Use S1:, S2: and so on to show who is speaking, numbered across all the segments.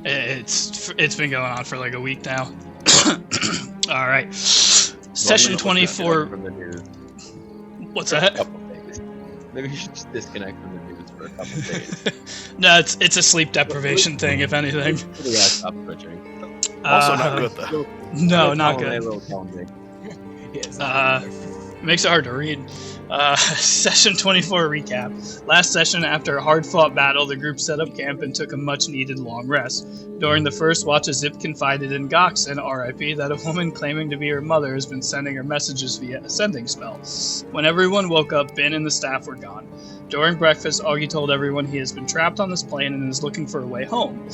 S1: It's been going on for like a week now. All right. Session 24.
S2: From the news.
S1: What's
S2: For
S1: that?
S2: A couple days. Maybe you should just disconnect from the news for a couple days.
S1: No, it's a sleep deprivation thing, if anything.
S2: Yeah, stop switching.
S3: Also not good though.
S1: No, not good. Makes it hard to read. Session 24 recap. Last session, after a hard-fought battle, the group set up camp and took a much-needed long rest. During the first watch, a Zip confided in Goxon, R.I.P., that a woman claiming to be her mother has been sending her messages via a sending spell. When everyone woke up, Ben and the staff were gone. During breakfast, Augie told everyone he has been trapped on this plane and is looking for a way home,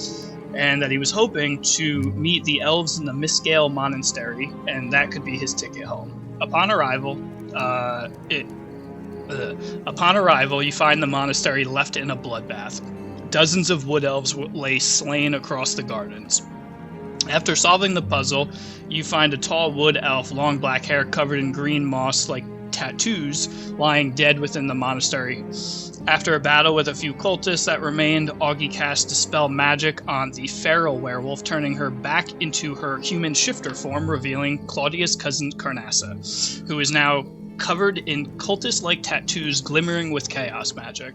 S1: and that he was hoping to meet the elves in the Miscale Monastery, and that could be his ticket home. Upon arrival, you find the monastery left in a bloodbath. Dozens of wood elves lay slain across the gardens. After solving the puzzle, you find a tall wood elf, long black hair covered in green moss like tattoos, lying dead within the monastery. After a battle with a few cultists that remained, Augie cast Dispel Magic on the feral werewolf, turning her back into her human shifter form, revealing Claudia's cousin Carnassa, who is now covered in cultist-like tattoos glimmering with chaos magic.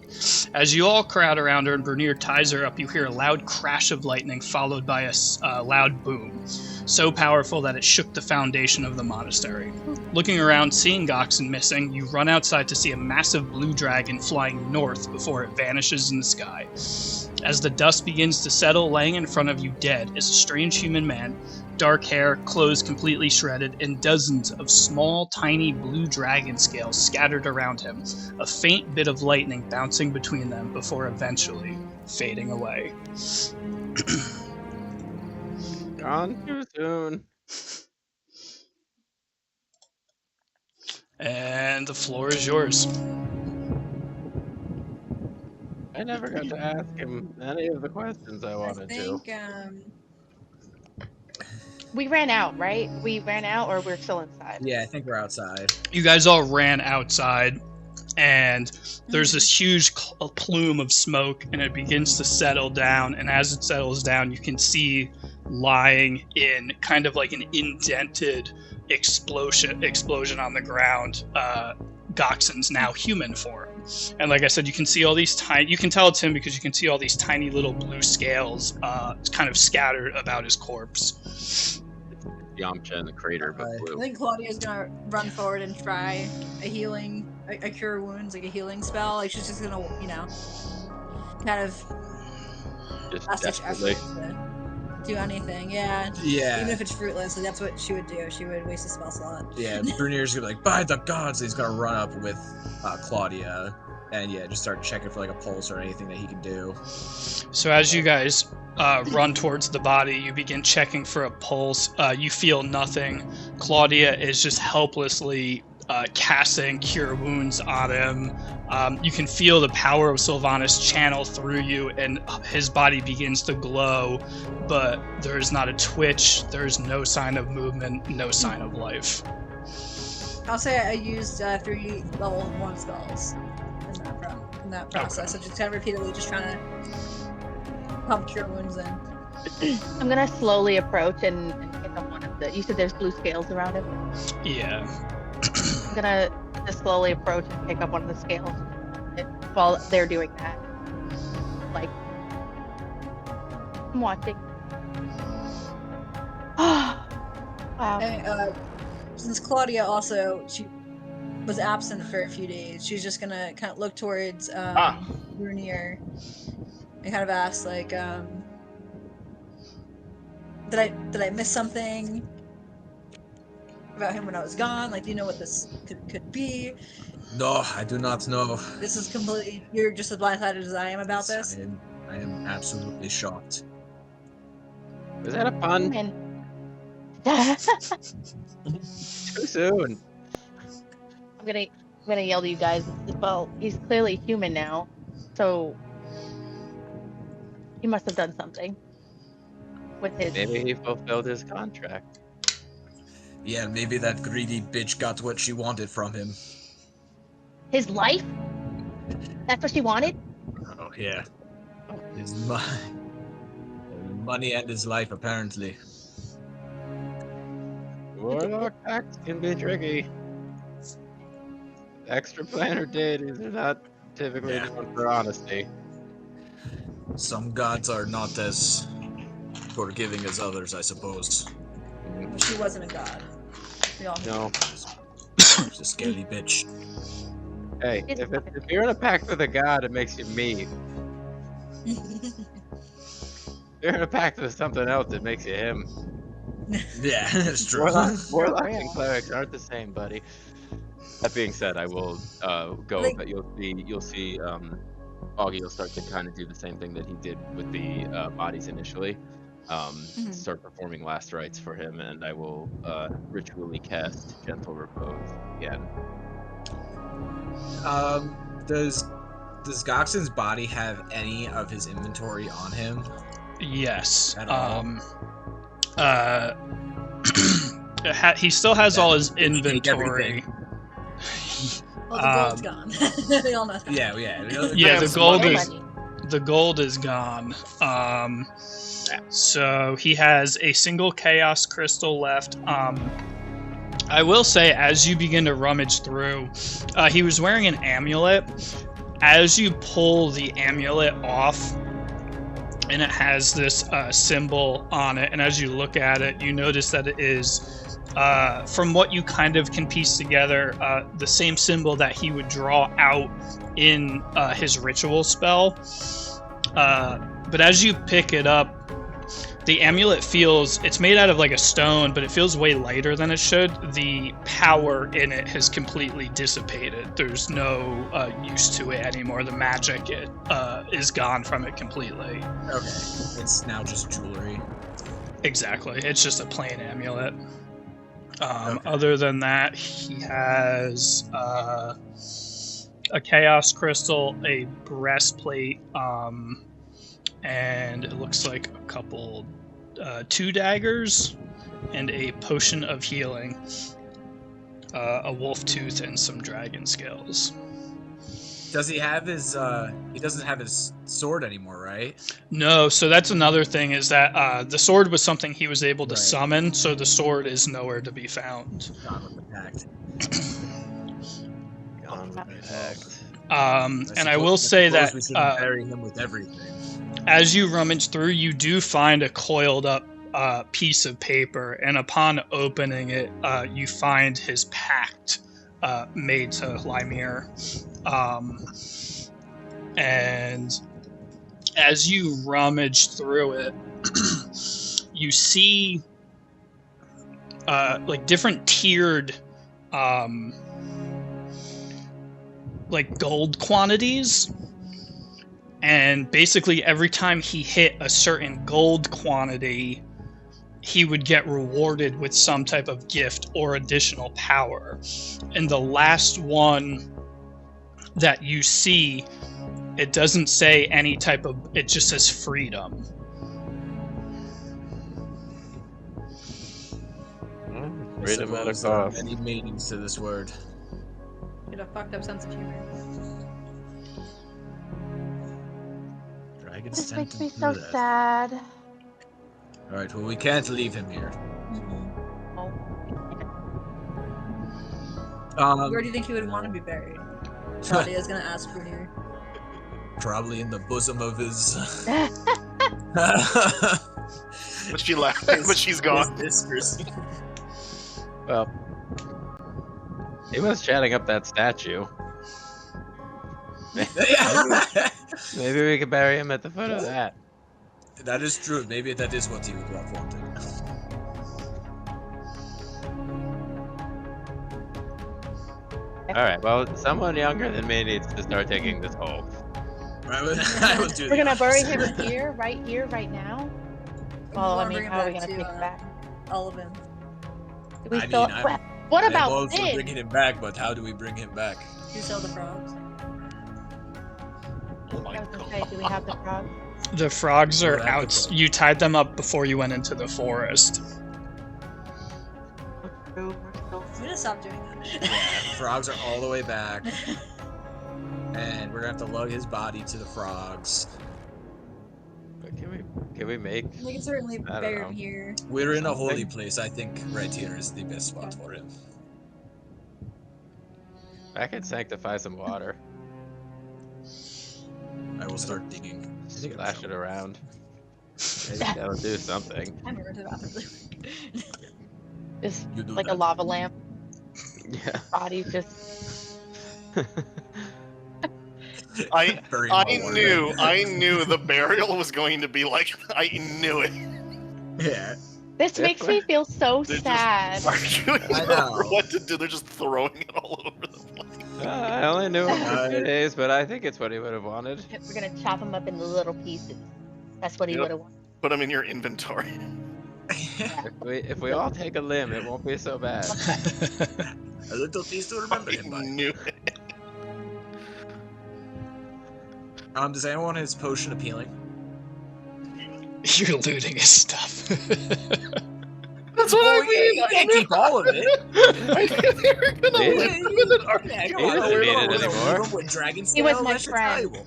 S1: As you all crowd around her and Bernier ties her up, you hear a loud crash of lightning followed by a loud boom, so powerful that it shook the foundation of the monastery. Looking around, seeing Goxon missing, you run outside to see a massive blue dragon flying north before it vanishes in the sky. As the dust begins to settle, laying in front of you dead is a strange human man, dark hair, clothes completely shredded, and dozens of small, tiny blue dragon scales scattered around him, a faint bit of lightning bouncing between them before eventually fading away.
S2: Gone too soon.
S1: And the floor is yours.
S2: I never got to ask him any of the questions I wanted to.
S4: We ran out, right? We ran out, or we're still inside?
S5: Yeah, I think we're outside.
S1: You guys all ran outside, and there's this huge plume of smoke, and it begins to settle down, and as it settles down, you can see lying in kind of like an indented explosion on the ground, Goxon's now human form. And like I said, you can see all these you can tell it's him because you can see all these tiny little blue scales kind of scattered about his corpse.
S2: Yamcha in the crater, but blue.
S6: I think Claudia's gonna run forward and try a cure wounds, like a healing spell. Like she's just gonna, kind of
S2: Just
S6: last-ditch effort
S2: desperately.
S6: to do anything. Yeah.
S5: Yeah.
S6: Even if it's fruitless, like that's what she would do. She would waste a spell slot.
S5: Yeah, Bernier's gonna be like, by the gods, he's gonna run up with Claudia and just start checking for like a pulse or anything that he can do.
S1: So as you guys run towards the body, you begin checking for a pulse. You feel nothing. Claudia is just helplessly casting Cure Wounds on him. You can feel the power of Sylvanas channel through you, and his body begins to glow, but there's not a twitch, there's no sign of movement, no sign of life.
S6: I'll say I used 3 level 1 spells in that process. So just kind of repeatedly just trying to pump Cure Wounds in.
S4: I'm gonna slowly approach and pick up one of the. You said there's blue scales around him.
S1: Yeah.
S4: I'm gonna just slowly approach and pick up one of the scales while they're doing that. Like, I'm watching. Wow.
S6: And, since Claudia also she was absent for a few days, she's just gonna kind of look towards Bernier and kind of ask like, did I miss something about him when I was gone? Like, do you know what this could be?
S5: No, I do not know.
S6: This is completely. You're just as blindsided as I am about this.
S5: I am absolutely shocked.
S2: Was that a pun? Too soon.
S4: I'm gonna yell to you guys. Well, he's clearly human now, so he must have done something with his.
S2: Maybe he fulfilled his contract.
S5: Yeah, maybe that greedy bitch got what she wanted from him.
S4: His life? That's what she wanted?
S5: Oh yeah. It's money and his life, apparently.
S2: Warlock acts can be tricky. Extra planar deities are not typically known for honesty.
S5: Some gods are not as forgiving as others, I suppose.
S6: She wasn't a god. We all know.
S2: No.
S5: She's a scaly bitch.
S2: Hey, if you're in a pact with a god, it makes you me. If you're in a pact with something else, it makes you him.
S5: Yeah, it's true.
S2: Warlock and clerics aren't the same, buddy. That being said, I will go,
S6: Like-
S2: but you'll see Augie will start to kind of do the same thing that he did with the bodies initially. Start performing last rites for him, and I will ritually cast Gentle Repose again.
S5: Does Goxon's body have any of his inventory on him?
S1: Yes.
S5: At all?
S1: He still has all his
S5: He can take
S1: inventory.
S5: everything.
S6: Well, the gold's gone. We all know that.
S5: Yeah.
S1: Yeah, the
S3: some
S1: gold
S3: money.
S1: is the gold is gone. So he has a single chaos crystal left. I will say, as you begin to rummage through, he was wearing an amulet. As you pull the amulet off, and it has this symbol on it, and as you look at it, you notice that it is, from what you kind of can piece together, the same symbol that he would draw out in his ritual spell. But as you pick it up, the amulet it's made out of like a stone, but it feels way lighter than it should. The power in it has completely dissipated. There's no use to it anymore. The magic is gone from it completely.
S5: Okay. It's now just jewelry.
S1: Exactly. It's just a plain amulet.
S5: Okay.
S1: Other than that, he has a chaos crystal, a breastplate, and it looks like a couple, 2 daggers, and a potion of healing, a wolf tooth, and some dragon scales.
S5: Does he have his? He doesn't have his sword anymore, right?
S1: No, so that's another thing, is that the sword was something he was able to
S5: Right.
S1: summon, so the sword is nowhere to be found.
S5: Gone with the pact.
S2: Gone with the pact.
S1: And I will say that
S5: we shouldn't bury him with everything.
S1: as you rummage through, you do find a coiled up piece of paper, and upon opening it, you find his pact made to Lymir. And as you rummage through it, you see like different tiered like gold quantities, and basically every time he hit a certain gold quantity, he would get rewarded with some type of gift or additional power. And the last one that you see, it doesn't say any type of, it just says freedom.
S2: Freedom at a
S5: There are
S2: cost.
S5: many meanings to this word.
S6: You have a fucked up sense of humor.
S5: Dragons
S4: This
S5: tend
S4: makes
S5: to
S4: me
S5: do
S4: so
S5: that.
S4: sad.
S5: All right, well, we can't leave him here.
S6: Where do you think he would want to be buried? Claudia's gonna ask for here.
S5: Probably in the bosom of his.
S3: But she left. But she's gone.
S2: Well, he was chatting up that statue. Maybe we could bury him at the foot of that.
S5: That is true. Maybe that is what he would want wanted.
S2: All right. Well, someone younger than me needs to start taking this home.
S5: I will do
S4: We're
S5: the
S4: gonna bury
S5: opposite.
S4: him here, right now.
S6: We
S4: Well, I
S6: wanna
S4: mean,
S6: bring him
S4: how are we
S6: back
S4: gonna
S6: to,
S4: take him back?
S6: Olivan.
S4: Do we
S5: I
S4: still?
S5: mean, I'm-
S4: what
S5: I'm
S4: about
S5: all for
S4: this?
S5: bringing him back, but how do we bring him back?
S6: You sell the frogs.
S3: Oh my
S4: I was gonna
S3: god.
S4: say, do we have the frog?
S1: The frogs are
S5: We're at the
S1: out.
S5: boat.
S1: You tied them up before you went into the forest.
S4: We're still.
S6: I'm gonna stop doing that.
S5: Yeah, frogs are all the way back, and we're gonna have to lug his body to the frogs.
S2: But can we Can we make?
S6: We can certainly
S2: I don't
S6: bury
S2: know.
S6: him here.
S5: We're in a
S2: Something.
S5: holy place. I think right here is the best spot for him.
S2: I can sanctify some water.
S5: I will start digging. I think I'm
S2: Splash it
S5: shoveling.
S2: around. Maybe that'll do something.
S6: I'm going to the bathroom.
S4: Just
S5: You do
S4: like a
S5: that.
S4: lava lamp.
S2: Yeah.
S4: Body's just.
S3: I
S5: Bury him in water.
S3: I knew the burial was going to be like. I knew it.
S5: Yeah.
S4: This
S2: Yeah,
S4: makes
S2: but-
S4: me feel so
S3: They're
S4: sad.
S3: just arguing
S5: I know.
S3: over what to do. They're just throwing it all over the place.
S2: I only knew him for 2
S5: Uh,
S2: days, but I think it's what he would have wanted.
S4: We're gonna chop him up into little pieces. That's what he
S3: Yep.
S4: would have wanted.
S3: Put them in your inventory.
S2: If we all take a limb, it won't be so bad.
S5: A little piece to remember
S3: I
S5: him by.
S3: knew it.
S5: Does anyone want his potion of healing?
S1: You're looting his stuff.
S3: That's what I mean.
S5: You can't keep all of it.
S3: I knew they were gonna
S2: Yeah.
S3: live with it.
S5: Yeah, come
S2: He
S5: on,
S2: doesn't
S5: we're
S2: need
S5: gonna
S2: it
S5: leave
S2: anymore.
S5: him with dragon
S4: He was
S5: scale,
S4: my
S5: that shit's
S4: friend.
S5: valuable.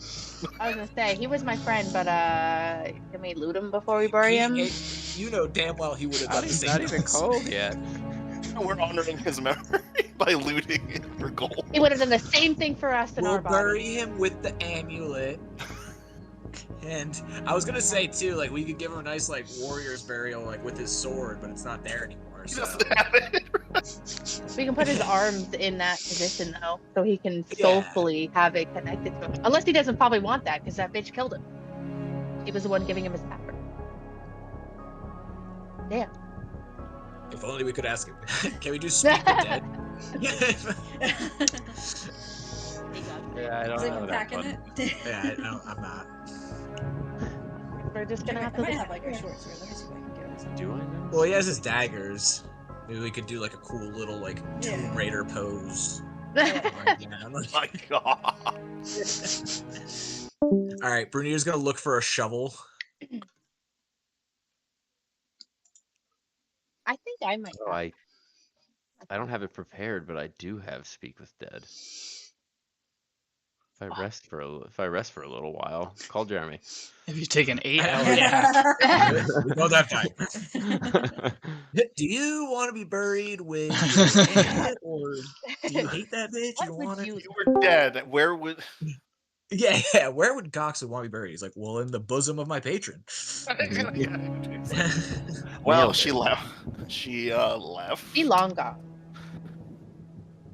S4: I was gonna say he was my friend, but can we loot him before we bury him?
S5: You know damn well he would have done the
S2: He's
S5: same.
S2: not even
S5: to us.
S2: cold yet.
S3: We're honoring his memory by looting it for gold.
S4: He would have done the same thing for us in
S5: We'll
S4: our
S5: bury
S4: body.
S5: him with the amulet. And I was gonna say too, like we could give him a nice like warrior's burial, like with his sword, but it's not there anymore.
S3: He
S5: So
S3: doesn't have it.
S4: We can put his arms in that position though, so he can
S5: Yeah.
S4: soulfully have it connected to him. Unless he doesn't probably want that, because that bitch killed him. She was the one giving him his power. Damn.
S5: if only we could ask him. Can we do speak the dead?
S2: Yeah, I
S6: Is
S2: don't know
S6: anyone
S2: that
S6: packing
S2: one.
S6: it?
S5: Yeah, I'm not.
S4: We're just
S6: I
S4: gonna have to
S6: might
S4: look
S6: have like
S4: at
S6: a
S4: it.
S6: short sword. Let me see if I can get it.
S2: Do I know?
S5: Well, he has his daggers. Maybe we could do like a cool little like
S6: Yeah.
S5: Tomb Raider pose.
S3: Oh my god.
S5: All right, Brunier's gonna look for a shovel.
S4: I think I might.
S2: Oh, I don't have it prepared, but I do have Speak with Dead. If I rest for a little while, call Jeremy.
S1: If you take an 8 hour
S5: Yeah.
S1: nap.
S5: We both have time. Do you want to be buried with your amulet, or do you hate that bitch? You don't
S4: What
S5: want
S4: would
S5: it?
S4: you?
S3: You were dead. Where would?
S5: Yeah. Where would Gox want to be buried? He's like, well, in the bosom of my patron.
S3: Well,
S2: Nailed
S3: she
S2: it.
S3: left. She left.
S4: Be long gone.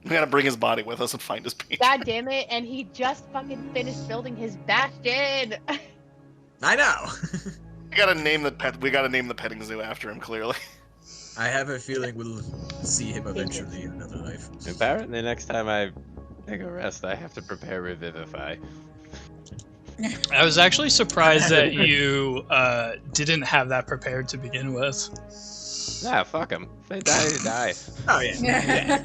S3: We gotta bring his body with us and find his patron.
S4: God damn it! And he just fucking finished building his bastion.
S5: I know.
S3: We gotta name the pet. We gotta name the petting zoo after him. Clearly.
S5: I have a feeling we'll see him eventually in another life.
S2: Apparently, next time I take a rest, I have to prepare Revivify.
S1: I was actually surprised that you didn't have that prepared to begin with.
S2: Nah, fuck him. If they die, they die.
S5: Oh yeah.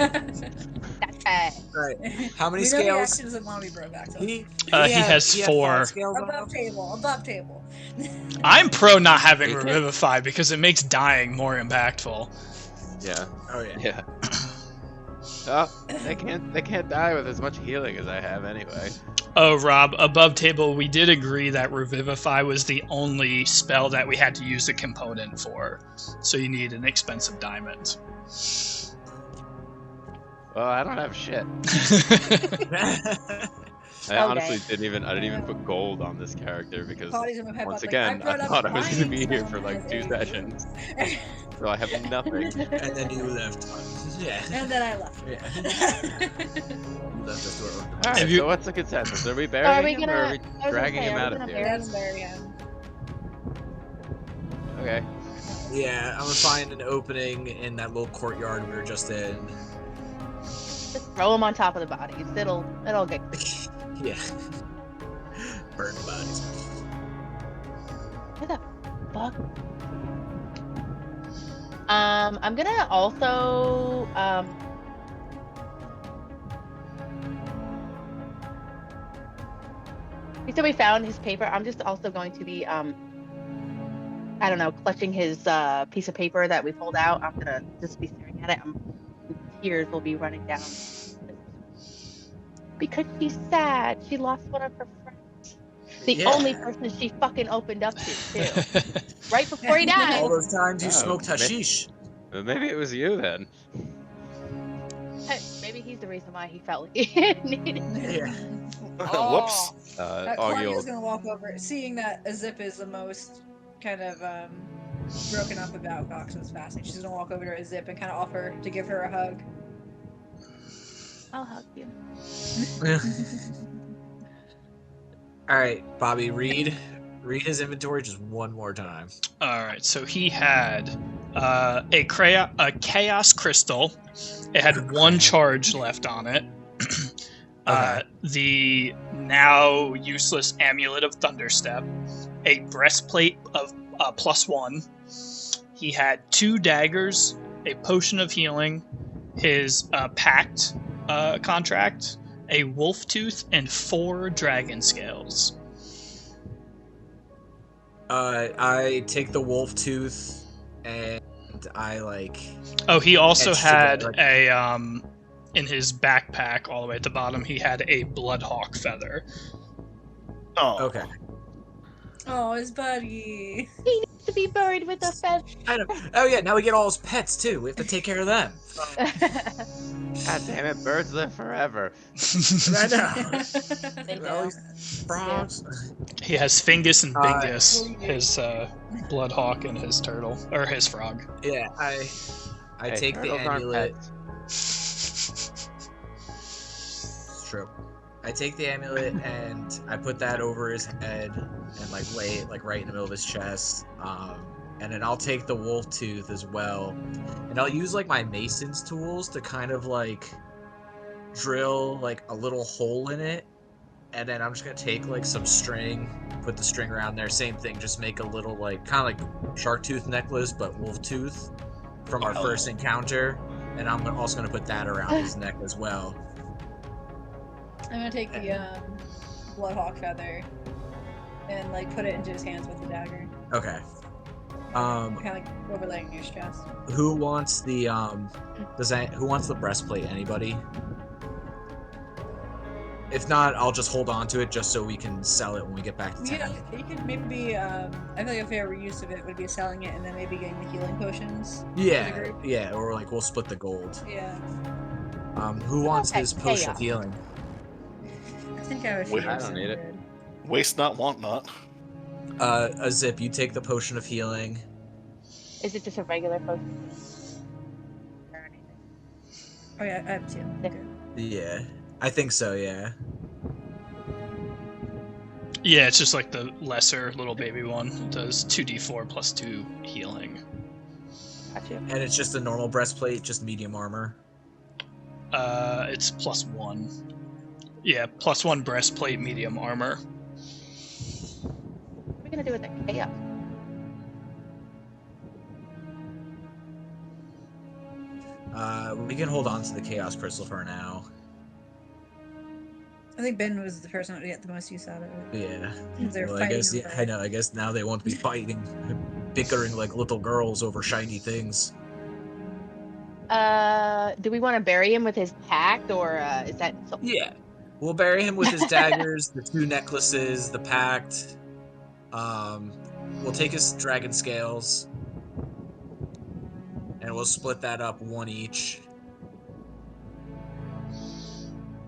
S4: That's bad.
S5: All right. How many
S6: We know he
S5: scales?
S6: actually doesn't want to be brought back. So.
S1: He has
S5: had
S1: 4.
S5: 5 scales on
S6: Above
S5: him?
S6: table, above table.
S1: I'm pro not having
S2: He can-
S1: Revivify because it makes dying more impactful.
S2: Yeah,
S5: Oh yeah.
S2: yeah. Oh, they can't die with as much healing as I have anyway.
S1: Oh, Rob, above table, we did agree that Revivify was the only spell that we had to use a component for. So you need an expensive diamond.
S2: Well, I don't have shit. I
S4: Okay.
S2: honestly didn't even put gold on this character because
S6: Bodies in my head,
S2: once
S6: like,
S2: again,
S6: brought
S2: I
S6: up
S2: thought I was going to be
S6: mining
S2: here
S6: stuff
S2: for like
S6: and
S2: 2
S6: everything.
S2: sessions. So I have nothing.
S5: And then you left. Yeah.
S6: And then I left.
S5: Yeah. You left us to our own.
S2: Alright,
S1: Have you-
S2: so what's the consensus? Are we
S4: Are
S2: burying
S4: we
S2: him
S4: gonna?
S2: or are
S4: I
S2: we
S4: was gonna
S2: dragging
S4: say,
S2: him
S4: are we
S2: out of
S4: gonna
S2: here?
S4: bury
S6: That's
S4: him?
S6: very good.
S2: Okay.
S5: Yeah, I'm gonna find an opening in that little courtyard we were just in.
S4: Just throw him on top of the bodies. It'll get.
S5: Yeah. Burn the bodies.
S4: What the fuck? I'm gonna also so we found his paper. I'm just also going to be I don't know, clutching his piece of paper that we pulled out. I'm gonna just be staring at it. Tears will be running down because she's sad. She lost one of her friends. the
S5: Yeah.
S4: only person she fucking opened up to, too. Right before he
S5: All
S4: died.
S5: those times you
S2: Oh,
S5: smoked
S2: man.
S5: hashish.
S2: Maybe it was you then.
S4: Hey, maybe he's the reason why he felt like he needed.
S5: Yeah.
S3: Whoops.
S2: Augie
S6: Claudia's
S2: will
S6: gonna walk over, seeing that Azip is the most kind of broken up about Coxon's passing. She's gonna walk over to Azip and kind of offer to give her a hug.
S4: I'll hug you.
S5: All right, Bobby, read his inventory just one more time.
S1: All right, so he had a chaos crystal. It had one charge left on it.
S5: Okay.
S1: The now useless amulet of Thunderstep, a breastplate of +1. He had 2 daggers, a potion of healing, his pact contract, a wolf tooth, and 4 dragon scales.
S5: I take the wolf tooth and I like.
S1: Oh, he also
S5: etched
S1: had
S5: together,
S1: a in his backpack all the way at the bottom. He had a bloodhawk feather.
S3: Oh.
S5: Okay.
S6: Oh, his buddy.
S4: He needs to be buried with a feather.
S5: I know. Oh yeah, now we get all his pets too. We have to take care of them.
S2: God damn it, birds live forever.
S5: I know.
S4: They
S5: All
S4: do.
S5: these frogs.
S1: He has Fingus and Bingus,
S6: Well,
S1: his bloodhawk and his turtle, or his frog.
S5: Yeah, I
S2: Hey,
S5: take the
S2: turtles aren't
S5: amulet.
S2: pets.
S5: It's true. I take the amulet and I put that over his head and like lay it like right in the middle of his chest. And then I'll take the wolf tooth as well, and I'll use like my mason's tools to kind of like drill like a little hole in it, and then I'm just gonna take like some string, put the string around there. Same thing, just make a little like kind of like shark tooth necklace, but wolf tooth from our
S1: Wow.
S5: first encounter, and I'm also gonna put that around his neck as well.
S6: I'm gonna take the bloodhawk feather and like put it into his hands with the dagger,
S5: Okay.
S6: kind of like overlaying his chest.
S5: Who wants the who wants the breastplate? Anybody? If not, I'll just hold on to it just so we can sell it when we get back to
S6: Yeah,
S5: town.
S6: you could maybe be. I feel like a fair use of it would be selling it and then maybe getting the healing potions.
S5: Yeah,
S6: group.
S5: yeah, or like we'll split the gold.
S6: Yeah,
S5: Who wants
S4: Okay,
S5: his potion of
S4: chaos.
S5: healing?
S6: I think I would.
S3: Wait,
S6: figure
S2: I don't need it.
S6: something.
S3: Waste not, want not.
S5: A Zip, you take the potion of healing.
S4: Is it just a regular potion? Or anything?
S6: Oh yeah, I have 2.
S4: Yeah.
S6: Okay.
S5: Yeah, I think so. Yeah.
S1: Yeah, it's just like the lesser little baby one. It does 2d4 plus 2 healing.
S4: Got you.
S5: And it's just a normal breastplate, just medium armor.
S1: It's +1. Yeah, +1 breastplate, medium armor.
S4: What are we gonna do with the chaos?
S5: We can hold on to the chaos crystal for now.
S6: I think Ben was the person that would get the most use out of it.
S5: Yeah.
S6: Since they're
S5: Well, I
S6: fighting
S5: guess
S6: over
S5: I know. I guess now they won't be fighting, bickering like little girls over shiny things.
S4: Do we want to bury him with his pact, or is that something?
S5: Yeah. We'll bury him with his daggers, the 2 necklaces, the pact. We'll take his dragon scales, and we'll split that up 1 each.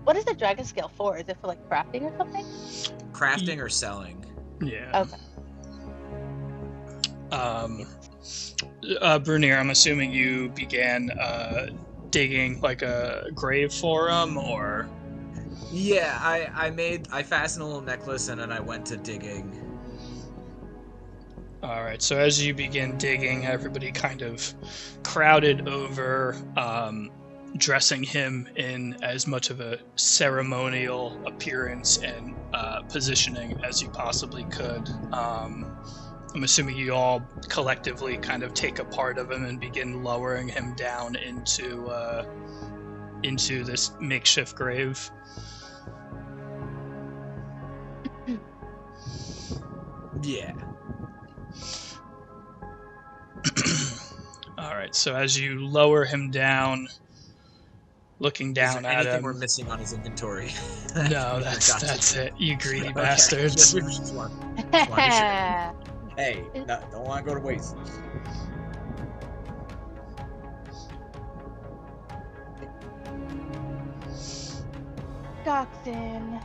S4: What is the dragon scale for? Is it for like crafting or something?
S5: Crafting or selling?
S1: Yeah.
S4: Okay.
S1: Brunier, I'm assuming you began digging like a grave for him, or?
S5: Yeah, I fastened a little necklace and then I went to digging.
S1: All right. So as you begin digging, everybody kind of crowded over, dressing him in as much of a ceremonial appearance and positioning as you possibly could. I'm assuming you all collectively kind of take a part of him and begin lowering him down into this makeshift grave.
S5: Yeah.
S1: All right, so as you lower him down, looking
S5: Is
S1: down
S5: there
S1: at
S5: anything
S1: him.
S5: we're missing on his inventory?
S1: No,
S5: We
S1: that's
S5: forgot to
S1: that's
S5: do.
S1: it. You greedy
S5: Okay,
S1: bastards.
S5: just wanted to be sure. Hey, no, don't want to go to waste.
S4: Goxin.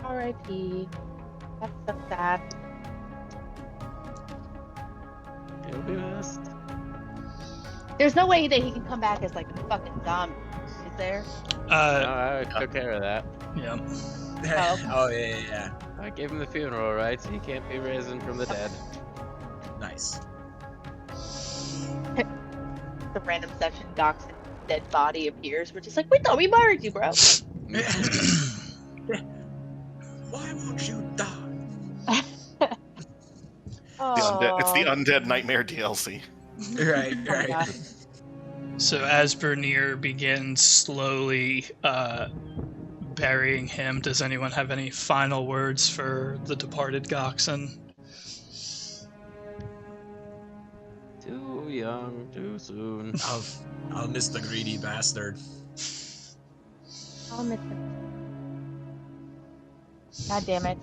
S4: R.I.P. That's so sad.
S2: He'll be missed.
S4: There's no way that he can come back as like a fucking zombie, is there?
S2: No, I took care of that.
S1: Yeah.
S5: Oh yeah.
S2: I gave him the funeral rights. He can't be risen from the dead.
S5: Nice.
S4: The random section Goxin dead body appears. We're just like, we thought we murdered you, bro.
S5: Why won't you die?
S3: It's the Undead Nightmare DLC.
S5: Right,
S4: Oh my
S5: right.
S4: God.
S1: So as Bernier begins slowly burying him, does anyone have any final words for the departed Goxin?
S2: Too young, too soon.
S5: I'll miss the greedy bastard.
S4: I'll miss him. God damn it.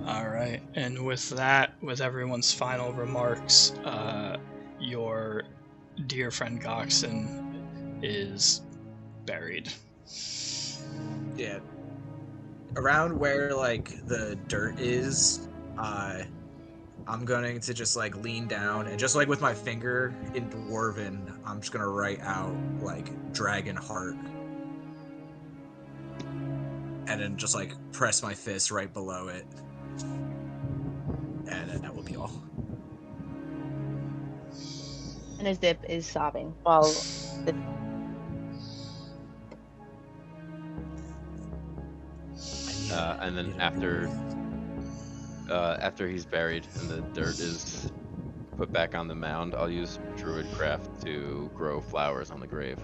S1: All right, and with that, with everyone's final remarks, your dear friend Goxin is buried.
S5: Yeah. Around where like the dirt is, I'm going to just like lean down and just like with my finger in Dwarven, I'm just gonna write out like Dragon Heart. And then just like press my fist right below it. And then that will be all.
S4: And Azip is sobbing while the
S2: And then after he's buried and the dirt is put back on the mound, I'll use Druidcraft to grow flowers on the grave.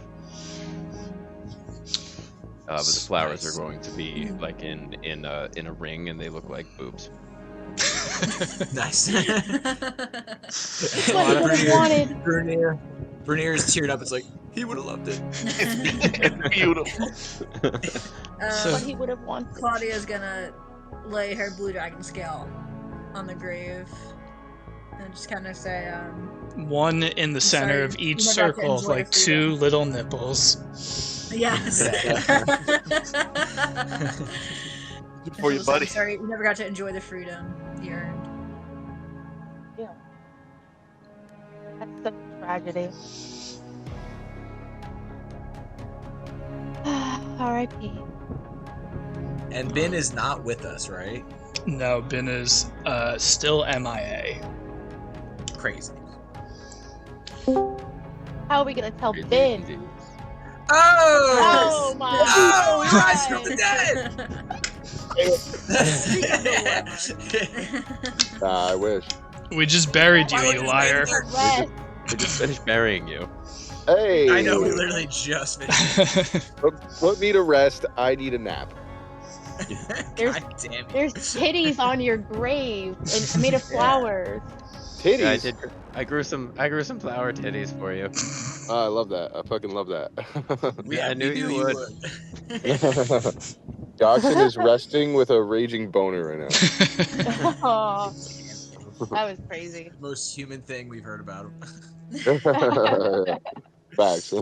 S2: But the flowers are going to be like in a ring, and they look like boobs.
S5: Nice.
S4: what he would have wanted.
S5: Bernier's teared up. It's like he would have loved it.
S3: It's beautiful.
S4: What he would have wanted.
S6: Claudia's gonna lay her blue dragon scale on the grave and just kind of say,
S1: One in the center
S6: sorry,
S1: of each
S6: you never got to
S1: circle,
S6: enjoy
S1: like
S6: the freedom.
S1: 2 little nipples.
S6: yes.
S3: For you, buddy.
S6: I'm sorry, you never got to enjoy the freedom you earned.
S4: Yeah. That's such a tragedy. R.I.P.
S5: And Ben is not with us, right?
S1: No, Ben is still MIA.
S5: Crazy.
S4: How are we gonna tell Ben?
S5: Oh!
S4: Oh my
S5: Oh, he
S4: God.
S5: rise from the dead!
S7: I wish.
S1: We just buried you,
S5: Why
S1: you
S5: would you
S1: liar.
S5: name
S4: Rest.
S2: We just finished burying you.
S7: Hey!
S5: I know, we literally just finished.
S7: Put me to rest. I need a nap.
S4: There's-
S5: God damn it.
S4: There's titties on your grave and made of flowers.
S7: Titties.
S2: Yeah, I grew some flower titties for you.
S7: Oh, I love that. I fucking love that.
S2: I knew you would.
S7: Goxin is resting with a raging boner right
S4: Oh, that was crazy.
S5: Most human thing we've heard about him.
S7: now. Facts.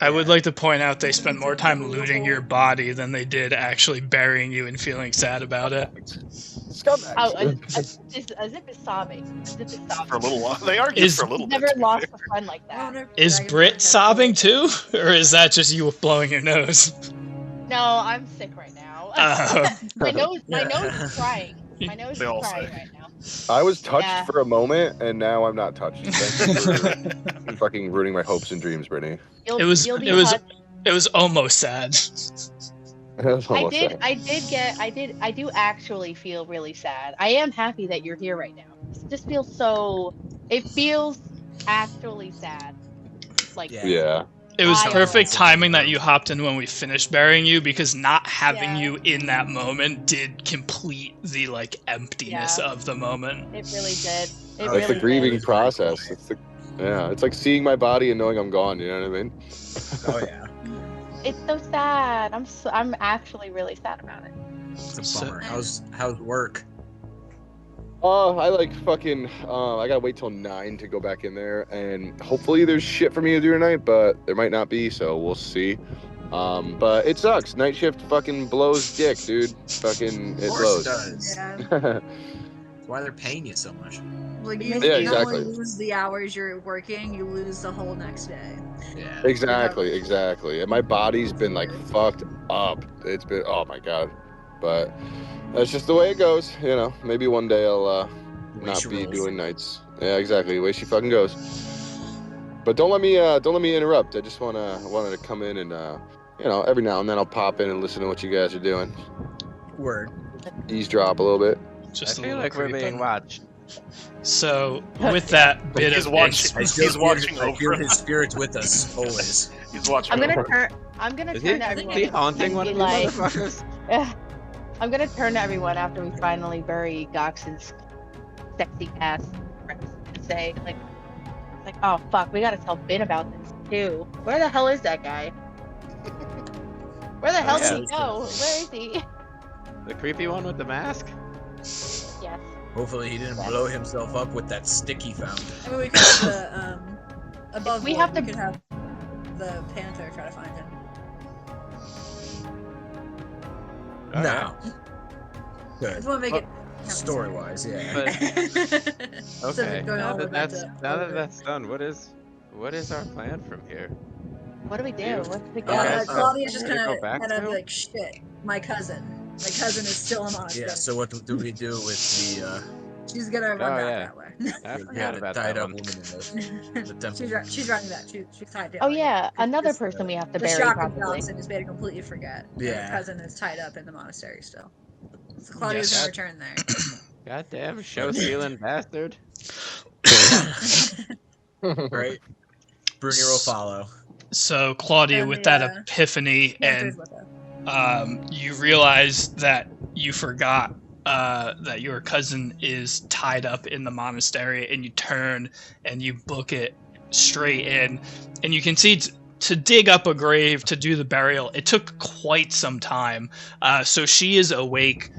S1: I would like to point out they spent more time looting your body than they did actually burying you and feeling sad about it.
S7: Scumbags.
S4: Oh, Azip is sobbing. Azip is sobbing.
S3: For a little while. They are
S1: Is-
S3: just for a little
S4: He's
S3: bit.
S4: never lost a friend like that.
S1: Is Brit sobbing too? Or is that just you blowing your nose?
S4: No, I'm sick right now.
S1: Oh.
S4: my nose is crying. My nose
S3: They all
S4: is crying
S3: say.
S4: right now.
S7: I was touched
S4: Yeah.
S7: for a moment, and now I'm not touched. Thank you for fucking ruining my hopes and dreams, Brittany.
S1: It was almost sad.
S4: I do actually feel really sad. I am happy that you're here right now. It just feels so. It feels actually sad. Like
S7: Yeah.
S1: It was
S4: I
S1: perfect
S4: know.
S1: timing that you hopped in when we finished burying you, because not having
S4: Yeah.
S1: you in that moment did complete the emptiness
S4: Yeah.
S1: of the moment.
S4: it really did. It
S5: It's
S4: really
S7: It's the
S4: did.
S7: grieving process. It's like seeing my body and knowing I'm gone. You know what I mean?
S5: Oh yeah.
S4: It's so sad. I'm actually really sad about it.
S5: It's a bummer. How's work?
S7: I like fucking. I gotta wait till 9 to go back in there, and hopefully there's shit for me to do tonight, but there might not be, so we'll see. But it sucks. Night shift fucking blows dick, dude. Fucking it
S5: Of course
S7: blows.
S5: it does.
S6: Yeah.
S5: That's why they're paying you so much.
S6: Like you
S7: Yeah,
S6: not
S7: exactly.
S6: only lose the hours you're working, you lose the whole next day.
S5: Yeah.
S7: Exactly. And my body's been like fucked up. It's been, oh my god. But that's just the way it goes, you know. Maybe one day I'll
S5: The way
S7: not
S5: she
S7: be
S5: rolls.
S7: doing nights. Yeah, exactly. The way she fucking goes. But don't let me interrupt. I just wanted to come in and you know, every now and then I'll pop in and listen to what you guys are doing.
S5: Word.
S7: Eavesdrop a little bit.
S1: Just
S2: I
S1: a
S2: feel
S1: little
S2: like we're being
S1: creeping.
S2: watched.
S1: So with that bit
S3: He's
S1: of
S3: watching.
S1: ins-
S3: He's watching
S5: I feel
S3: over.
S5: his spirits with us always.
S3: He's watching.
S4: I'm gonna
S3: over.
S4: turn. I'm gonna
S2: Is
S4: turn
S2: he,
S4: to
S2: is
S4: everyone.
S2: he haunting
S4: and
S2: one
S4: be
S2: of you
S4: like,
S2: motherfuckers?
S4: I'm gonna turn to everyone after we finally bury Gox's sexy ass and say like, oh fuck, we gotta tell Ben about this too. Where the hell is that guy? Where the hell
S2: yeah.
S4: did he go? Where is he?
S2: The creepy one with the mask?
S4: Yes.
S5: Hopefully he didn't blow himself up with that stick he found.
S6: I mean, we could have the above.
S4: We
S6: board,
S4: have to-
S6: We could have the Panther try to find him.
S5: No.
S6: I
S5: Good.
S6: just want to make it
S5: Story wise, yeah.
S2: But
S6: Instead
S2: okay,
S6: of going
S2: now
S6: all the
S2: that
S6: way back
S2: now
S6: to
S2: that that's done, what is our plan from here?
S4: What do we do?
S2: You-
S4: What's the
S2: Okay,
S4: go?
S2: so
S6: Claudia's just
S2: we're gonna
S6: gonna
S2: go back
S6: kind of
S2: to?
S6: like shit. My cousin is still in Monastery.
S5: Yeah, so what do we do with the
S6: She's gonna run back
S2: yeah.
S6: that way.
S2: I
S5: the
S2: forgot about
S5: tied
S2: that
S5: up
S2: one.
S5: woman in the temple?
S6: she's running back. She's tied down.
S4: Oh yeah, another
S6: Just
S4: person we have to
S6: the
S4: bury
S6: shock of
S4: probably.
S6: Dawson has made her completely forget. that
S5: Yeah.
S6: Her cousin is tied up in the monastery still. So Claudia's
S1: Yes.
S6: gonna return there.
S2: Goddamn show stealing bastard.
S5: Right? Brunier will follow.
S1: So Claudia,
S6: And
S1: with
S6: the,
S1: that epiphany,
S6: Panther's
S1: and
S6: with her.
S1: you realize that you forgot that your cousin is tied up in the monastery, and you turn and you book it straight in, and you can see to dig up a grave to do the burial, it took quite some time. So she is awake.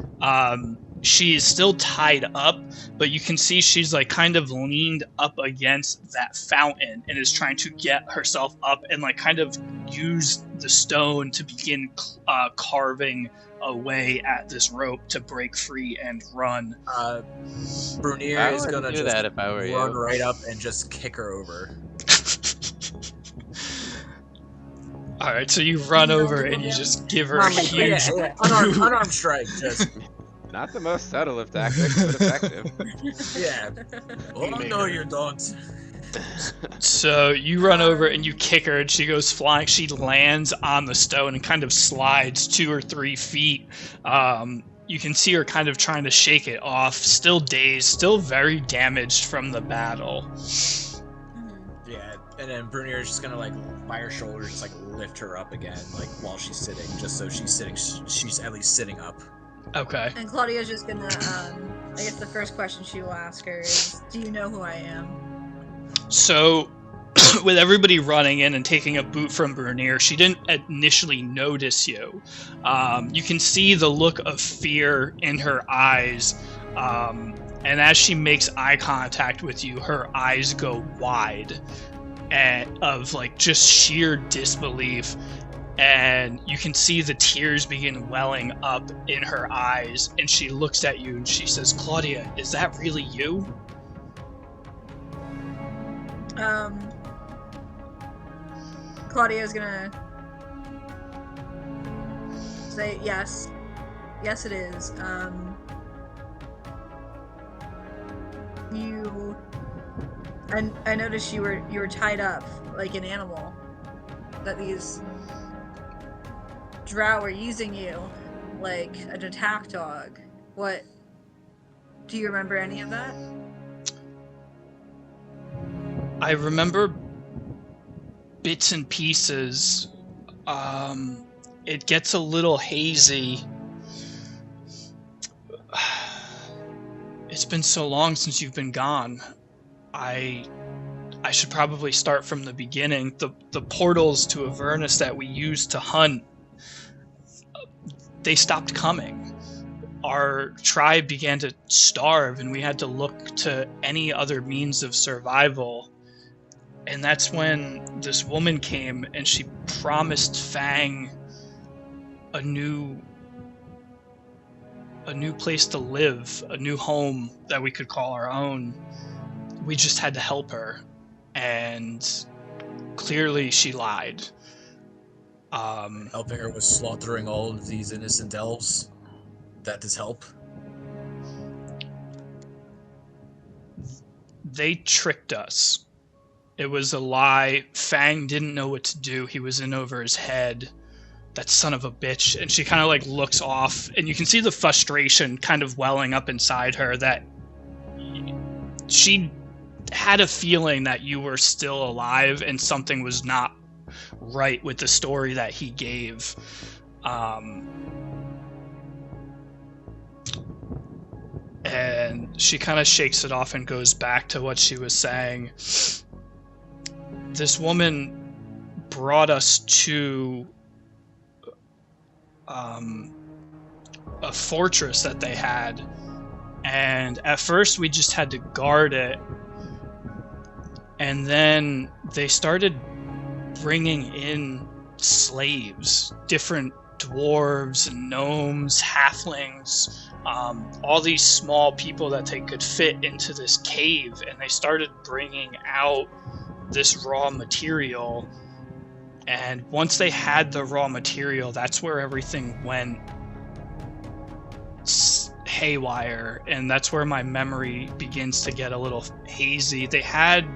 S1: She is still tied up, but you can see she's like kind of leaned up against that fountain and is trying to get herself up and like kind of use the stone to begin carving away at this rope to break free and run.
S5: Brunier
S2: I
S5: is
S2: wouldn't
S5: gonna
S2: do
S5: just
S2: that if I were
S5: run
S2: you.
S5: right up and just kick her over.
S1: All right, so you run
S6: No,
S1: over
S6: no,
S1: and you
S6: no.
S1: just give her a
S5: Yeah,
S1: huge
S5: yeah. Unarmed strike, just
S2: Not the most subtle of tactics, but effective.
S5: yeah. Oh no, you don't.
S1: So you run over and you kick her, and she goes flying. She lands on the stone and kind of slides 2 or 3 feet. You can see her kind of trying to shake it off, still dazed, still very damaged from the battle.
S5: Yeah, and then Brunier is just gonna like by her shoulders, just like lift her up again, like while she's sitting, just so she's sitting. She's at least sitting up.
S1: Okay.
S6: And Claudia's just gonna, I guess the first question she will ask her is, do you know who I am?
S1: So, with everybody running in and taking a boot from Bernier, she didn't initially notice you. You can see the look of fear in her eyes, and as she makes eye contact with you, her eyes go wide, of like just sheer disbelief. And you can see the tears begin welling up in her eyes, and she looks at you and she says, "Claudia, is that really you?"
S6: Claudia's gonna say yes. Yes, it is. I noticed you were tied up like an animal. That these drow were using you like an attack dog. What? Do you remember any of that?
S1: I remember bits and pieces. It gets a little hazy. It's been so long since you've been gone. I I should probably start from the beginning. The portals to Avernus that we used to hunt, they stopped coming. Our tribe began to starve, and we had to look to any other means of survival. And that's when this woman came, and she promised Fang a new place to live, a new home that we could call our own. We just had to help her, and clearly she lied.
S5: Helping her with slaughtering all of these innocent elves. That does help.
S1: They tricked us. It was a lie. Fang didn't know what to do. He was in over his head. That son of a bitch. And she kind of like looks off, and you can see the frustration kind of welling up inside her, that she had a feeling that you were still alive and something was not right with the story that he gave. And she kind of shakes it off and goes back to what she was saying. This woman brought us to a fortress that they had, and at first we just had to guard it, and then they started bringing in slaves, different dwarves and gnomes, halflings, all these small people that they could fit into this cave, and they started bringing out this raw material. And once they had the raw material, that's where everything went haywire, and that's where my memory begins to get a little hazy. They had,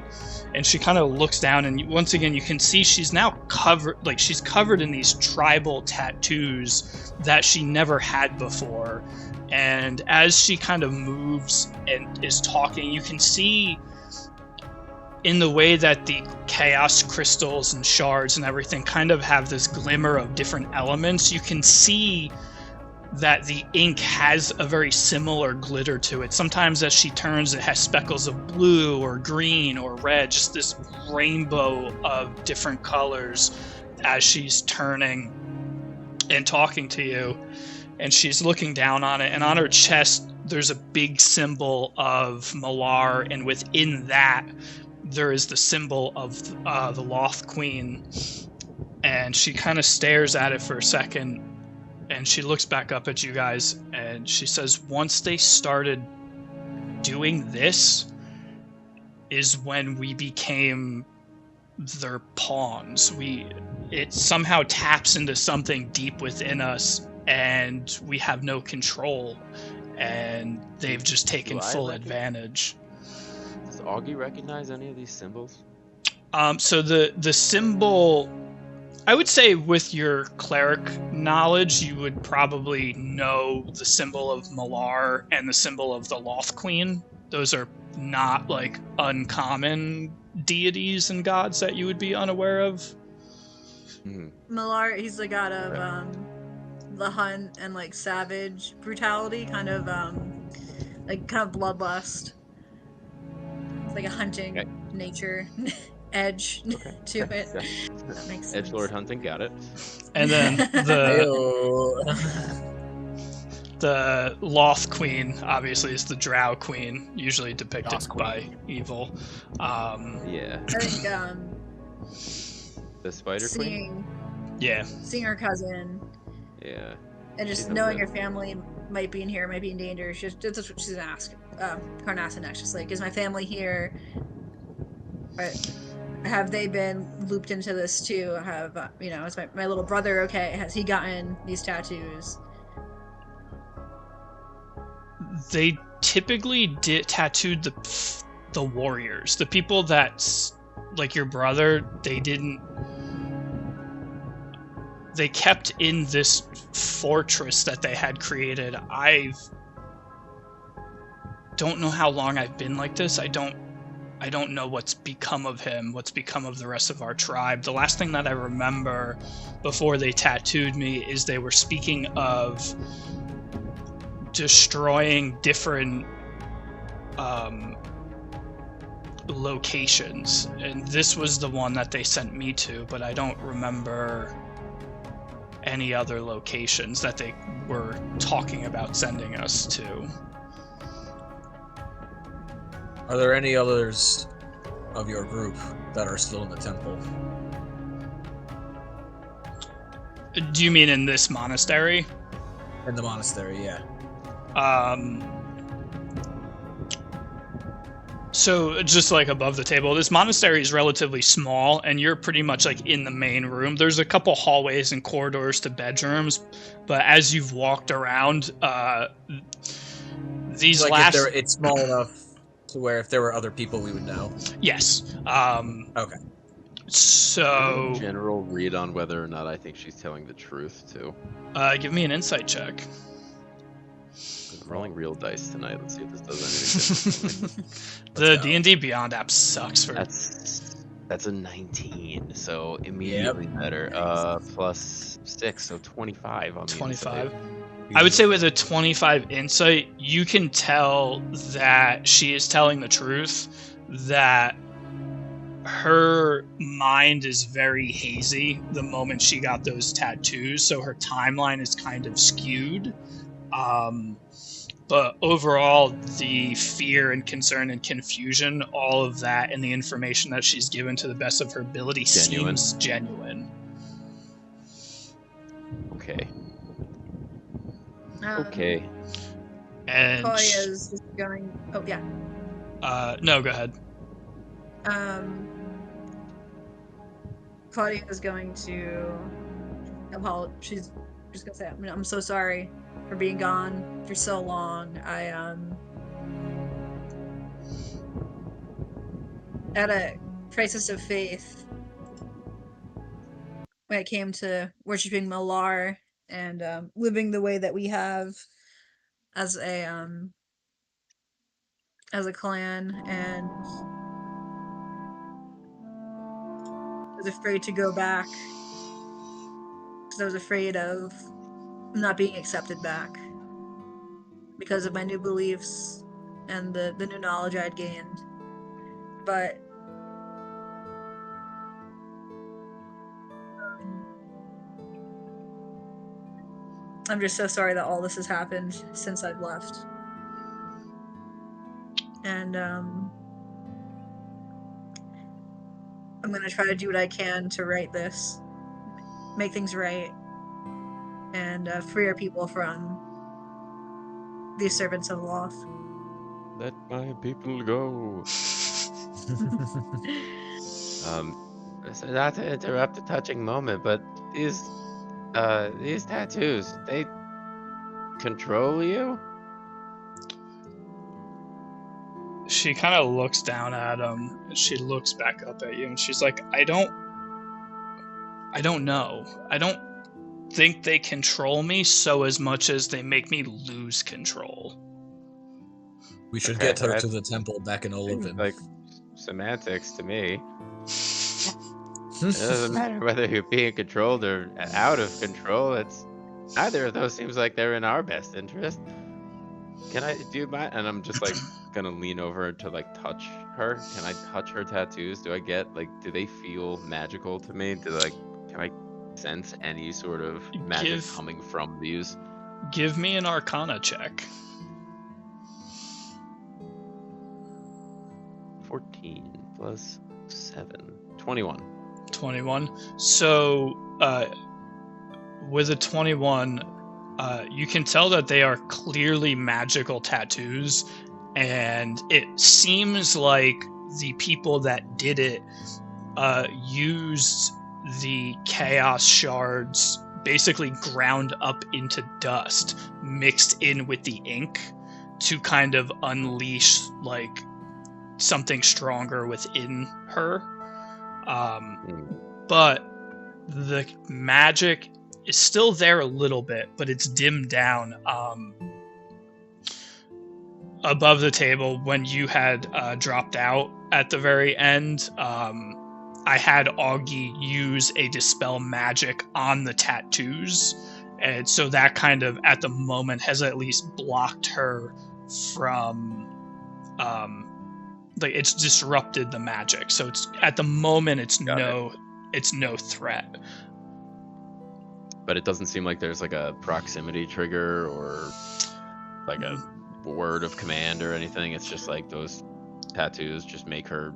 S1: and she kind of looks down, and once again you can see she's now covered, like she's covered in these tribal tattoos that she never had before. And as she kind of moves and is talking, you can see in the way that the chaos crystals and shards and everything kind of have this glimmer of different elements, you can see that the ink has a very similar glitter to it. Sometimes as she turns, it has speckles of blue or green or red, just this rainbow of different colors as she's turning and talking to you. And she's looking down on it, and on her chest there's a big symbol of Malar, and within that there is the symbol of the Loth Queen. And she kind of stares at it for a second, and she looks back up at you guys, and she says, once they started doing this is when we became their pawns. It somehow taps into something deep within us, and we have no control, and they've just taken full advantage.
S2: Does Augie recognize any of these symbols?
S1: So the symbol, I would say with your cleric knowledge, you would probably know the symbol of Malar and the symbol of the Loth Queen. Those are not like uncommon deities and gods that you would be unaware of.
S2: Mm-hmm.
S6: Malar, he's the god of the hunt and like savage brutality, kind of bloodlust. It's like a hunting nature edge to it. That makes sense.
S2: Edgelord hunting, got it.
S1: And then the Loth Queen obviously is the Drow Queen, usually depicted by evil.
S2: Yeah.
S6: I think
S2: the Spider Queen?
S6: Seeing her cousin.
S2: Yeah.
S6: And just knowing her family might be in here, might be in danger. That's what she's asking. Carnasson next, just like, is my family here? But have they been looped into this too? Have is my little brother okay? Has he gotten these tattoos?
S1: They typically tattooed the warriors, the people that, like your brother, they kept in this fortress that they had created. I don't know how long I've been like this. I don't know what's become of him, what's become of the rest of our tribe. The last thing that I remember before they tattooed me is they were speaking of destroying different locations, and this was the one that they sent me to, but I don't remember any other locations that they were talking about sending us to.
S5: Are there any others of your group that are still in the temple?
S1: Do you mean in this monastery?
S5: In the monastery, yeah.
S1: So just like above the table, this monastery is relatively small, and you're pretty much like in the main room. There's a couple hallways and corridors to bedrooms, but as you've walked around, these
S5: Like
S1: last...
S5: it's small enough to where if there were other people, we would know.
S1: Yes.
S5: Okay.
S1: So...
S2: General read on whether or not I think she's telling the truth, too.
S1: Give me an insight check.
S2: I'm rolling real dice tonight. Let's see if this does anything different.
S1: The D&D Beyond app sucks for...
S2: That's a 19, so immediately better. Plus 6, so 25 on the
S1: 25.
S2: insight.
S1: I would say with a 25 insight, you can tell that she is telling the truth, that her mind is very hazy the moment she got those tattoos, so her timeline is kind of skewed. But overall, the fear and concern and confusion, all of that, and the information that she's given to the best of her ability seems genuine.
S2: Okay. Okay.
S1: And
S6: Claudia's just going. Oh yeah.
S1: No, go ahead.
S6: Claudia is going to she's just gonna say, I'm so sorry for being gone for so long. I at a crisis of faith when it came to worshiping Malar and living the way that we have as a clan, and I was afraid to go back because I was afraid of not being accepted back because of my new beliefs and the new knowledge I'd gained. But I'm just so sorry that all this has happened since I've left. And I'm gonna try to do what I can to right this, make things right, and free our people from these servants of Loth.
S2: Let my people go. So not to interrupt a touching moment, but these tattoos, they control you?
S1: She kind of looks down at him, and she looks back up at you, and she's like, I don't know. I don't think they control me so as much as they make me lose control.
S5: We should get her to the temple back in Olivin.
S2: Like semantics to me. It doesn't matter whether you're being controlled or out of control. It's neither of those seems like they're in our best interest. Can I do my? And I'm just like gonna lean over to like touch her. Can I touch her tattoos? Do I get like? Do they feel magical to me? Can I sense any sort of magic coming from these?
S1: Give me an Arcana check.
S2: 14 plus 7, 21.
S1: 21. So, with a 21, you can tell that they are clearly magical tattoos, and it seems like the people that did it used the chaos shards basically ground up into dust, mixed in with the ink to kind of unleash like something stronger within her. But the magic is still there a little bit, but it's dimmed down. Above the table, when you had dropped out at the very end, I had Augie use a dispel magic on the tattoos, and so that kind of, at the moment, has at least blocked her from like it's disrupted the magic. So it's at the moment it's
S2: Got
S1: it's no threat.
S2: But it doesn't seem like there's like a proximity trigger or like a word of command or anything. It's just like those tattoos just make her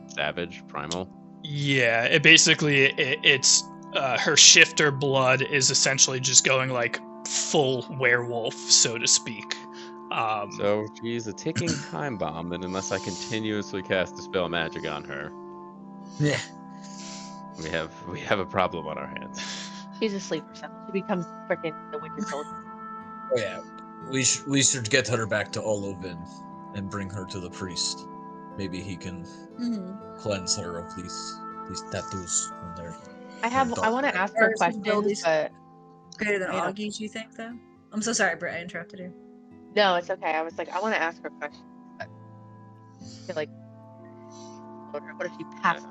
S2: savage, primal.
S1: Yeah, it basically it's her shifter blood is essentially just going like full werewolf, so to speak.
S2: So she's a ticking time bomb, and unless I continuously cast Dispel Magic on her,
S5: Yeah.
S2: we have a problem on our hands.
S4: She's asleep or something. She becomes freaking the Winter Soldier.
S5: Oh yeah, we should get her back to Olovin and bring her to the priest. Maybe he can
S6: Mhm.
S5: cleanse her of these tattoos on there.
S4: I want to ask her
S6: Or some
S4: questions,
S6: abilities.
S4: but
S6: Greater than
S4: I don't-
S6: Augie's, you think, though? I'm so sorry, Britt. I interrupted you.
S4: no, it's okay. I was like, I want to ask her questions. But I feel like, what if she passes?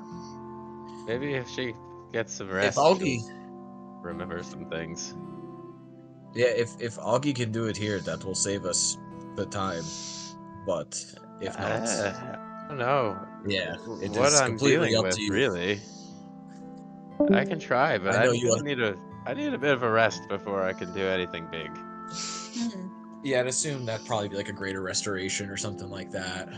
S2: Maybe if she gets some rest,
S5: If Augie,
S2: she'll remember some things.
S5: yeah, if Augie can do it here, that will save us the time. But if not,
S2: I don't know.
S5: yeah, it
S2: What
S5: is
S2: I'm
S5: completely
S2: dealing
S5: up
S2: with,
S5: to you.
S2: really. I can try, but
S5: I
S2: I
S5: know you
S2: need a bit of a rest before I can do anything big.
S6: Mhm.
S5: Yeah, I'd assume that'd probably be like a greater restoration or something like that.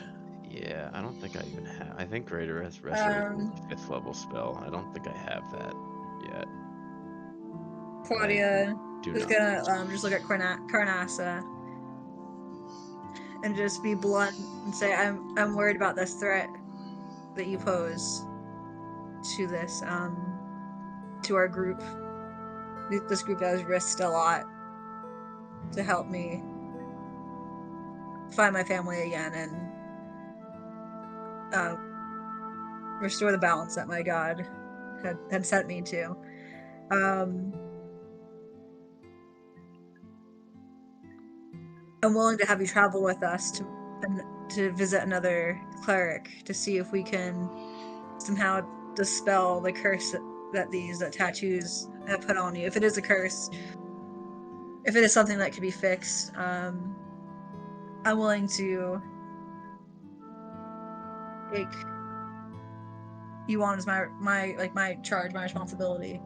S2: Yeah, I don't think I even have. I think Greater Restoration is a 5th level spell. I don't think I have that yet.
S6: Claudia
S2: Do
S6: is
S2: not.
S6: gonna just look at Carnassa and just be blunt and say, I'm worried about this threat that you pose to this to our group. This group has risked a lot to help me find my family again and restore the balance that my god had sent me to. I'm willing to have you travel with us to visit another cleric to see if we can somehow dispel the curse that these tattoos have put on you. If it is a curse, if it is something that could be fixed, I'm willing to take you on as my charge, my responsibility.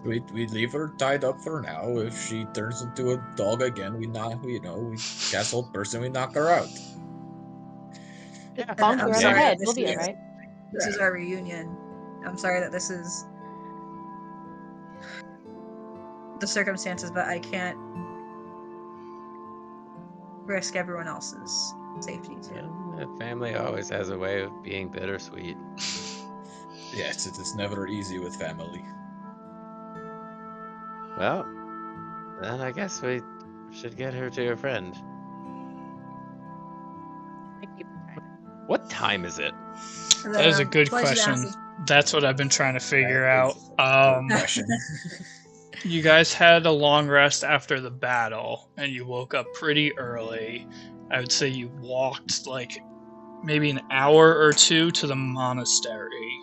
S5: We leave her tied up for now. If she turns into a dog again, we cast Hold Person, we knock her out.
S4: Just
S6: And
S4: bonk
S6: I'm
S4: her on
S6: sorry
S4: the
S6: that
S4: head.
S6: this
S4: We'll be
S6: is-
S4: alright.
S6: This is our reunion. I'm sorry that this is the circumstances, but I can't risk everyone else's safety too.
S2: Family always has a way of being bittersweet.
S5: Yes, it is never easy with family.
S2: Well, then I guess we should get her to your friend.
S4: Thank you.
S2: What time is it?
S6: And
S1: That is a good
S6: Felicia
S1: question.
S6: asks-
S1: That's what I've been trying to figure
S5: That
S1: out.
S5: is question.
S1: You guys had a long rest after the battle, and you woke up pretty early. I would say you walked like maybe an hour or two to the monastery.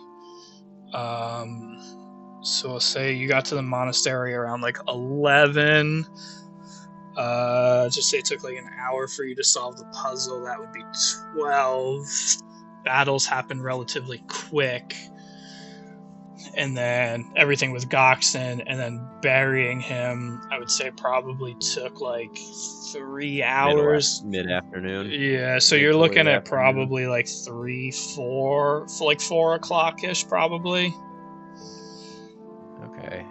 S1: So we'll say you got to the monastery around like 11. Just say it took like an hour for you to solve the puzzle. That would be 12. Battles happen relatively quick. And then everything with Goxon and then burying him, I would say probably took like 3 hours.
S2: Mid-afternoon.
S1: Yeah, so
S2: Mid
S1: you're
S2: to
S1: looking
S2: late
S1: at
S2: afternoon.
S1: probably like 4 o'clock-ish probably.
S2: Okay.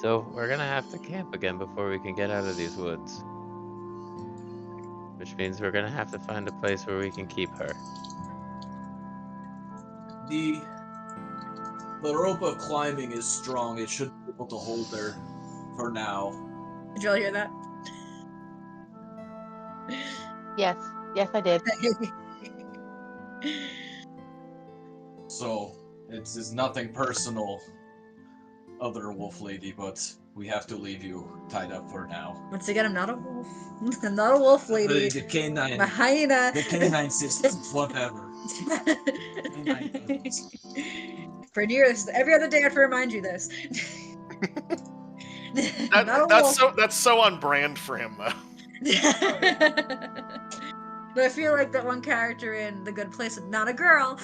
S2: So we're gonna have to camp again before we can get out of these woods. Which means we're gonna have to find a place where we can keep her.
S5: The rope of climbing is strong. It should be able to hold her for now.
S6: Did you all hear that?
S4: Yes, I did.
S5: So it's nothing personal, other wolf lady, but we have to leave you tied up for now.
S6: Once again, I'm not a wolf. I'm not a wolf lady.
S5: The canine,
S6: I'm a hyena.
S5: the canine systems, whatever.
S6: For years, every other day I have to remind you this. Not a wolf.
S3: That's so on brand for him, though.
S6: But I feel like that one character in The Good Place, not a girl.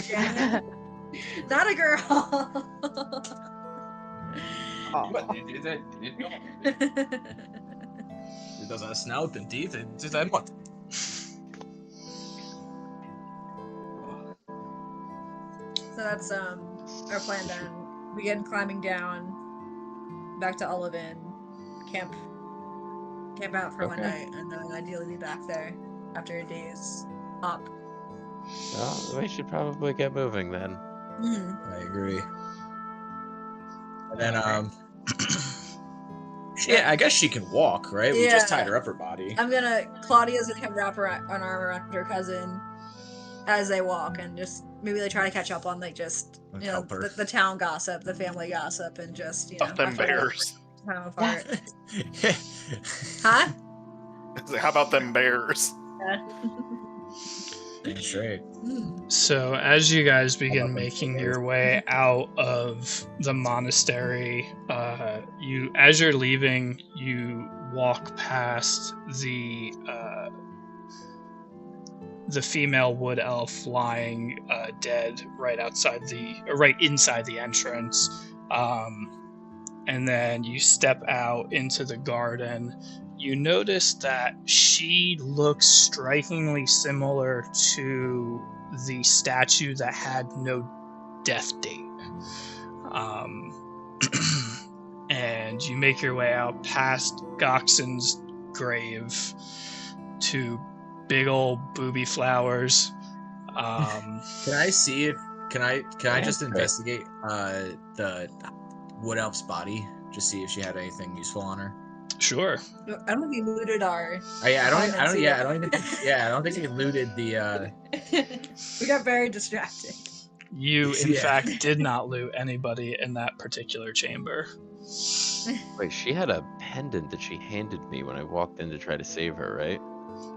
S6: Jenny, not a girl.
S5: It doesn't have snout and teeth. It just had what?
S6: So that's our plan then. Begin climbing down back to Olivan, camp out for one night, and then ideally be back there after a day's up.
S2: Well, we should probably get moving then.
S5: I agree. And then yeah, I guess she can walk, right? We just tied her upper body.
S6: Claudia's gonna wrap an arm around her cousin as they walk, and just maybe they try to catch up on like just the town gossip, the family gossip, and just
S3: Fuck them bears.
S6: Time apart. Huh?
S3: How about them bears?
S5: That's right.
S1: So as you guys begin making your way out of the monastery, as you're leaving, you walk past the female wood elf lying dead right inside the entrance, and then you step out into the garden. You notice that she looks strikingly similar to the statue that had no death date. And you make your way out past Goxon's grave to big old booby flowers.
S5: Can I see if can I just investigate the wood elf's body? Just see if she had anything useful on her.
S1: Sure.
S6: I don't think we looted our.
S5: I don't think we looted the.
S6: We got very distracted.
S1: You, in fact, did not loot anybody in that particular chamber.
S2: Wait, she had a pendant that she handed me when I walked in to try to save her, right?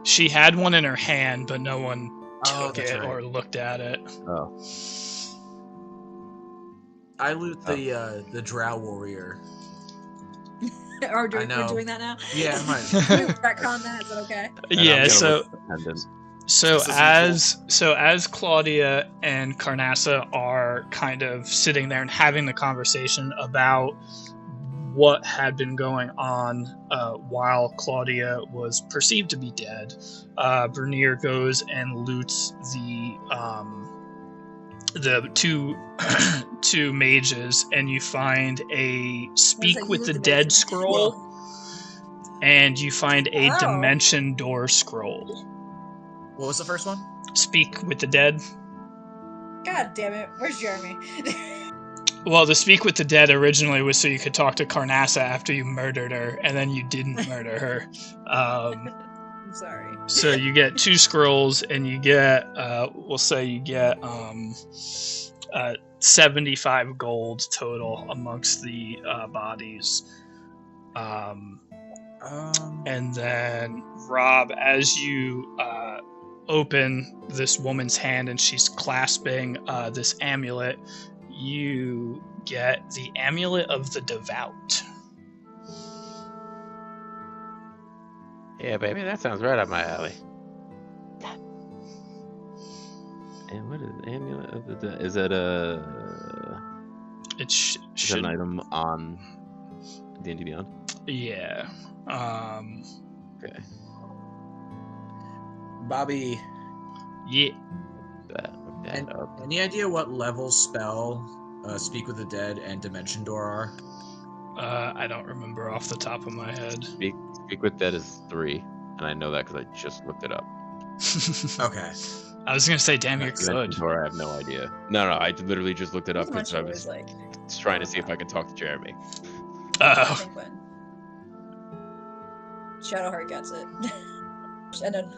S1: She had one in her hand, but no one took it
S5: right.
S1: or looked at it.
S2: Oh.
S5: I loot the drow warrior.
S6: We're doing that now?
S5: Yeah, I might.
S6: Retcon that, is that okay?
S1: Yeah, so as Claudia and Carnassa are kind of sitting there and having the conversation about what had been going on while Claudia was perceived to be dead, Vernier goes and loots the two mages, and you find a Speak with the Dead scroll, and you find a Dimension Door scroll.
S5: What was the first one?
S1: Speak with the Dead.
S6: God damn it! Where's Jeremy?
S1: Well, the Speak with the Dead originally was so you could talk to Carnassa after you murdered her, and then you didn't murder her.
S6: I'm sorry.
S1: So you get 2 scrolls, and you get, we'll say you get 75 gold total amongst the bodies. And then, Rob, as you open this woman's hand and she's clasping this amulet, you get the Amulet of the Devout.
S2: Yeah, baby, that sounds right up my alley. And what is Amulet of the Dead? Is that
S1: It's
S2: an item on D&D Beyond?
S1: Yeah.
S2: Okay.
S5: Bobby.
S1: Yeah.
S5: Any idea what level spell Speak with the Dead and Dimension Door are?
S1: I don't remember off the top of my head.
S2: Speak with Dead is 3, and I know that because I just looked it up.
S5: Okay.
S1: I was gonna say, damn, you're good.
S2: Or I have no idea. No, I literally just looked it up because I was trying to see if I could talk to Jeremy.
S1: Oh.
S6: Shadowheart gets it. And then,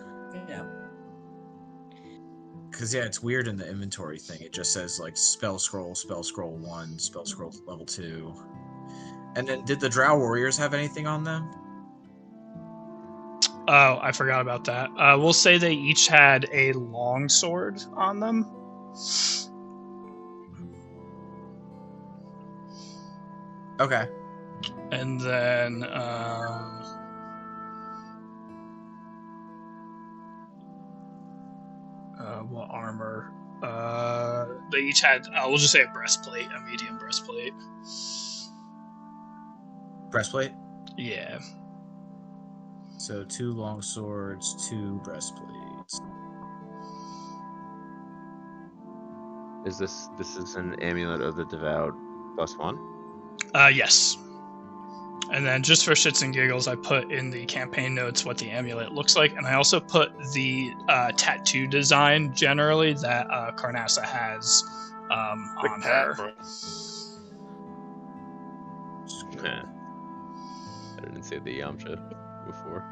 S5: Because, yeah, it's weird in the inventory thing. It just says, like, spell scroll 1, spell scroll level 2. And then, did the Drow Warriors have anything on them?
S1: Oh, I forgot about that. We'll say they each had a long sword on them.
S5: Okay.
S1: And then, what armor? They each had. We'll just say a breastplate, a medium breastplate.
S5: Breastplate.
S1: Yeah.
S5: So 2 long swords, 2 breastplates.
S2: Is this is an amulet of the devout +1?
S1: Yes. And then just for shits and giggles, I put in the campaign notes what the amulet looks like, and I also put the tattoo design generally that Carnassa has on her.
S2: Nah. I didn't say the Yamcha before.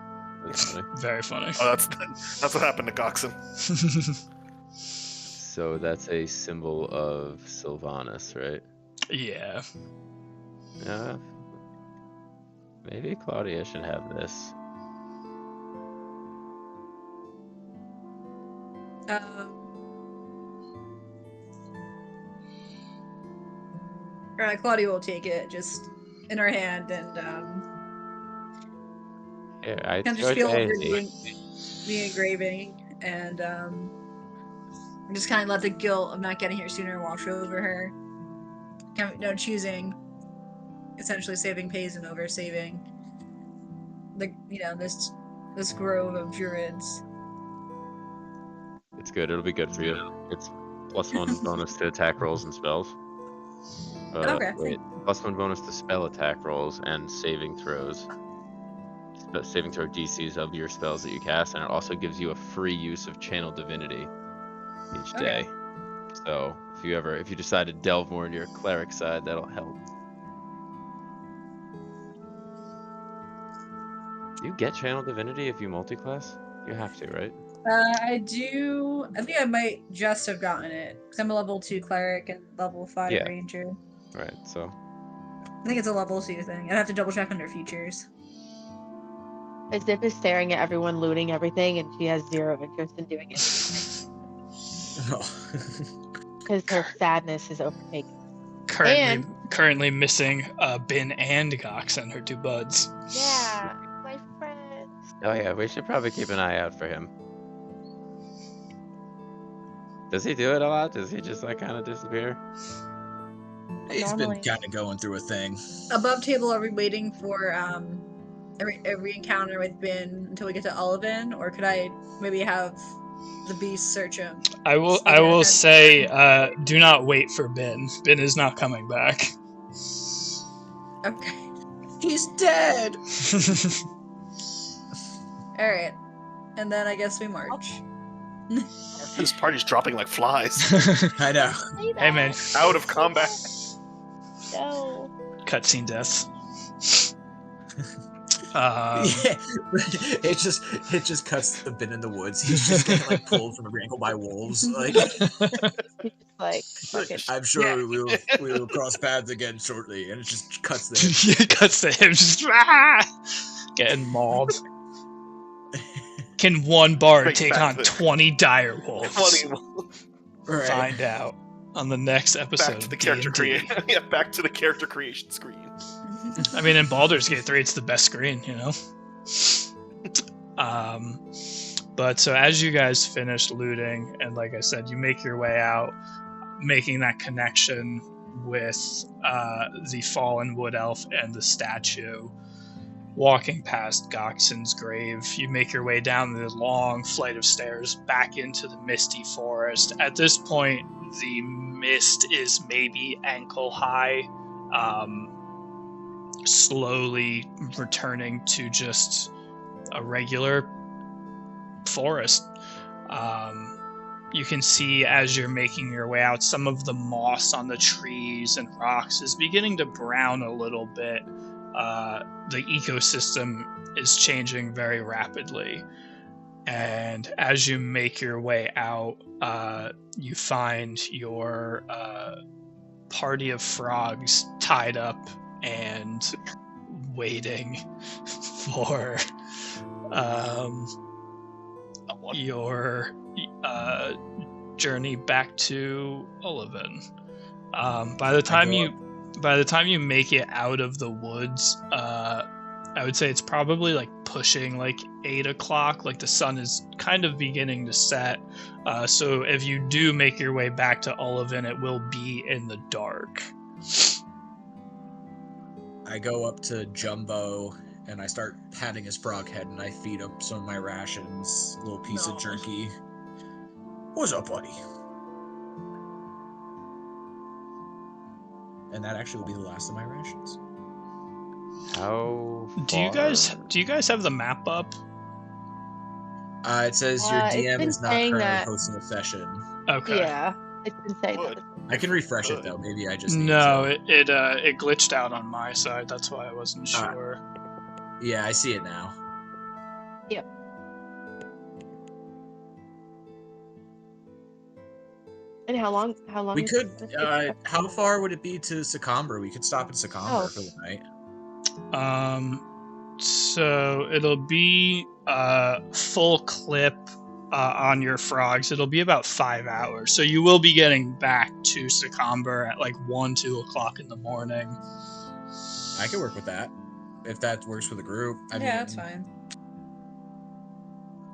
S2: That's funny.
S1: Very funny.
S3: Oh, that's what happened to Goxen.
S2: So that's a symbol of Sylvanas, right?
S1: Yeah.
S2: Maybe Claudia should have this.
S6: Alright, Claudia will take it just in her hand and
S2: Here, I
S6: kind of just feel over the engraving and just kind of let the guilt of not getting here sooner wash over her. Kind of, choosing essentially saving Payson over saving this grove of druids.
S2: It's good. It'll be good for you. It's +1 bonus to attack rolls and spells.
S6: Okay.
S2: Wait, +1 bonus to spell attack rolls and saving throws. Saving throw DCs of your spells that you cast, and it also gives you a free use of Channel Divinity each day. So if you decide to delve more into your cleric side, that'll help. Do you get Channel Divinity if you multi-class? You have to, right?
S6: I do. I think I might just have gotten it because I'm a level 2 cleric and level 5
S2: Yeah.
S6: ranger.
S2: Right. So.
S6: I think it's a level 2 thing. I'd have to double check under features.
S4: Zip is staring at everyone looting everything, and she has zero interest in doing it because her sadness is overtaken.
S1: Currently missing Bin and Gox and her 2 buds.
S4: Yeah, my friends.
S2: Oh yeah, we should probably keep an eye out for him. Does he do it a lot? Does he just kind of disappear?
S5: He's
S4: Normally.
S5: been kind of going through a thing.
S6: Above table, are we waiting for every encounter with Bin until we get to Olivin, or could I maybe have the beast search him?
S1: I will say, do not wait for Bin. Bin is not coming back.
S6: Okay.
S5: He's dead!
S6: Alright. And then I guess we march.
S3: This party's dropping like flies.
S5: I know.
S1: Hey man,
S3: Out of combat.
S4: No.
S1: cutscene death.
S5: Yeah, it just cuts the Bin in the woods. He's just getting pulled from a ankle by wolves. I'm sure we will cross paths again shortly, and it just cuts there.
S1: It cuts to him just getting mauled. Can one bard
S3: Bring
S1: take
S3: back
S1: on
S3: the-
S1: 20 dire wolves?
S5: Right.
S1: Find out on the next episode.
S3: Back to the
S1: of
S3: character
S1: D&D.
S3: creation. Yeah, back to the character creation screen.
S1: I mean, in Baldur's Gate 3, it's the best screen, But so as you guys finish looting, and like I said, you make your way out, making that connection with the fallen wood elf and the statue, walking past Goxen's grave, you make your way down the long flight of stairs back into the misty forest. At this point, the mist is maybe ankle high, slowly returning to just a regular forest. You can see as you're making your way out, some of the moss on the trees and rocks is beginning to brown a little bit. The ecosystem is changing very rapidly. And as you make your way out, you find your party of frogs tied up and waiting for your journey back to Olivin. By the time you make it out of the woods, I would say it's probably like pushing like 8 o'clock. Like the sun is kind of beginning to set. So if you do make your way back to Oliven, it will be in the dark.
S5: I go up to Jumbo and I start patting his frog head and I feed him some of my rations, a little piece of
S6: No.
S5: jerky. What's up, buddy? And that actually will be the last of my rations.
S2: How
S1: Do you
S2: far?
S1: guys have the map up?
S5: It says your
S4: It's
S5: DM
S4: been
S5: is not
S4: saying
S5: currently
S4: that-
S5: hosting a session.
S1: Okay.
S4: Yeah, it's been saying
S3: Would.
S4: that.
S5: I can refresh it though. Maybe I just need
S1: No,
S5: to...
S1: it glitched out on my side. That's why I wasn't
S5: Ah.
S1: sure.
S5: Yeah, I see it now.
S4: And how long?
S5: We
S4: is
S5: could.
S4: this?
S5: How far would it be to Succomber? We could stop in Succomber
S4: Oh.
S5: for the night.
S1: So it'll be full clip on your frogs. It'll be about 5 hours. So you will be getting back to Succomber at like 2 o'clock in the morning.
S5: I could work with that if that works for the group. I mean,
S6: that's fine.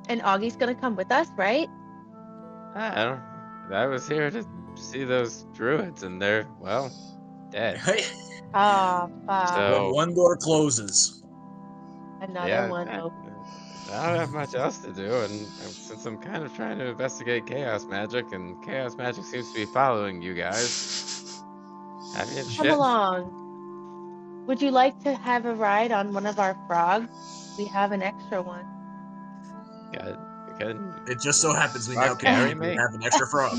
S4: And Augie's gonna come with us, right?
S2: I don't. I was here to see those druids, and they're well dead.
S4: Ah, fuck.
S2: So-
S5: One door closes.
S4: Another
S2: Yeah,
S4: one.
S2: I
S4: Oh,
S2: don't have much else to do, and since I'm kind of trying to investigate chaos magic, and chaos magic seems to be following you guys, have you
S4: come
S2: shit?
S4: along. Would you like to have a ride on one of our frogs? We have an extra one.
S5: It just so happens we
S2: Frog
S5: now
S2: carry
S5: can
S2: me?
S5: have an extra frog.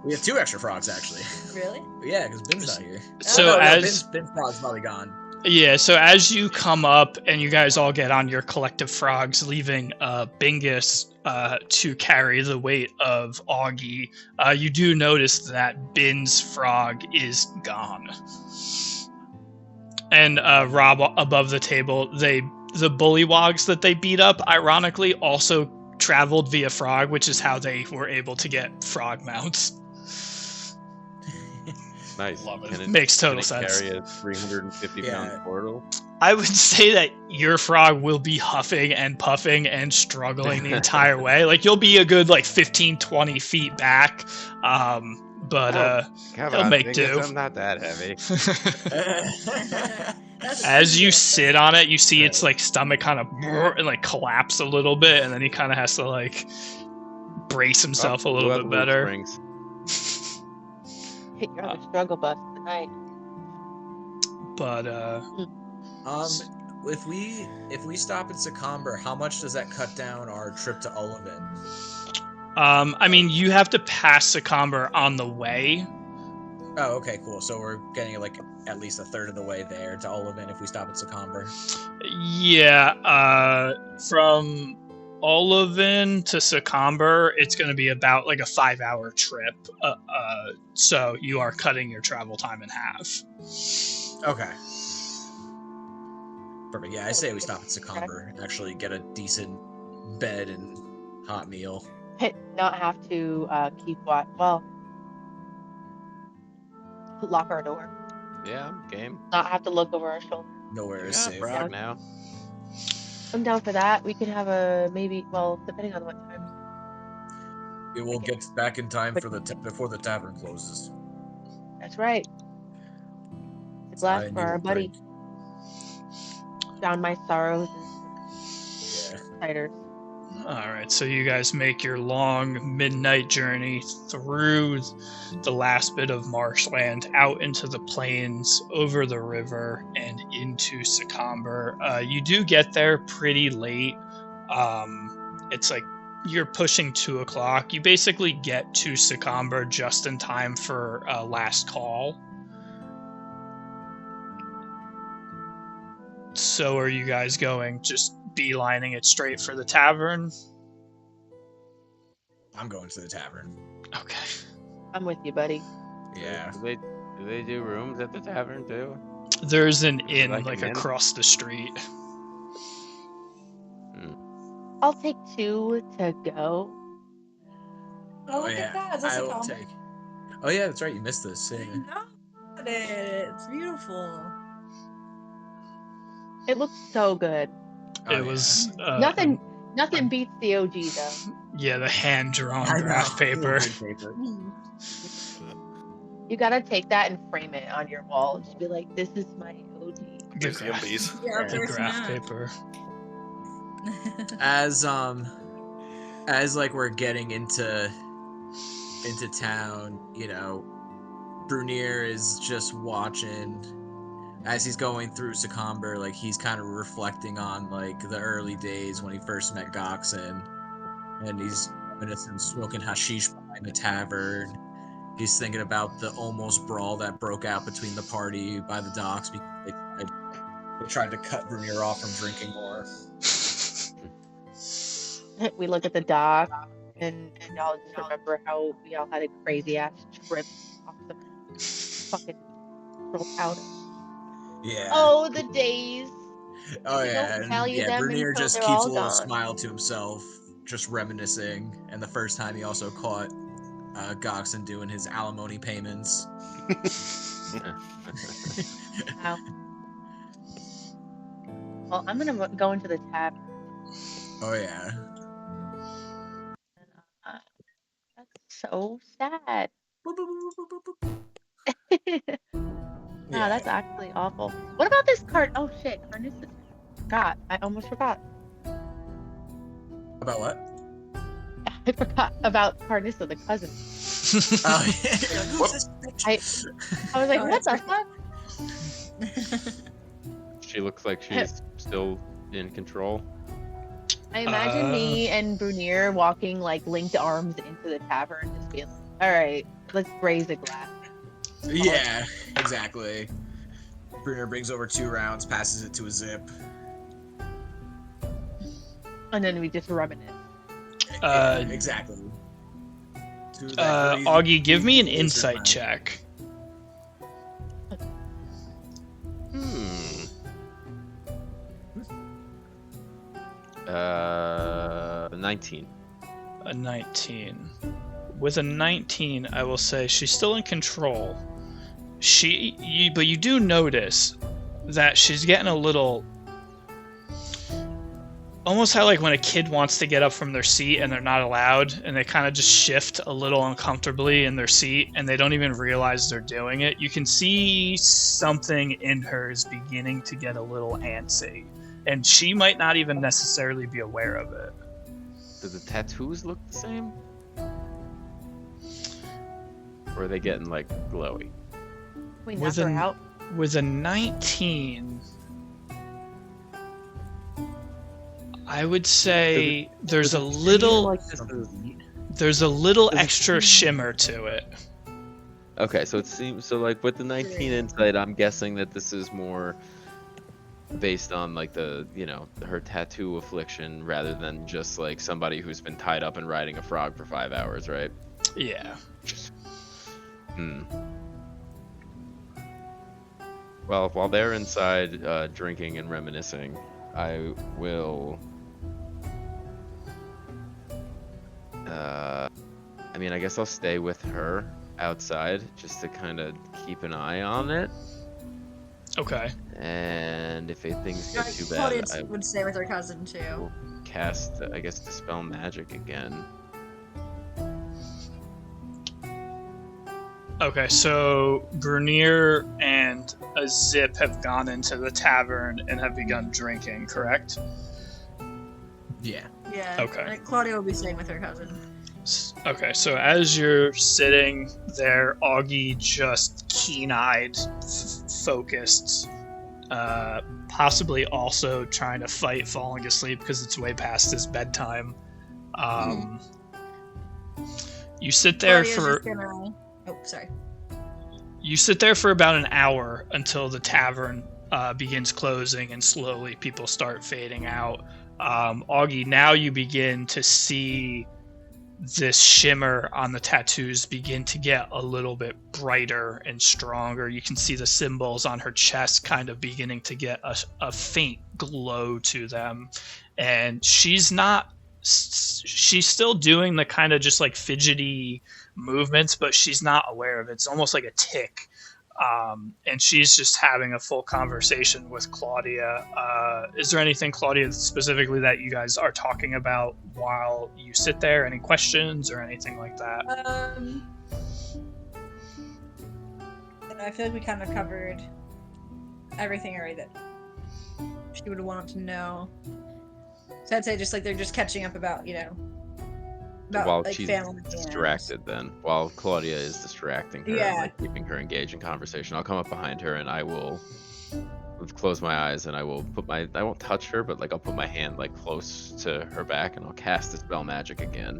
S5: We have 2 extra frogs actually.
S6: Really?
S5: Yeah, because Ben's not here.
S1: So as
S5: Ben's frog's probably gone.
S1: yeah, so as you come up and you guys all get on your collective frogs, leaving Bingus to carry the weight of Augie, you do notice that Bin's frog is gone. And Rob above the table, the bullywogs that they beat up, ironically, also traveled via frog, which is how they were able to get frog mounts.
S2: Nice.
S3: Love it.
S2: Can
S1: Makes total
S2: can it
S1: sense.
S2: carry a 350-pound
S5: Yeah.
S2: portal?
S1: I would say that your frog will be huffing and puffing and struggling the entire way. Like you'll be a good like 15, 20 feet back. But
S2: Come
S1: He'll
S2: on,
S1: make
S2: Bingus,
S1: do.
S2: I'm not that heavy.
S6: That's
S1: as you
S6: cute.
S1: sit on it, you see its like stomach kind of and like collapse a little bit, and then he kind of has to like brace himself a little bit better.
S2: Springs.
S4: Hit your other struggle bus tonight.
S1: But
S5: If we stop at Succomber, how much does that cut down our trip to Oliven?
S1: I mean, you have to pass Succomber on the way.
S5: Oh, okay, cool. So we're getting like at least a third of the way there to Oliven if we stop at Succomber.
S1: Yeah, from Oliven to Succomber, it's going to be about like a 5-hour trip. So you are cutting your travel time in half.
S5: Okay. Perfect. Yeah, I say we stop at Succomber and actually get a decent bed and hot meal.
S4: Not have to keep watch. Well, lock our door.
S2: Yeah, I'm game.
S4: Not have to look over our shoulder.
S5: Nowhere is
S2: Yeah,
S5: safe.
S2: frog now.
S4: I'm down for that. We can have a maybe. Well, depending on what time.
S5: We will get back in time for before the tavern closes.
S4: That's right. It's
S5: I
S4: last
S5: need
S4: for our
S5: a
S4: buddy.
S5: drink.
S4: Down my sorrows
S5: Yeah.
S4: and ciders.
S1: All right, so you guys make your long midnight journey through the last bit of marshland, out into the plains, over the river, and into Succomber. You do get there pretty late. It's like you're pushing 2 o'clock. You basically get to Succomber just in time for last call. So are you guys going just beelining it straight for the tavern?
S5: I'm going to the tavern.
S1: Okay.
S4: I'm with you, buddy.
S5: Yeah.
S2: Do they do rooms at the tavern too?
S1: There's an inn
S2: Like
S1: like
S2: an inn?
S1: across the street.
S4: I'll take 2 to go.
S6: Oh, look at that. Is that
S5: I will
S6: Succomber?
S5: take. Oh yeah, that's right. You missed this.
S6: I
S5: Yeah.
S6: know. Look at it. It's beautiful.
S4: It looks so good.
S5: Oh,
S1: It was
S4: Nothing beats the OG though.
S1: yeah, the hand-drawn
S5: I know.
S1: graph paper.
S5: Good paper.
S4: You gotta take that and frame it on your wall. Just be like, this is my OG.
S1: The
S3: Museum
S1: graph,
S3: piece.
S6: Yeah,
S1: the
S6: there's
S1: graph
S6: that.
S1: paper.
S5: As like we're getting into town, you know, Brunier is just watching as he's going through Succumber, like he's kind of reflecting on like the early days when he first met Goxen, and he's reminiscing, smoking hashish behind the tavern. He's thinking about the almost brawl that broke out between the party by the docks because they tried to cut Brunier off from drinking more.
S4: We look at the dock, and y'all just remember how we all had a crazy ass trip off the fucking troll powder.
S5: Yeah.
S4: Oh, the days.
S5: Oh
S4: We
S5: yeah,
S4: don't value them
S5: Brunier
S4: until
S5: just
S4: they're
S5: keeps
S4: all
S5: a little
S4: gone.
S5: smile to himself, just reminiscing. And the first time he also caught Goxen doing his alimony payments.
S4: Wow. Well, I'm gonna go into the tab.
S5: Oh yeah.
S4: That's so sad.
S5: Yeah.
S4: That's actually awful. What about this card? Oh shit, Carnissus. God, I almost forgot.
S5: About what?
S4: I forgot about Carnissa, the cousin.
S5: Oh yeah.
S4: I was like,
S6: Oh,
S4: what the
S6: that's
S4: fuck?
S2: She looks like she's still in control.
S4: I imagine me and Brunier walking like linked arms into the tavern, just being like, all right, let's raise a glass.
S5: Yeah, exactly. Brunier brings over 2 rounds, passes it to a Zip.
S4: And then we just reminisce.
S5: Exactly. To that crazy-
S1: Augie, give me an
S5: crazy
S1: insight
S5: man.
S1: check.
S2: 19.
S1: A 19. With a 19, I will say she's still in control. But you do notice that she's getting a little... Almost how like when a kid wants to get up from their seat and they're not allowed, and they kind of just shift a little uncomfortably in their seat and they don't even realize they're doing it. You can see something in her is beginning to get a little antsy, and she might not even necessarily be aware of it.
S2: Do the tattoos look the same? Or are they getting like glowy?
S4: We knock
S1: With
S4: her
S1: an-
S4: out.
S1: With a 19, I would say there's a little extra shimmer to it.
S2: Okay, so it seems so like with the 19 insight, I'm guessing that this is more based on like the, you know, her tattoo affliction rather than just like somebody who's been tied up and riding a frog for 5 hours, right?
S1: Yeah.
S2: Well, while they're inside drinking and reminiscing, I will. I mean, I guess I'll stay with her outside just to kind of keep an eye on it.
S1: Okay.
S2: And if things get too
S6: Claudia
S2: bad, I
S6: would stay with her cousin too.
S2: will cast, I guess, Dispel Magic again.
S1: Okay, so Bernier and a Zip have gone into the tavern and have begun drinking, correct?
S5: Yeah.
S6: Yeah.
S1: Okay.
S6: And Claudia will be staying with her cousin.
S1: Okay, so as you're sitting there, Augie just keen-eyed, focused, possibly also trying to fight falling asleep because it's way past his bedtime. You sit there
S6: Claudia's
S1: for...
S6: just gonna... Oh, sorry.
S1: You sit there for about an hour until the tavern begins closing and slowly people start fading out. Augie, now you begin to see this shimmer on the tattoos begin to get a little bit brighter and stronger. You can see the symbols on her chest kind of beginning to get a faint glow to them. And she's still doing the kind of just like fidgety movements, but she's not aware of it. It's almost like a tick. and she's just having a full conversation with Claudia. Is there anything, Claudia, specifically that you guys are talking about while you sit there? Any questions or anything like that?
S6: I feel like we kind of covered everything already that she would have wanted to know. So I'd say just like they're just catching up about, about
S2: While
S6: like
S2: she's
S6: family.
S2: distracted, then while Claudia is distracting her,
S6: Yeah.
S2: and, like, keeping her engaged in conversation, I'll come up behind her and I will close my eyes and I will I won't touch her, but like I'll put my hand like close to her back and I'll cast Dispel Magic again.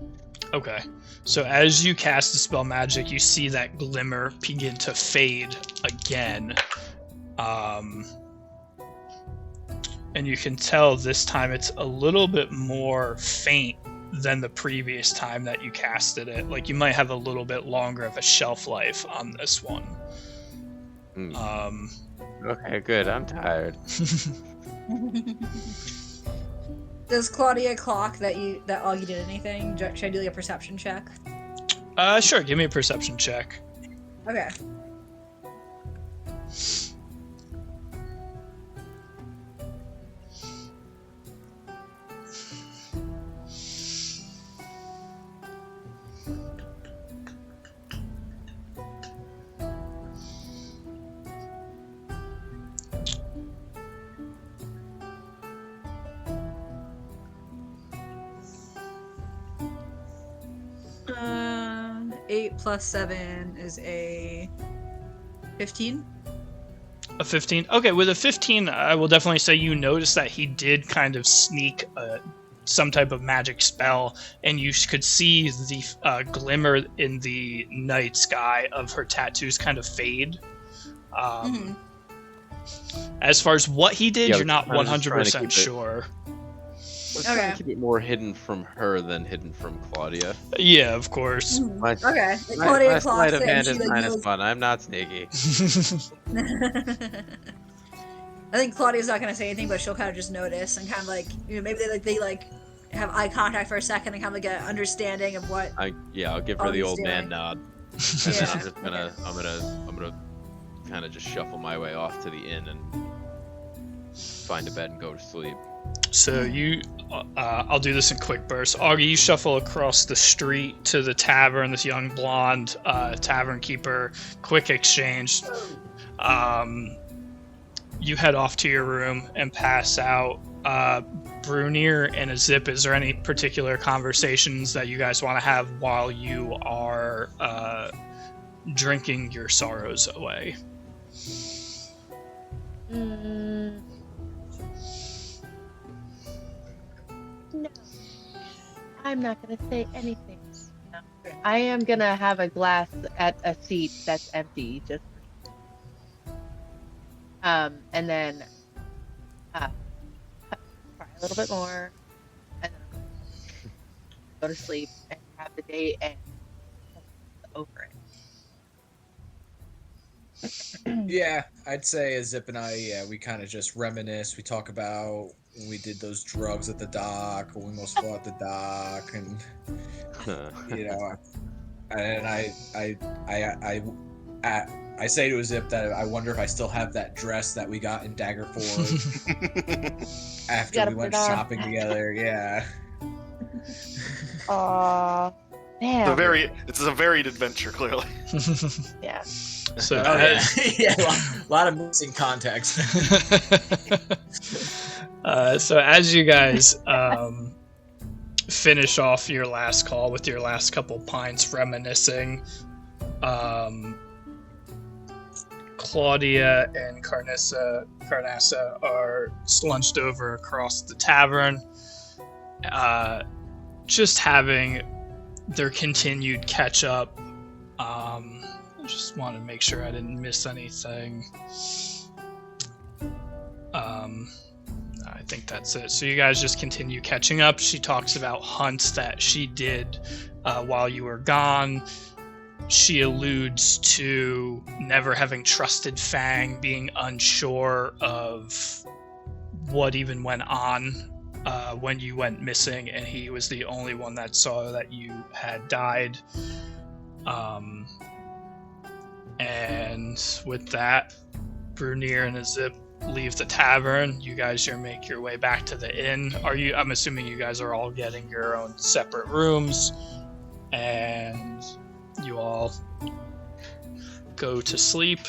S1: Okay, so as you cast Dispel Magic, you see that glimmer begin to fade again. And you can tell this time it's a little bit more faint than the previous time that you casted it. Like, you might have a little bit longer of a shelf life on this one.
S2: Okay, good. I'm tired.
S6: Does Claudia clock that Augie did anything? Should I do like a perception check?
S1: Sure, give me a perception check.
S6: Okay. Uh, 8 plus 7 is a 15.
S1: A 15? Okay, with a 15, I will definitely say you notice that he did kind of sneak some type of magic spell, and you could see the glimmer in the night sky of her tattoos kind of fade. As far as what he did,
S2: Yeah,
S1: you're not
S2: I was just trying to
S1: 100%
S2: keep it-
S1: sure.
S2: Let's try to keep it more hidden from her than hidden from Claudia.
S1: Yeah, of course.
S2: My,
S6: Okay.
S2: my,
S6: Claudia
S2: my
S6: clocks
S2: sleight of
S6: it and
S2: hand
S6: she,
S2: is
S6: like,
S2: minus
S6: knows-
S2: 1. I'm not sneaky.
S6: I think Claudia's not gonna say anything, but she'll kind of just notice and kind of like, maybe they have eye contact for a second and kind of like get an understanding of what.
S2: I'll give her
S6: Oh,
S2: the
S6: he's
S2: old man
S6: doing.
S2: nod, and
S6: Yeah,
S2: then I'm gonna kind of just shuffle my way off to the inn and find a bed and go to sleep.
S1: So I'll do this in quick bursts. Augie, you shuffle across the street to the tavern, this young blonde tavern keeper. Quick exchange. You head off to your room and pass out. Brunier and Azip, is there any particular conversations that you guys want to have while you are drinking your sorrows away?
S4: No, I'm not gonna say anything. No. I am gonna have a glass at a seat that's empty, just and then cry a little bit more, and then go to sleep and have the day end over it.
S5: Yeah, I'd say Zip and I, we kind of just reminisce. We talk about when we did those drugs at the dock, when we almost fought at the dock, and and I say to Zip that I wonder if I still have that dress that we got in Daggerford after
S4: Gotta
S5: we went
S4: put it on.
S5: shopping together. Yeah.
S4: Aw, damn.
S3: It's a varied adventure, clearly.
S4: Yeah.
S1: So
S5: Oh yeah, yeah. A lot of missing context.
S1: So as you guys finish off your last call with your last couple pints reminiscing, Claudia and Carnassa are slunched over across the tavern, just having their continued catch up. I just want to make sure I didn't miss anything. I think that's it. So you guys just continue catching up. She talks about hunts that she did while you were gone. She alludes to never having trusted Fang, being unsure of what even went on when you went missing, and he was the only one that saw that you had died. And with that, Brunier and Azip leave the tavern. You guys make your way back to the inn. I'm assuming you guys are all getting your own separate rooms, and you all go to sleep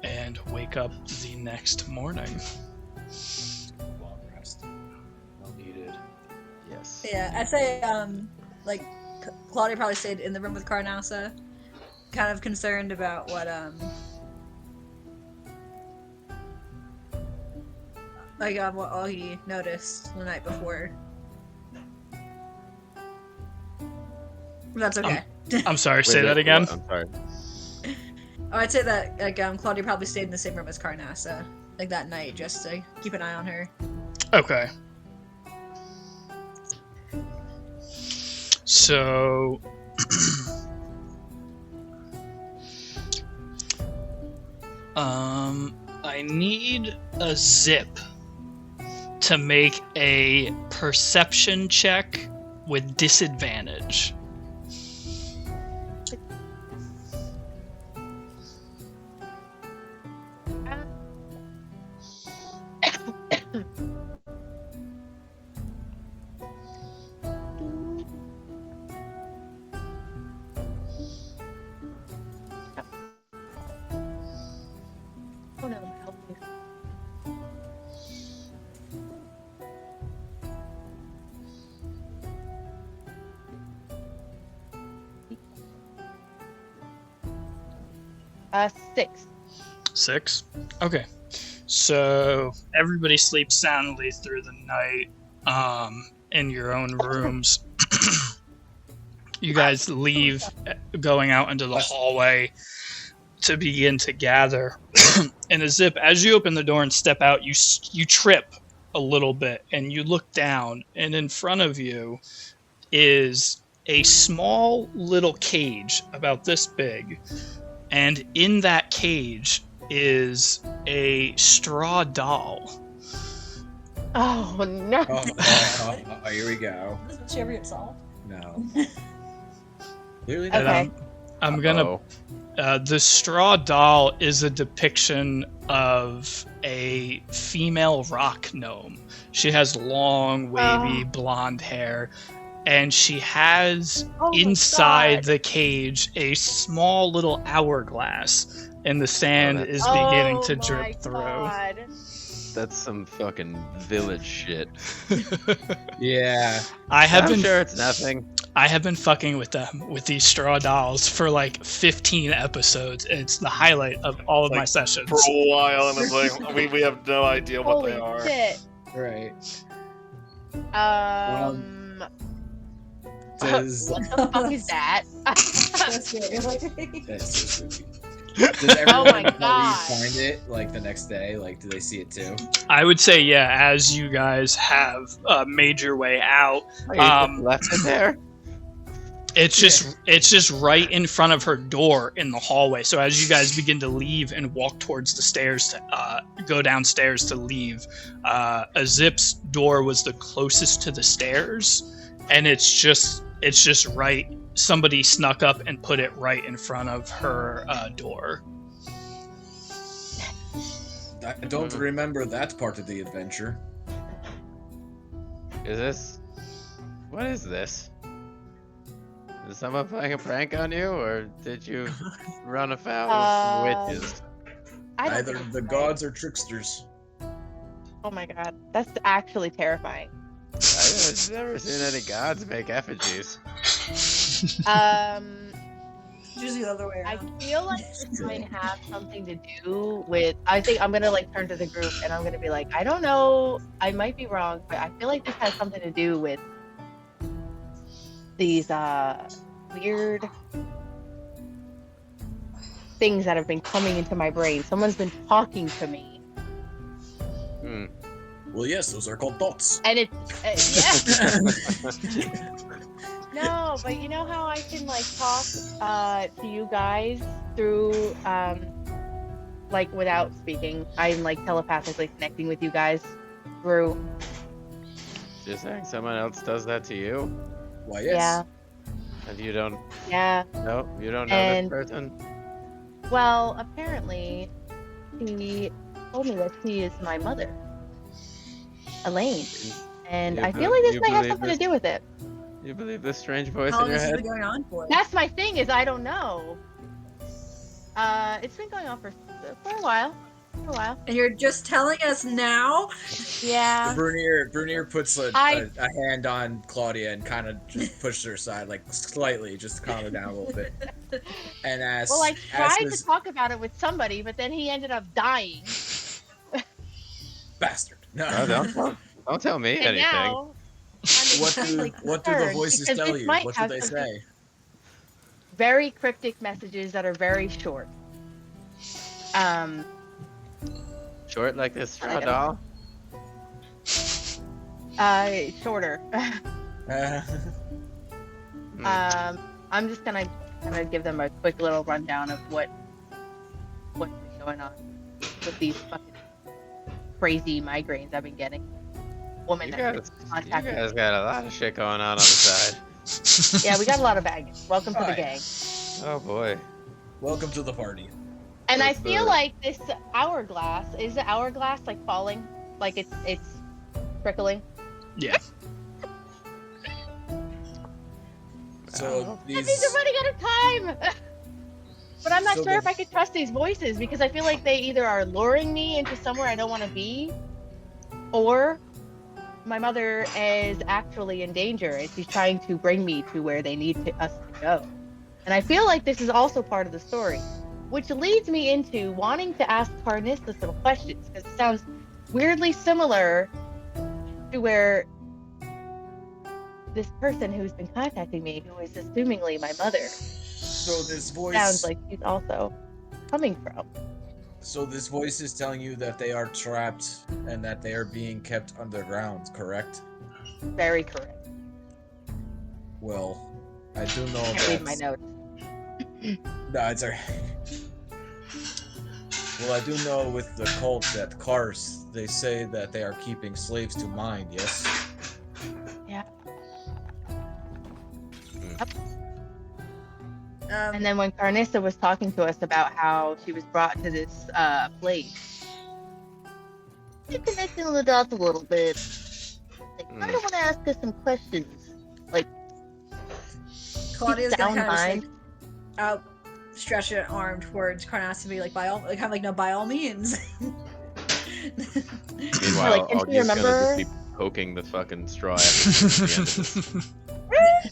S1: and wake up the next morning.
S5: Long rest. Well needed.
S2: Yes.
S6: Yeah, I'd say like Claudia probably stayed in the room with Carnassa, kind of concerned about what what all he noticed the night before. That's okay.
S1: I'm sorry,
S2: Wait,
S1: say that again.
S2: I'm sorry.
S6: Oh, I'd say that Claudia probably stayed in the same room as Carnassa, that night, just to keep an eye on her.
S1: Okay. So I need a Zip to make a perception check with disadvantage.
S4: Oh no, help me. Six.
S1: 6? Okay. So everybody sleeps soundly through the night in your own rooms. You guys leave, going out into the hallway to begin to gather. And Azip, as you open the door and step out, you trip a little bit and you look down, and in front of you is a small little cage about this big. And in that cage is a straw doll.
S4: Oh no.
S5: Oh, here we go.
S6: Doesn't she ever get solved?
S5: No. Clearly
S1: And
S5: not.
S4: Okay.
S1: I'm gonna. The straw doll is a depiction of a female rock gnome. She has long, wavy, blonde hair, and she has
S4: Oh my
S1: inside
S4: God.
S1: the cage a small little hourglass, and the sand is beginning to drip through.
S4: God.
S2: That's some fucking village shit.
S5: Yeah.
S1: I have
S2: I'm
S1: been
S2: sure it's nothing.
S1: I have been fucking with these straw dolls for like 15 episodes. And it's the highlight of all of my sessions.
S3: For a while, and it's like we have no idea what
S4: Holy
S3: they are.
S4: shit.
S5: Right.
S6: Does
S4: What the fuck is that?
S6: That's
S5: That's so spooky. Does everyone
S4: Oh my
S5: that
S4: God.
S5: we find it the next day? Do they see it too?
S1: I would say, yeah, as you guys have made your way out,
S2: Oh, you just left it there.
S1: it's just right in front of her door in the hallway. So as you guys begin to leave and walk towards the stairs to go downstairs to leave, Azip's door was the closest to the stairs, and it's just right. Somebody snuck up and put it right in front of her door.
S5: I don't remember that part of the adventure.
S2: What is this? Is someone playing a prank on you, or did you run afoul of witches?
S4: I don't
S5: Either
S4: think
S5: the
S4: so.
S5: gods or tricksters.
S4: Oh my God. That's actually terrifying.
S2: I've never seen any gods make effigies.
S6: usually the other way
S4: I
S6: around.
S4: feel like this might have something to do with. I think I'm gonna turn to the group and I'm gonna be like, I don't know, I might be wrong, but I feel like this has something to do with these weird things that have been coming into my brain. Someone's been talking to me,
S2: Hmm.
S5: Well, yes, those are called thoughts.
S4: and it's yeah. No, but you know how I can talk to you guys through without speaking. I'm telepathically connecting with you guys through.
S2: Just saying, someone else does that to you,
S5: Why, yes.
S4: Yeah,
S2: and you don't
S4: yeah.
S2: know. You don't know
S4: And-
S2: this person.
S4: Well, apparently, she told me that she is my mother, Elaine, and
S2: You
S4: I feel
S2: be-
S4: like this
S2: you
S4: might have
S2: believe
S4: something
S2: this?
S4: to do with it.
S2: You believe this strange voice
S6: How
S2: in
S6: long
S2: your
S6: has this
S2: head?
S6: been going on for?
S4: That's my thing, is I don't know. It's been going on for a while.
S6: And you're just telling us now?
S4: Yeah.
S5: Brunier puts a hand on Claudia and kind of just pushes her aside, like slightly, just to calm her down a little bit. And asks,
S4: Well, I tried
S5: asks
S4: to talk about it with somebody, but then he ended up dying.
S5: bastard. No.
S2: Don't tell me
S4: And
S2: anything.
S4: now,
S5: What do the
S4: concerned,
S5: voices
S4: because
S5: tell
S4: this
S5: you?
S4: might
S5: What do
S4: have
S5: they
S4: something-
S5: say?
S4: very cryptic messages that are very short.
S2: Short like this straw
S4: I
S2: doll?
S4: Shorter. I'm just gonna give them a quick little rundown of what's been going on with these fucking crazy migraines I've been getting. Woman
S2: You
S4: that
S2: guys
S4: contacted me.
S2: got a lot of shit going on the side.
S4: Yeah, we got a lot of baggage. Welcome to the
S5: Alright.
S4: gang.
S2: Oh boy.
S5: Welcome to the party.
S4: And I
S2: That's
S4: feel
S2: the-
S4: like this hourglass, is the hourglass like falling? Like it's trickling?
S1: Yeah.
S5: So
S4: That
S5: these.
S4: means I'm running out of time! But I'm not
S5: So
S4: sure
S5: the-
S4: if I could trust these voices because I feel like they either are luring me into somewhere I don't want to be, or my mother is actually in danger and she's trying to bring me to where they need us to go. And I feel like this is also part of the story, which leads me into wanting to ask Carnissa some questions because it sounds weirdly similar to where this person who's been contacting me, who is assumingly my mother,
S5: So this voice.
S4: sounds like she's also coming from.
S5: So this voice is telling you that they are trapped and that they are being kept underground, correct?
S4: Very correct.
S5: Well, I do know
S4: I can't
S5: that.
S4: read my notes.
S5: No, it's alright. Well, I do know with the cult that Kars, they say that they are keeping slaves to mind, yes?
S4: Yeah.
S6: Um,
S4: And then when Carnissa was talking to us about how she was brought to this place, you're connecting the dots a little bit. Like, I don't want to ask her some questions. Like,
S6: Claudia's
S4: down
S6: gonna kind of
S4: mind.
S6: just like outstretch an arm towards Carnass and be like, by all means.
S2: Meanwhile,
S4: Like, can she
S2: Augie's gonna
S4: remember-
S2: just be poking the fucking straw at me.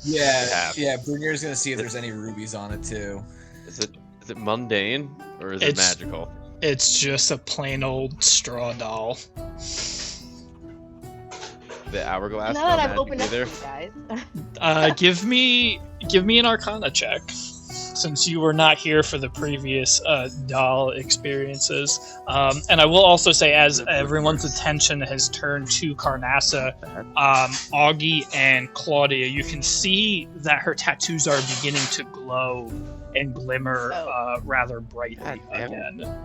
S5: Yeah, Brunier's gonna see if there's any rubies on it too.
S2: Is it mundane or is it
S1: It's-
S2: magical?
S1: It's just a plain old straw doll.
S2: The hourglass?
S4: now
S2: no
S4: that I've
S2: magic
S4: opened up to
S2: either?
S4: you guys,
S1: Give me an Arcana check, since you were not here for the previous doll experiences. And I will also say, as everyone's attention has turned to Carnassa, Augie and Claudia, you can see that her tattoos are beginning to glow and glimmer rather brightly
S2: God damn it.
S1: again.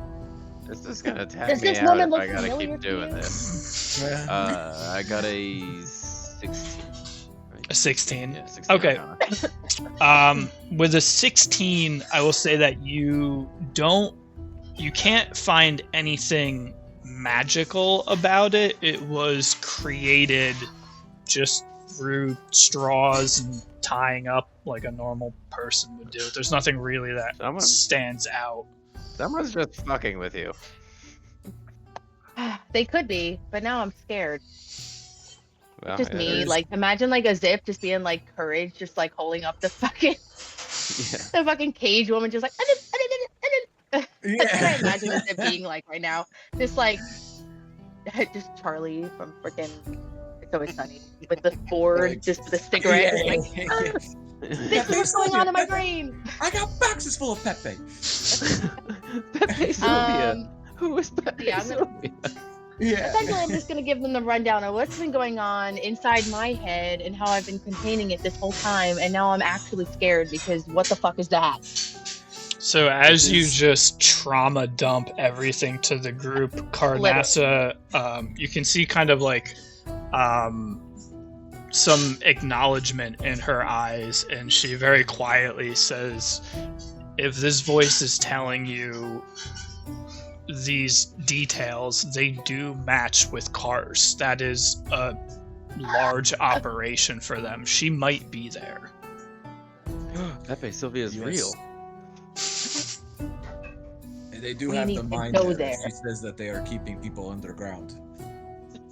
S2: This is gonna tag
S4: Does
S2: me
S4: this
S2: out
S4: woman
S2: if
S4: look
S2: I gotta
S4: familiar
S2: keep
S4: to
S2: doing
S4: you?
S2: this. I got a 16. Right?
S1: A 16.
S2: Yeah, 16.
S1: Okay.
S2: Arcana.
S1: With a 16, I will say that you can't find anything magical about it. It was created just through straws and tying up like a normal person would do. There's nothing really that stands out.
S2: Someone's just fucking with you.
S4: they could be, but now I'm scared.
S2: Well,
S4: Just
S2: yeah,
S4: me,
S2: there's-
S4: like, imagine like a Zip just being like courage, just like holding up the fucking the fucking cage woman, just like. That's what I imagine a Zip being like right now, just like, just Charlie from freaking It's Always Sunny with the board, just with a cigarette, just like, this is what's going on in my brain.
S5: I got boxes full of Pepe.
S2: Pepe Sylvia. Who is Pepe
S4: yeah, I'm gonna-
S2: Sylvia?
S5: Yeah.
S4: Essentially, I'm just gonna give them the rundown of what's been going on inside my head and how I've been containing it this whole time, and now I'm actually scared because what the fuck is that?
S1: So as you just trauma dump everything to the group, Carnassa, you can see kind of like some acknowledgement in her eyes, and she very quietly says, if this voice is telling you these details, they do match with Cars. That is a large operation for them. She might be there.
S2: Pepe Sylvia is real.
S5: And they do
S4: We
S5: have
S4: need
S5: the
S4: to
S5: mind
S4: go
S5: there.
S4: there.
S5: She says that they are keeping people underground.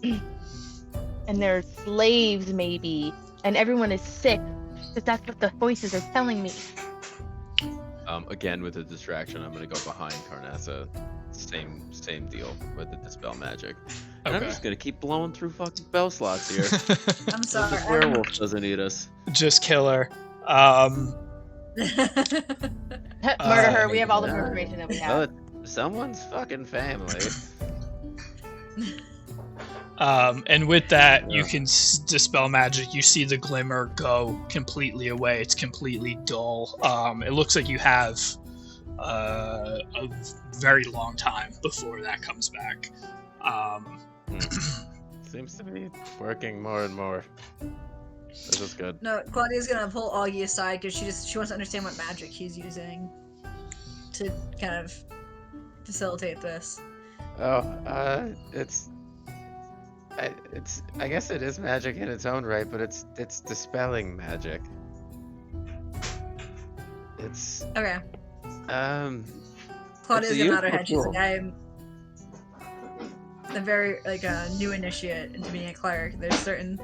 S4: And they're slaves, maybe. And everyone is sick. Because that's what the voices are telling me.
S2: Again with the distraction, I'm gonna go behind Carnassa. Same deal with the dispel magic. And I'm
S1: Okay.
S2: just gonna keep blowing through fucking spell slots here.
S6: I'm
S2: So
S6: sorry.
S2: this werewolf doesn't eat us.
S1: Just kill her.
S4: Murder her. We have all the
S2: yeah.
S4: information that we
S2: Well,
S4: have.
S2: it's someone's fucking family.
S1: And with that, you
S2: Yeah.
S1: can dispel magic. You see the glimmer go completely away. It's completely dull. It looks like you have a very long time before that comes back.
S2: Seems to be working more and more. This is good.
S6: No, Claudia's gonna pull Augie aside because she wants to understand what magic he's using to kind of facilitate this.
S2: Oh, I guess it is magic in its own right, but it's dispelling magic. It's
S6: Okay. Claudia's
S2: It's a
S6: gonna nod her
S2: useful
S6: head. She's like,
S2: tool.
S6: I'm a very new initiate into being a cleric. There's certain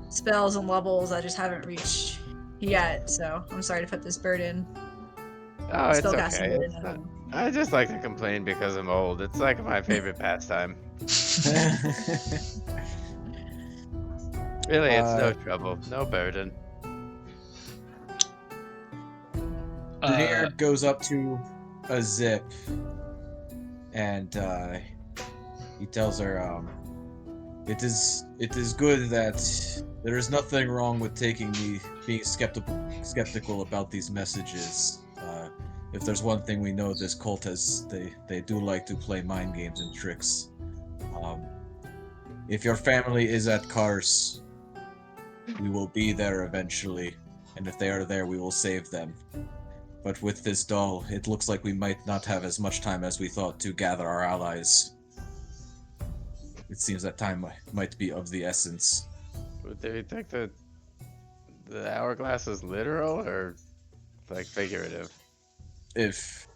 S6: spells and levels I just haven't reached yet, so I'm sorry to put this burden.
S2: Oh, it's
S6: spellcasting
S2: okay.
S6: burden
S2: It's
S6: on
S2: not-
S6: you.
S2: I just like to complain because I'm old. It's like my favorite pastime. Really, it's no trouble, no burden.
S5: Grenier goes up to a zip and he tells her, it is good that there is nothing wrong with being skeptical about these messages. If there's one thing we know, this cult has they do like to play mind games and tricks. If your family is at Kars, we will be there eventually, and if they are there, we will save them. But with this doll, it looks like we might not have as much time as we thought to gather our allies. It seems that time might be of the essence.
S2: Do you think the hourglass is literal or like figurative?
S5: If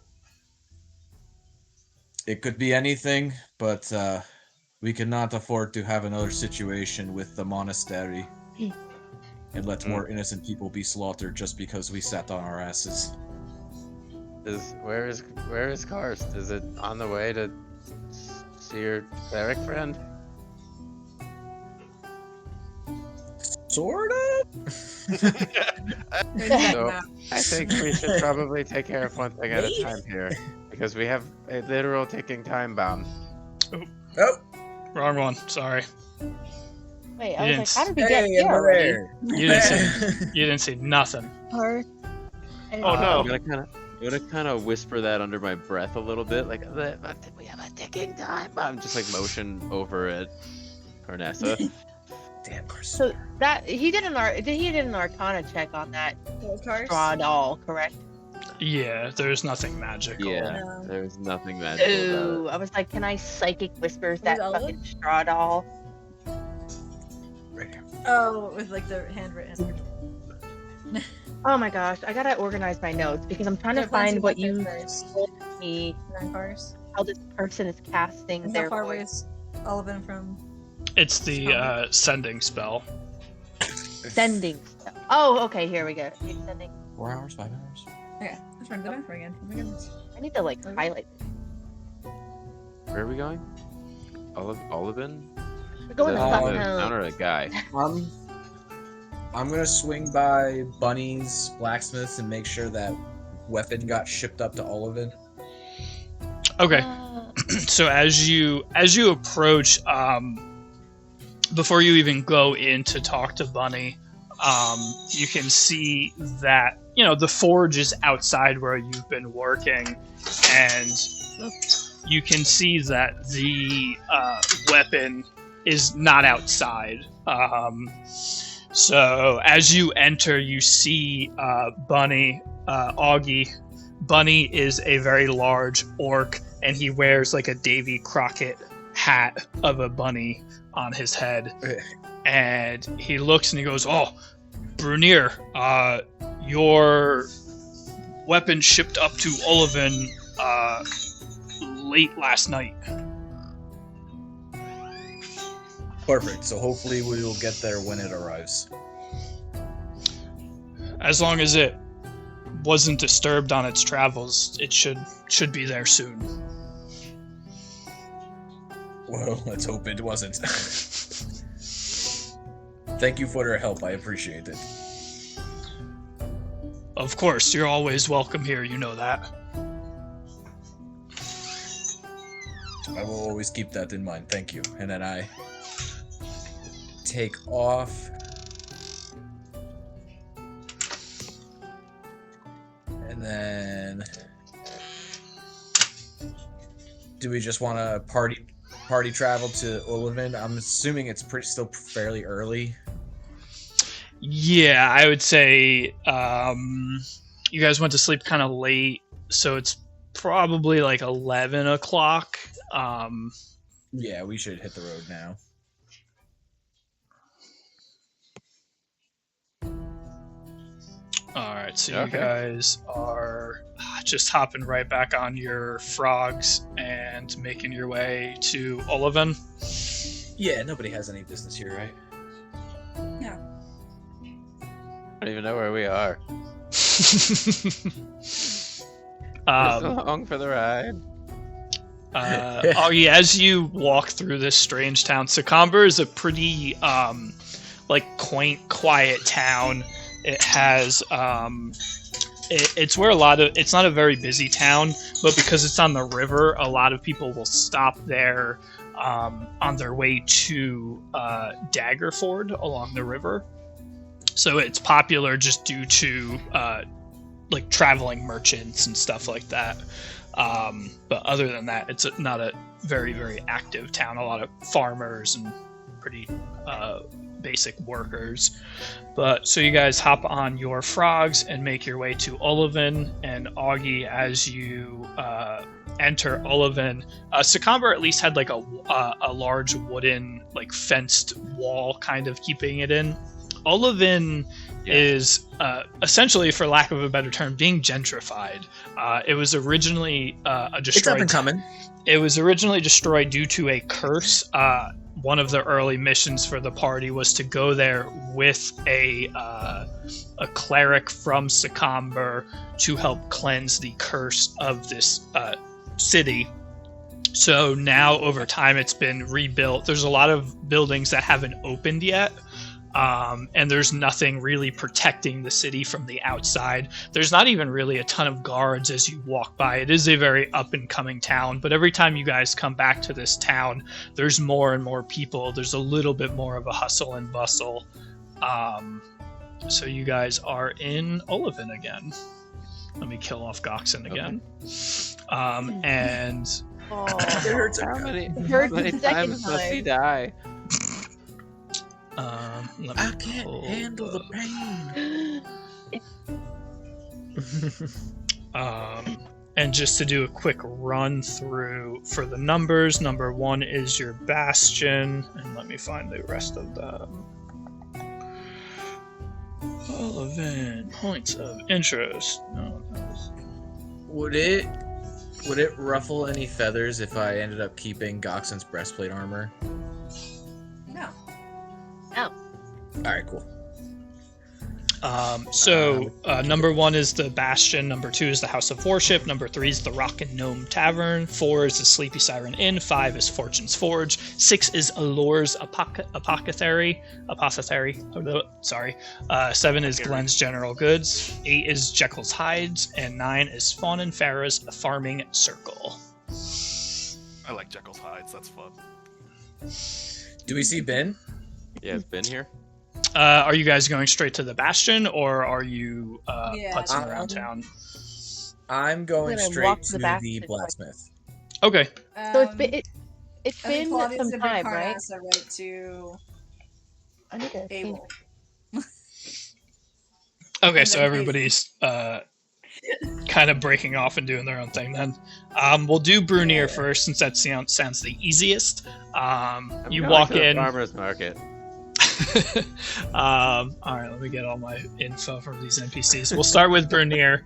S5: it could be anything, but we cannot afford to have another situation with the monastery and let more innocent people be slaughtered just because we sat on our asses.
S2: Where is Karst? Is it on the way to see your cleric friend?
S5: Sort of?
S2: So, I think we should probably take care of one thing at a time here, because we have a literal ticking time bomb.
S5: Oh,
S1: Wrong one. Sorry.
S4: Wait, I was like,
S1: Yes.
S4: how did we get
S5: hey,
S4: here
S5: over
S4: already?
S5: there.
S1: You didn't see nothing.
S4: Or-
S3: Oh, no.
S2: I'm gonna kind of whisper that under my breath a little bit, like we have a ticking time bomb. Just like motion over at Carnassa.
S5: Damn, Carson.
S4: So that he did an Arcana check on that
S6: Gold cars?
S4: straw doll, correct?
S1: Yeah, there's nothing magical.
S2: Yeah,
S6: No.
S2: there's nothing magical
S4: Ooh,
S2: about
S4: I was like, can I psychic whispers that
S6: Was it
S4: fucking straw doll?
S5: Right here.
S6: Oh, with like the handwritten.
S4: Oh my gosh, I gotta organize my notes because I'm trying to find what you told me
S6: cars.
S4: how this person is casting
S6: How
S4: their
S6: far away
S4: voice.
S6: is Oliven from?
S1: It's the sending spell.
S4: Sending stuff. Oh, okay, here we go. It's sending.
S5: 4 hours, 5 hours?
S6: Okay, I'm trying to go back for again. Oh my goodness.
S4: I need to like highlight this.
S2: that. Where are we going? Oliven?
S4: We're going to
S5: Uh,
S4: fuck
S2: a town
S4: home.
S2: or a guy?
S5: I'm gonna swing by Bunny's blacksmiths and make sure that weapon got shipped up to Oliven.
S1: Okay. So as you approach, before you even go in to talk to Bunny, you can see that the forge is outside where you've been working, and you can see that the weapon is not outside. So as you enter, you see Bunny, Augie. Bunny is a very large orc, and he wears like a Davy Crockett hat of a bunny on his head. And he looks and he goes, "Oh, Brunir, your weapon shipped up to Oliven late last night."
S5: Perfect. So hopefully we will get there when it arrives.
S1: As long as it wasn't disturbed on its travels, it should be there soon.
S5: Well, let's hope it wasn't. Thank you for your help. I appreciate it.
S1: Of course, you're always welcome here, you know that.
S5: I will always keep that in mind. Thank you. And then I take off. And then do we just want to party travel to Oliven? I'm assuming it's still fairly early.
S1: Yeah, I would say you guys went to sleep kind of late, so it's probably like 11 o'clock.
S5: Yeah, we should hit the road now.
S1: Alright, so you guys are just hopping right back on your frogs and making your way to Oliven.
S5: Yeah, nobody has any business here, right?
S6: No.
S2: I don't even know where we are. We're so long for the ride.
S1: As you walk through this strange town, Secomber is a pretty quaint, quiet town. It has it's where it's not a very busy town, but because it's on the river, a lot of people will stop there on their way to Daggerford along the river. So it's popular just due to traveling merchants and stuff like that. But other than that, it's not a very, very active town. A lot of farmers and pretty basic workers. But so you guys hop on your frogs and make your way to Oliven. And Augie, as you enter Oliven, Secomber at least had like a large wooden fenced wall kind of keeping it in. Oliven is essentially, for lack of a better term, being gentrified. It was originally a destroyed.
S5: It's up and coming.
S1: It was originally destroyed due to a curse. One of the early missions for the party was to go there with a cleric from Secomber to help cleanse the curse of this city. So now, over time, it's been rebuilt. There's a lot of buildings that haven't opened yet. And there's nothing really protecting the city from the outside. There's not even really a ton of guards as you walk by. It is a very up-and-coming town, but every time you guys come back to this town, there's more and more people. There's a little bit more of a hustle and bustle. So you guys are in Oliven again. Let me kill off Goxen again. And...
S4: Oh,
S2: It hurts. How many times must he die?
S5: I can't handle the pain.
S1: And just to do a quick run through for the numbers, number 1 is your Bastion, and let me find the rest of them. Oliven, points of interest. No,
S5: Would it ruffle any feathers if I ended up keeping Goxen's breastplate armor?
S6: No.
S5: Alright, cool.
S1: Number 1 is the Bastion, number 2 is the House of Worship, number 3 is the Rock and Gnome Tavern, 4 is the Sleepy Siren Inn, 5 is Fortune's Forge, 6 is Allure's Apothecary, 7 is Glenn's General Goods, 8 is Jekyll's Hides, and 9 is Fawn and Farah's Farming Circle.
S3: I like Jekyll's Hides. That's fun.
S5: Do we see Ben?
S2: Yeah, has Ben here?
S1: Are you guys going straight to the Bastion, or are you putzing around town?
S5: I'm going straight to the blacksmith.
S1: Okay.
S4: So it's
S6: I think
S4: been
S6: Claudia's
S4: some
S6: gonna bring
S4: time, right?
S6: Carnassa right to
S4: I need to see.
S6: Abel.
S1: Okay,
S6: And
S1: so
S6: then
S1: everybody's kind of breaking off and doing their own thing then. We'll do Brunier first since that sounds the easiest. You
S2: going
S1: walk
S2: to the
S1: in.
S2: farmer's market.
S1: All right, let me get all my info from these NPCs. We'll start with Brunier.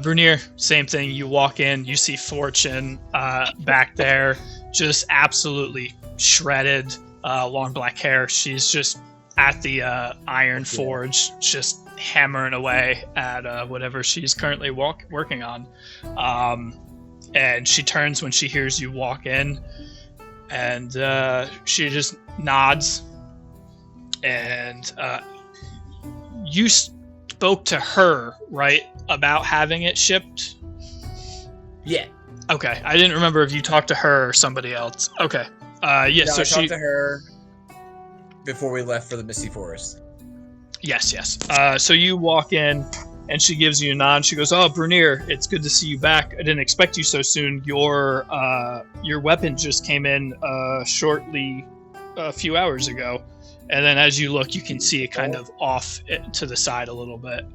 S1: Brunier, same thing. You walk in, you see Fortune back there, just absolutely shredded, long black hair. She's just at the iron forge, just hammering away at whatever she's currently working on. And she turns when she hears you walk in, and she just nods. And you spoke to her, right, about having it shipped?
S5: Yeah.
S1: Okay, I didn't remember if you talked to her or somebody else. Okay. Yeah,
S5: No,
S1: so
S5: I
S1: she...
S5: talked to her before we left for the Misty Forest.
S1: Yes. So you walk in, and she gives you a nod. She goes, "Oh, Brunier, it's good to see you back. I didn't expect you so soon. Your weapon just came in shortly, a few hours ago." And then as you look, you can see it kind of off to the side a little bit.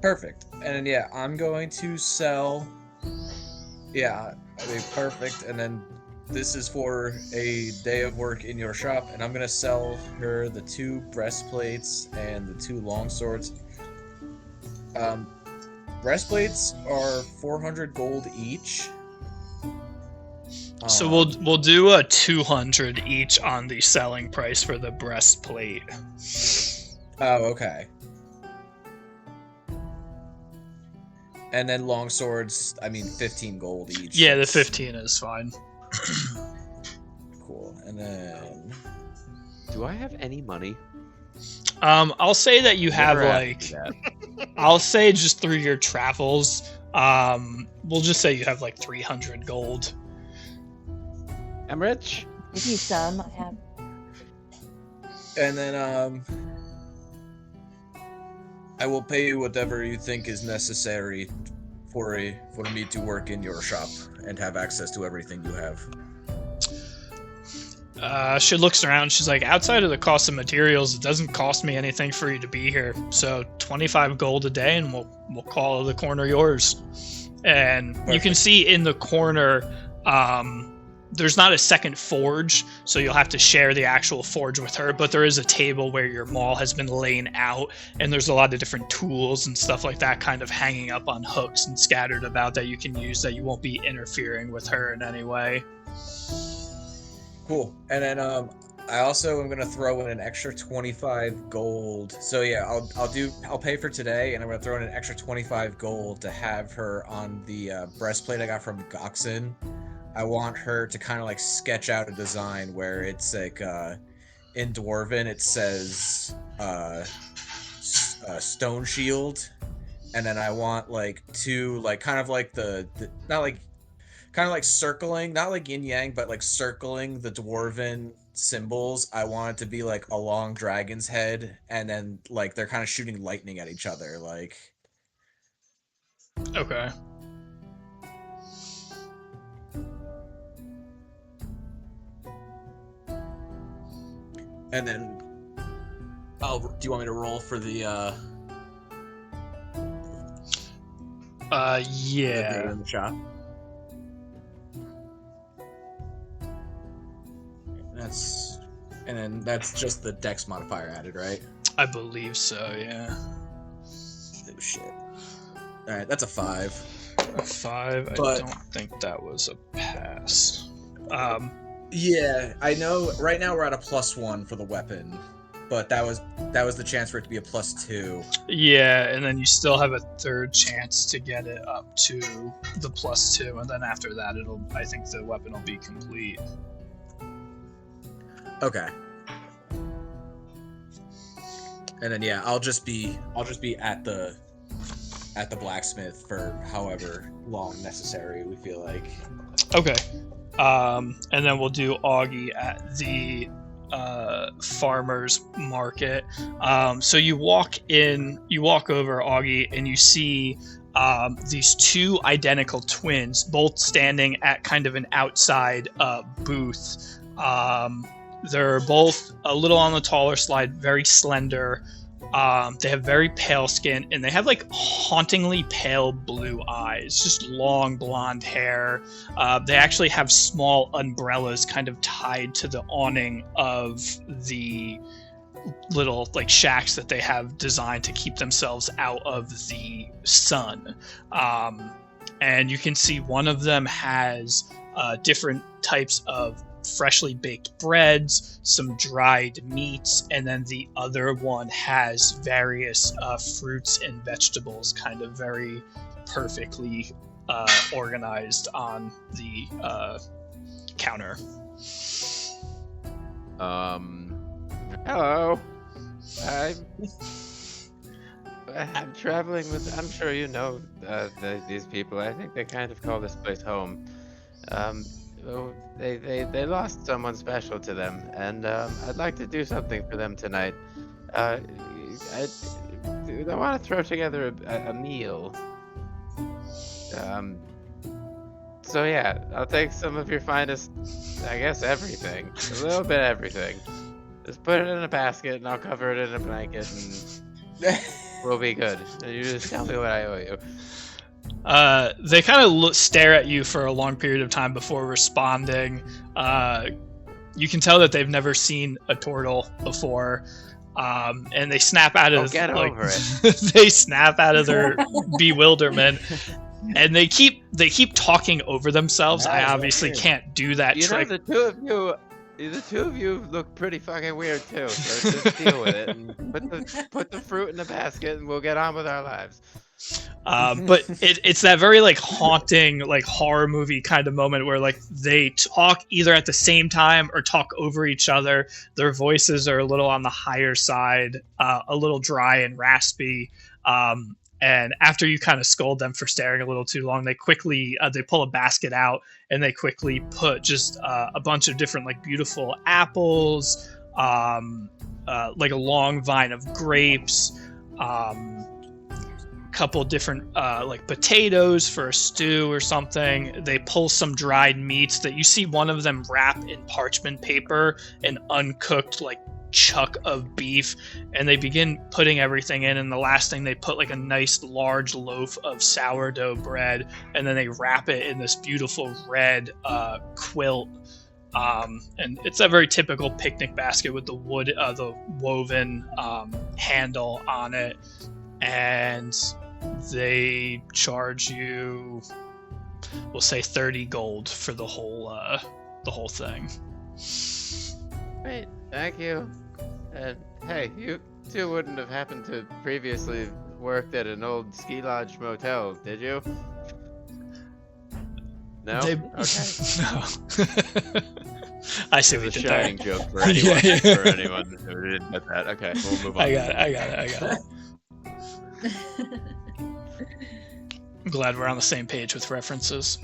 S5: Perfect. And then, I'm going to sell... Yeah, perfect. And then this is for a day of work in your shop, and I'm going to sell her the 2 breastplates and the 2 longswords. Breastplates are 400 gold each.
S1: So we'll do a 200 each on the selling price for the breastplate.
S5: Oh, okay. And then longswords, 15 gold each.
S1: Yeah, the 15 is fine.
S5: Cool. And then...
S2: Do I have any money?
S1: I'll say that you have,
S2: Never
S1: like...
S2: asked me
S1: I'll say just through your travels, we'll just say you have, like, 300 gold.
S2: that. I'm rich.
S4: Give you some. I have.
S5: And then, I will pay you whatever you think is necessary for me to work in your shop and have access to everything you have.
S1: She looks around. She's like, outside of the cost of materials, it doesn't cost me anything for you to be here. So 25 gold a day, and we'll call the corner yours. And
S5: Perfect.
S1: You can see in the corner, there's not a second forge, so you'll have to share the actual forge with her, but there is a table where your maul has been laying out, and there's a lot of different tools and stuff like that kind of hanging up on hooks and scattered about that you can use, that you won't be interfering with her in any way.
S5: Cool. And then I also am gonna throw in an extra 25 gold. So yeah, I'll pay for today, and I'm gonna throw in an extra 25 gold to have her on the breastplate I got from Goxin. I want her to kind of like sketch out a design where it's like in Dwarven it says stone shield, and then I want like 2 like kind of like the not like kind of like circling, not like yin yang, but like circling the Dwarven symbols. I want it to be like a long dragon's head, and then like they're kind of shooting lightning at each other, like.
S1: Okay.
S5: And then, do you want me to roll for the
S1: Yeah.
S5: in the shop? That's just the dex modifier added, right?
S1: I believe so, yeah.
S5: Oh shit. Alright, that's a 5.
S1: A 5?
S5: But-
S1: I don't think that was a pass.
S5: Yeah, I know right now we're at a +1 for the weapon, but that was the chance for it to be a +2.
S1: Yeah, and then you still have a third chance to get it up to the +2, and then after that I think the weapon will be complete.
S5: Okay. And then I'll just be at the blacksmith for however long necessary we feel like.
S1: Okay. And then we'll do Augie at the farmer's market. So you walk over, Augie, and you see these 2 identical twins, both standing at kind of an outside booth. They're both a little on the taller side, very slender. They have very pale skin, and they have like hauntingly pale blue eyes, just long blonde hair. They actually have small umbrellas kind of tied to the awning of the little like shacks that they have designed to keep themselves out of the sun. And you can see one of them has different types of freshly baked breads, some dried meats, and then the other one has various fruits and vegetables kind of very perfectly organized on the counter.
S2: Hello. I'm traveling with. I'm sure you know these people. I think they kind of call this place home. They lost someone special to them, and I'd like to do something for them tonight. I want to throw together a meal. So yeah, I'll take some of your finest. I guess everything. A little bit of everything. Just put it in a basket, and I'll cover it in a blanket, and we'll be good. And you just tell me what I owe you.
S1: They kind of stare at you for a long period of time before responding. You can tell that they've never seen a turtle before, and they snap out of
S2: over it.
S1: They snap out of their bewilderment, and they keep talking over themselves. I obviously can't do that trick.
S2: Know, the two of you look pretty fucking weird too. So just deal with it and put the fruit in the basket, and we'll get on with our lives.
S1: But it's that very like haunting, like horror movie kind of moment where like they talk either at the same time or talk over each other. Their voices are a little on the higher side, a little dry and raspy. And after you kind of scold them for staring a little too long, they quickly they pull a basket out and they quickly put just a bunch of different like beautiful apples, like a long vine of grapes. Couple different like potatoes for a stew or something. They pull some dried meats that you see one of them wrap in parchment paper, an uncooked like chuck of beef, and they begin putting everything in, and the last thing they put like a nice large loaf of sourdough bread, and then they wrap it in this beautiful red quilt. And it's a very typical picnic basket with the woven handle on it, and they charge you, we'll say 30 gold for the whole thing.
S2: Great, thank you. And hey, you two wouldn't have happened to previously worked at an old ski lodge motel, did you? No? Okay.
S1: No. I see what you did
S2: Shining
S1: there.
S2: joke for anyone, for anyone who didn't get that. Okay, we'll move on.
S1: I got it. I'm glad we're on the same page with references.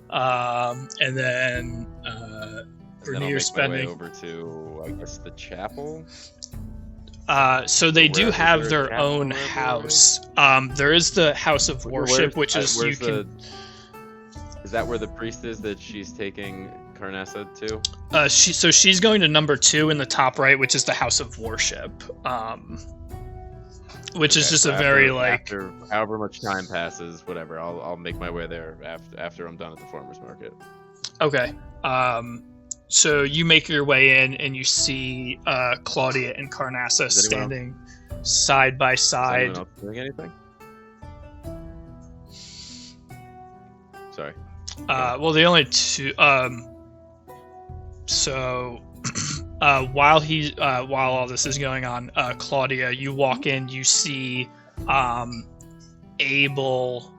S1: And then Bernier spending
S2: over to, I guess, the chapel.
S1: So they do have their own house. There is the house of worship, which is you can.
S2: Is that where the priest is that she's taking Carnessa to?
S1: She's going to number 2 in the top right, which is the house of worship. Which is just a very like.
S2: After however much time passes, whatever, I'll make my way there after I'm done at the farmers market.
S1: Okay. So you make your way in, and you see Claudia and Carnassa standing side by side.
S2: Is anyone else doing anything? Sorry.
S1: Well, the only two. So, while all this is going on, Claudia, you walk in. You see Abel,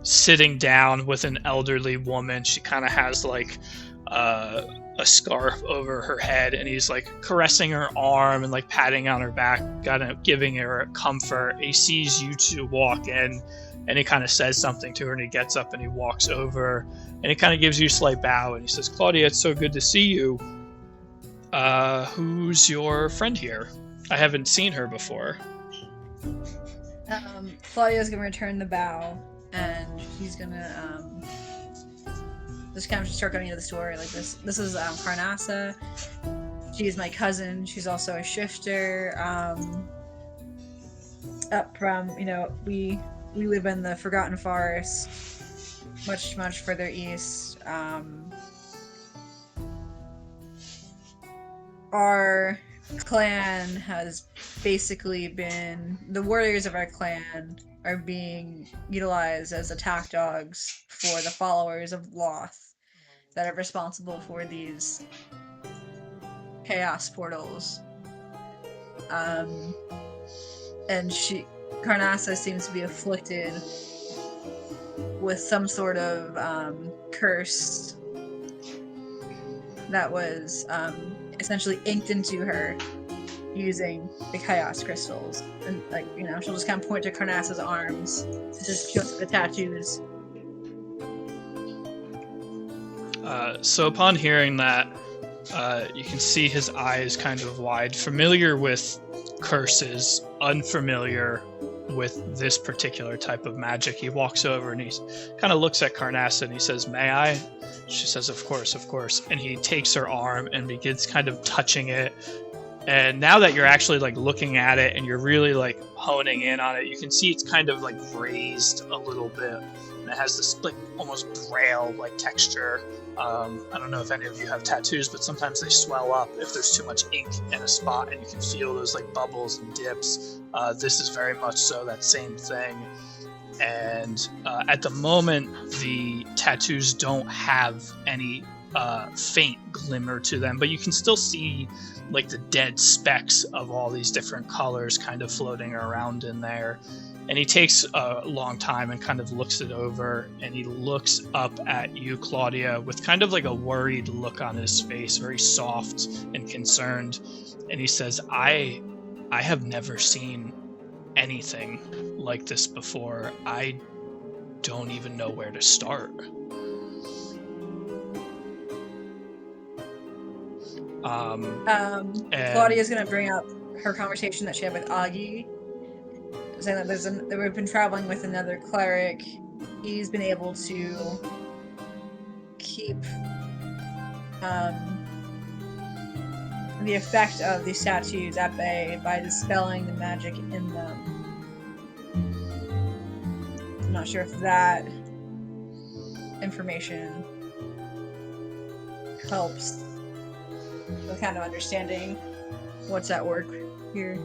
S1: sitting down with an elderly woman. She kind of has like a scarf over her head, and he's like caressing her arm and like patting on her back, kind of giving her comfort. He sees you two walk in, and he kind of says something to her, and he gets up and he walks over, and he kind of gives you a slight bow, and he says, "Claudia, it's so good to see you. Who's your friend here? I haven't seen her before."
S6: Claudia's gonna return the bow, and she's gonna just kind of start going into the story. Like this is Carnassa. She's my cousin. She's also a shifter. Up from, we live in the Forgotten Forest, much further east. Our clan has basically been, the warriors of our clan are being utilized as attack dogs for the followers of Loth that are responsible for these chaos portals. And Carnassa seems to be afflicted with some sort of curse that was essentially inked into her using the chaos crystals. And she'll just kind of point to Carnassa's arms to just show the tattoos.
S1: So upon hearing that, you can see his eyes kind of wide, familiar with curses, unfamiliar with this particular type of magic. He walks over and he kind of looks at Carnassa and he says, "May I?" She says, of course. And he takes her arm and begins kind of touching it. And now that you're actually like looking at it and you're really like honing in on it, you can see it's kind of like raised a little bit. And it has this like almost braille like texture. I don't know if any of you have tattoos, but sometimes they swell up if there's too much ink in a spot and you can feel those like bubbles and dips. This is very much so that same thing. And at the moment, the tattoos don't have any faint glimmer to them, but you can still see like the dead specks of all these different colors kind of floating around in there. And he takes a long time and kind of looks it over, and he looks up at you, Claudia, with kind of like a worried look on his face, very soft and concerned. And he says, I have never seen anything like this before. I don't even know where to start.
S6: Claudia's gonna bring up her conversation that she had with Augie, saying that we've been traveling with another cleric. He's been able to keep the effect of these statues at bay by dispelling the magic in them. I'm not sure if that information helps with kind of understanding what's at work here.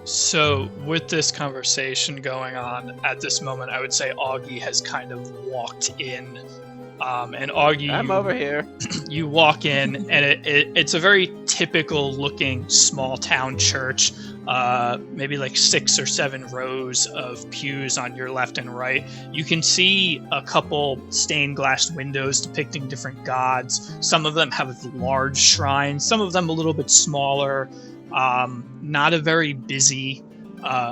S1: So with this conversation going on at this moment, I would say Augie has kind of walked in. And Augie,
S2: I'm over here.
S1: You walk in, and it's a very typical looking small town church. Maybe like 6 or 7 rows of pews on your left and right. You can see a couple stained glass windows depicting different gods. Some of them have large shrines, some of them a little bit smaller. Not a very busy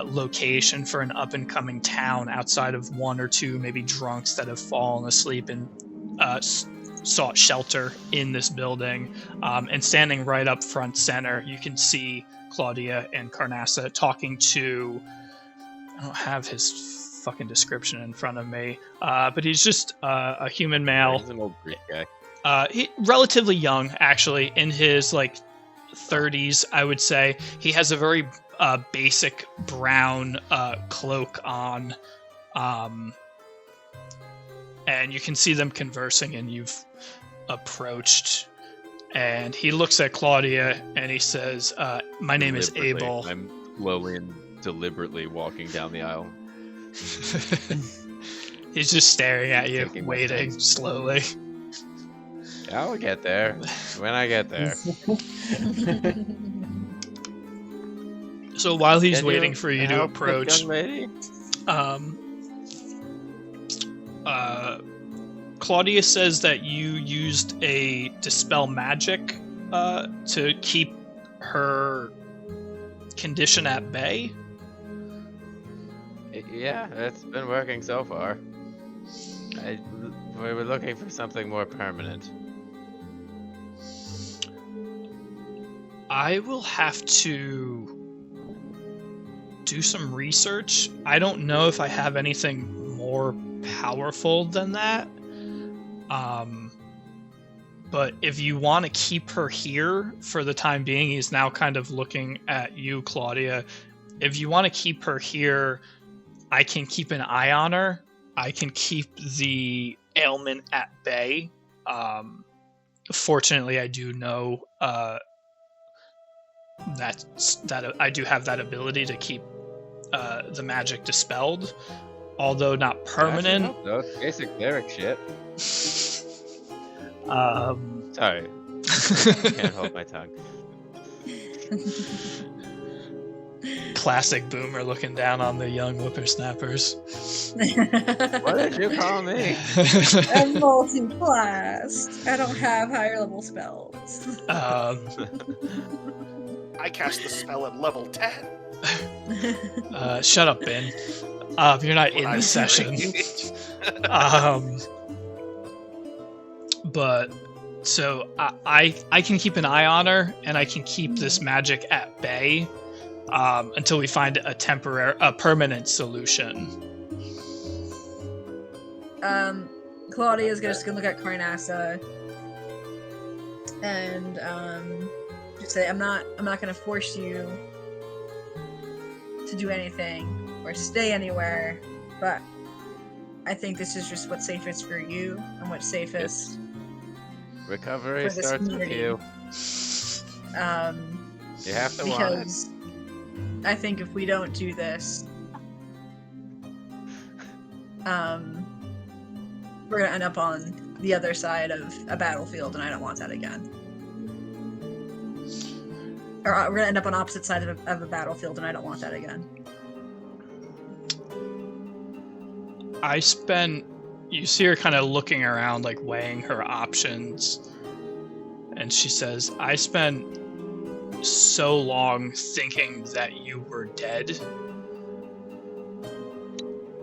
S1: location for an up-and-coming town outside of 1 or 2 maybe drunks that have fallen asleep and sought shelter in this building. And standing right up front center, you can see Claudia and Carnassa talking to, I don't have his fucking description in front of me, but he's just a human male.
S2: He's an old Greek guy.
S1: He relatively young, actually, in his like 30s, I would say. He has a very basic brown cloak on, and you can see them conversing, and you've approached. And he looks at Claudia and he says, "My name is Abel."
S2: I'm slowly and deliberately walking down the aisle.
S1: He's just staring at you,
S2: Taking my
S1: waiting
S2: time.
S1: slowly.
S2: I'll get there when I get there.
S1: So while he's
S2: Can
S1: waiting for you to
S2: help this
S1: approach,
S2: young lady?
S1: Claudia says that you used a dispel magic to keep her condition at bay.
S2: Yeah, it's been working so far. We were looking for something more permanent.
S1: I will have to do some research. I don't know if I have anything more powerful than that. But if you want to keep her here for the time being, he's now kind of looking at you, Claudia. If you want to keep her here, I can keep an eye on her. I can keep the ailment at bay. Fortunately, I do know that I do have that ability to keep the magic dispelled, although not permanent.
S2: That's basic cleric shit. Sorry, can't hold my tongue.
S1: Classic boomer looking down on the young whippersnappers.
S2: What did you call me?
S6: I'm multi-classed. I don't have higher level spells.
S3: I cast the spell at level 10.
S1: Shut up, Ben. You're not in this session. But so I can keep an eye on her, and I can keep this magic at bay until we find a permanent solution.
S6: Claudia's just gonna look at Carnassa and just say, I'm not gonna force you to do anything or stay anywhere, but I think this is just what's safest for you and what's safest.
S2: Recovery
S6: for this
S2: starts
S6: community.
S2: with you. You have to want it.
S6: Because I think if we don't do this, we're gonna end up on the other side of a battlefield, and I don't want that again. Or we're gonna end up on opposite sides of a battlefield, and I don't want that again.
S1: You see her kind of looking around, like weighing her options, and she says, I spent so long thinking that you were dead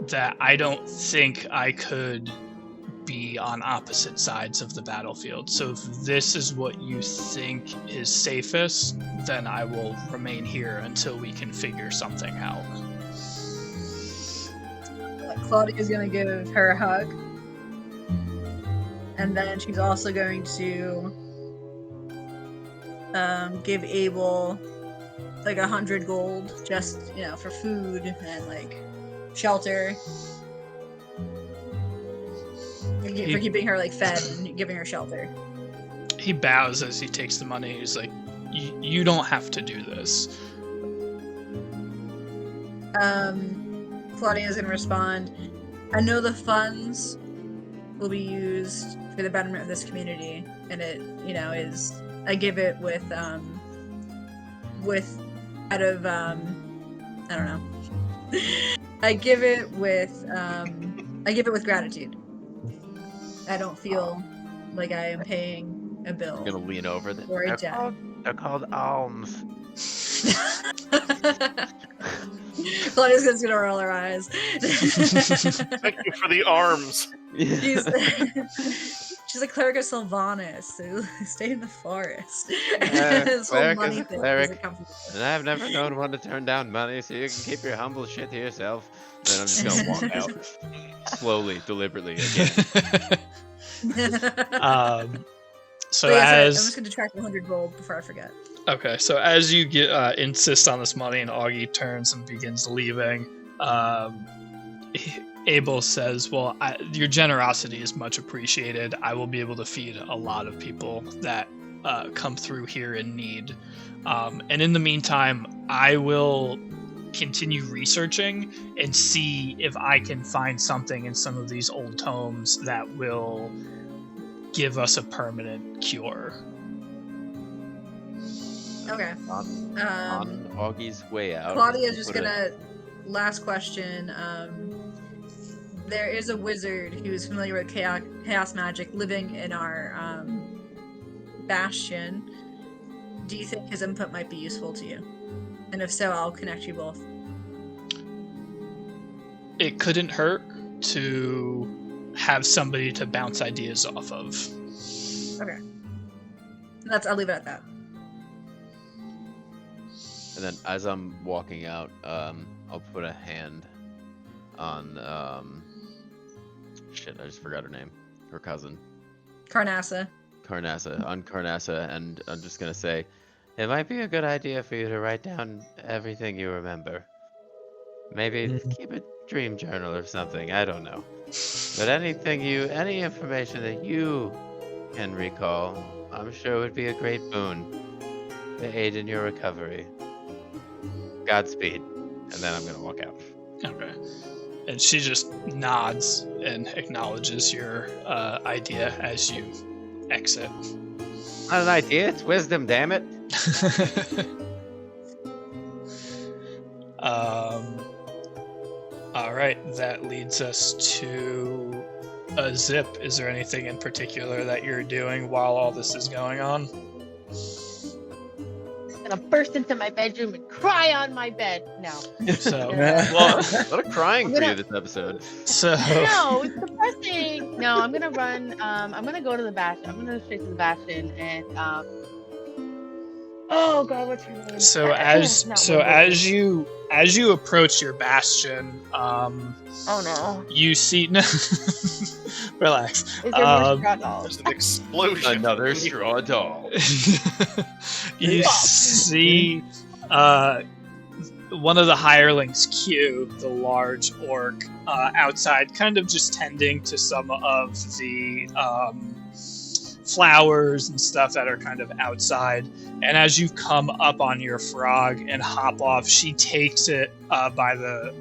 S1: that I don't think I could be on opposite sides of the battlefield. So if this is what you think is safest, then I will remain here until we can figure something out.
S6: Claudia's gonna give her a hug, and then she's also going to give Abel like 100 gold, just for food and like shelter, for keeping her like fed and giving her shelter.
S1: He bows as he takes the money. He's like, "You don't have to do this."
S6: Claudia's gonna respond, I know the funds will be used for the betterment of this community, and it, is, I give it with I don't know. I give it with gratitude. I don't feel like I am paying a bill.
S2: I'm gonna lean over.
S6: Or a debt.
S2: They're called alms.
S6: Claudia's just gonna roll her eyes.
S3: Thank you for the arms.
S6: She's a cleric of Sylvanas who stayed in the forest. This whole money thing doesn't come from
S2: And I've never known one to turn down money, so you can keep your humble shit to yourself. Then I'm just gonna walk out slowly, deliberately again.
S1: So
S6: I'm
S1: as
S6: just gonna detract 100 gold before I forget.
S1: Okay, so as you insist on this money and Augie turns and begins leaving, Abel says, well, your generosity is much appreciated. I will be able to feed a lot of people that come through here in need. And in the meantime, I will continue researching and see if I can find something in some of these old tomes that will give us a permanent cure.
S6: Okay.
S2: On Augie's way out.
S6: Claudia's just gonna. Last question. There is a wizard who is familiar with chaos magic living in our bastion. Do you think his input might be useful to you? And if so, I'll connect you both.
S1: It couldn't hurt to have somebody to bounce ideas off of.
S6: Okay. I'll leave it at that.
S2: And then as I'm walking out, I'll put a hand on shit, I just forgot her name. Her cousin.
S6: Carnassa.
S2: Carnassa, and I'm just gonna say, it might be a good idea for you to write down everything you remember. Maybe keep a dream journal or something, I don't know. But any information that you can recall, I'm sure would be a great boon to aid in your recovery. Godspeed. And then I'm gonna walk out.
S1: Okay. And she just nods and acknowledges your idea as you exit.
S2: Not an idea, it's wisdom, damn it.
S1: All right, that leads us to a Zip. Is there anything in particular that you're doing while all this is going on?
S4: I'm gonna burst into my bedroom and cry on my bed. No.
S1: So,
S2: Well, a lot of crying
S4: I'm
S2: for
S4: gonna-
S2: you this episode.
S1: so
S4: No, it's depressing. No, I'm gonna run. I'm gonna go to the Bastion. I'm gonna go straight to the Bastion and oh god, what's her name?
S1: So
S4: Not Wonder.
S1: as you approach your bastion,
S4: Oh no.
S1: you see no, relax.
S4: Is there more straw dolls?
S3: There's an explosion.
S2: Another straw doll.
S1: You see one of the hirelings, Q, the large orc, outside, kind of just tending to some of the flowers and stuff that are kind of outside. And as you come up on your frog and hop off, she takes it by the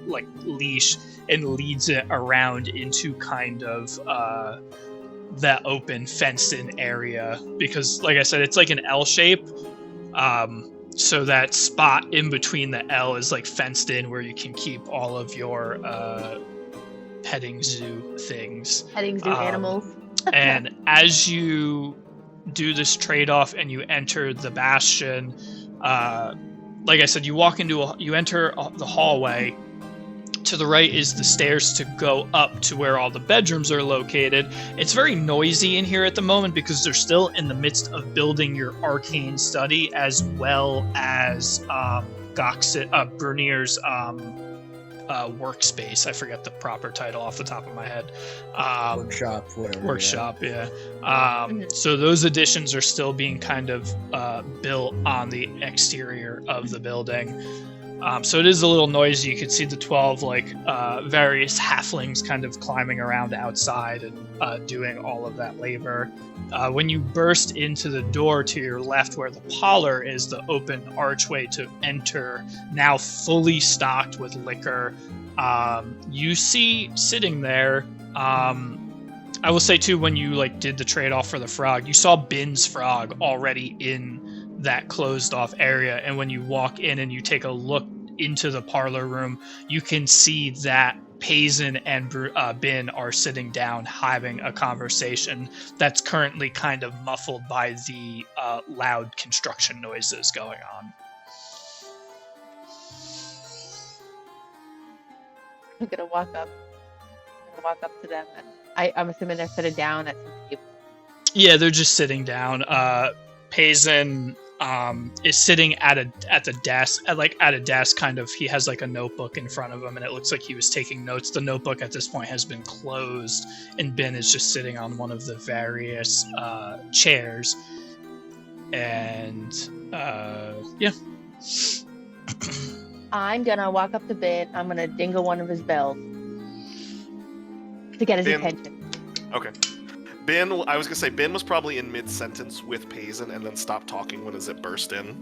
S1: leash and leads it around into kind of that open fenced-in area, because, like I said, it's like an L shape. So that spot in between the L is like fenced in, where you can keep all of your petting zoo things.
S4: Petting zoo animals.
S1: And as you do this trade-off and you enter the bastion, like I said, you enter the hallway. To the right is the stairs to go up to where all the bedrooms are located. It's very noisy in here at the moment because they're still in the midst of building your arcane study, as well as Bernier's workspace. I forget the proper title off the top of my head.
S5: Workshop, whatever.
S1: Workshop, yeah. So those additions are still being kind of built on the exterior of the building. So it is a little noisy. You can see the 12 various halflings kind of climbing around outside and doing all of that labor. When you burst into the door to your left, where the parlor is, the open archway to enter, now fully stocked with liquor, you see sitting there. I will say too, when you did the trade-off for the frog, you saw Bin's frog already in that closed off area, and when you walk in and you take a look into the parlor room, you can see that Payson and Bin are sitting down having a conversation that's currently kind of muffled by the loud construction noises going on.
S4: I'm gonna walk up to them. And I'm assuming they're sitting down at some table.
S1: Yeah, they're just sitting down. Payson is sitting at a desk, kind of. He has a notebook in front of him, and it looks like he was taking notes. The notebook at this point has been closed, and Ben is just sitting on one of the various chairs. And yeah.
S4: I'm gonna walk up to Ben. I'm gonna dingle one of his bells to get his attention.
S3: Okay. I was gonna say Ben was probably in mid-sentence with Payson and then stopped talking when a Zip burst in.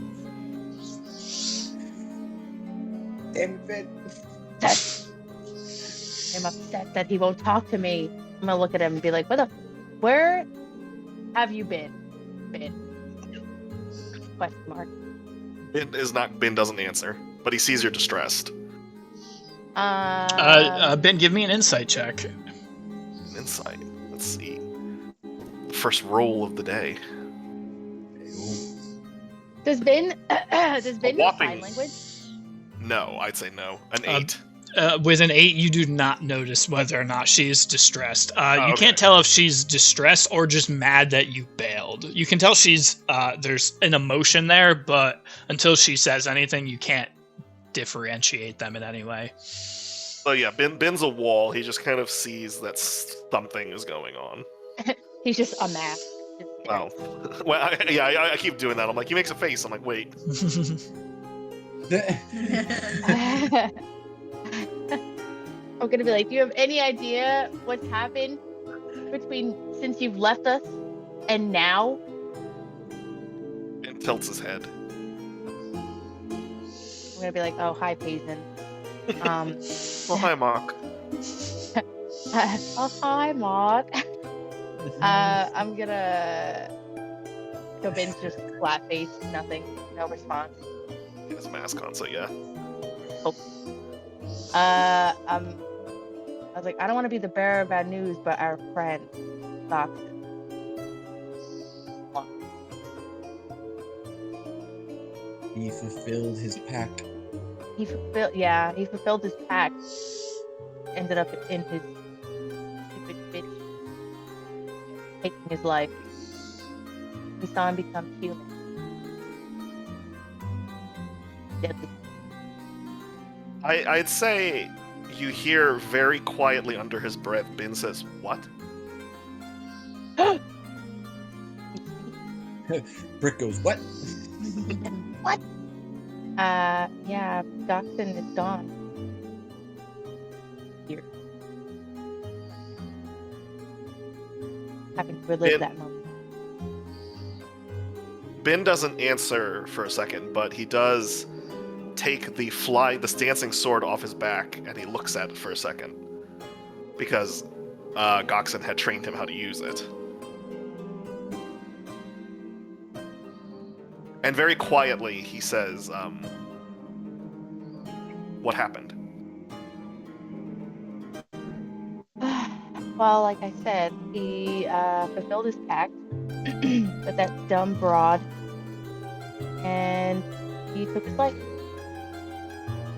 S5: Damn it.
S4: I'm upset that he won't talk to me. I'm gonna look at him and be like, where have you been? Question mark.
S3: Ben doesn't answer, but he sees you're distressed.
S1: Ben, give me an insight check.
S3: Insight. Let's see. First roll of the day.
S4: Does Ben know sign language?
S3: No, I'd say no. An 8.
S1: With an 8, you do not notice whether or not she is distressed. You
S3: okay.
S1: can't tell if she's distressed or just mad that you bailed. You can tell she's there's an emotion there, but until she says anything, you can't differentiate them in any way.
S3: So yeah, Ben's a wall. He just kind of sees that something is going on.
S4: He's just a mask.
S3: Oh. Well, I keep doing that. I'm like, he makes a face. I'm like, wait.
S4: I'm gonna be like, do you have any idea what's happened between since you've left us and now?
S3: And tilts his head.
S4: I'm gonna be like, oh, hi, Payson.
S3: Well, hi, Mark.
S4: Oh, hi, Mark. I'm gonna. So Ben's just flat faced, nothing, no response.
S3: He has a mask on, so yeah.
S4: I was like, I don't want to be the bearer of bad news, but our friend, Doctor.
S5: He fulfilled his pact.
S4: He fulfilled his pact. Ended up in his stupid bitch taking his life. We saw him become human. Deadly.
S3: I'd say you hear very quietly under his breath, Ben says, "What?"
S5: Brick goes, what?
S4: What? Yeah, Dachshund is gone. Here. Having to relive that moment.
S3: Ben doesn't answer for a second, but he does take the dancing sword off his back, and he looks at it for a second. Because Goxen had trained him how to use it. And very quietly, he says, what happened?
S4: Well, like I said, he fulfilled his pact with that dumb broad, and he took his life.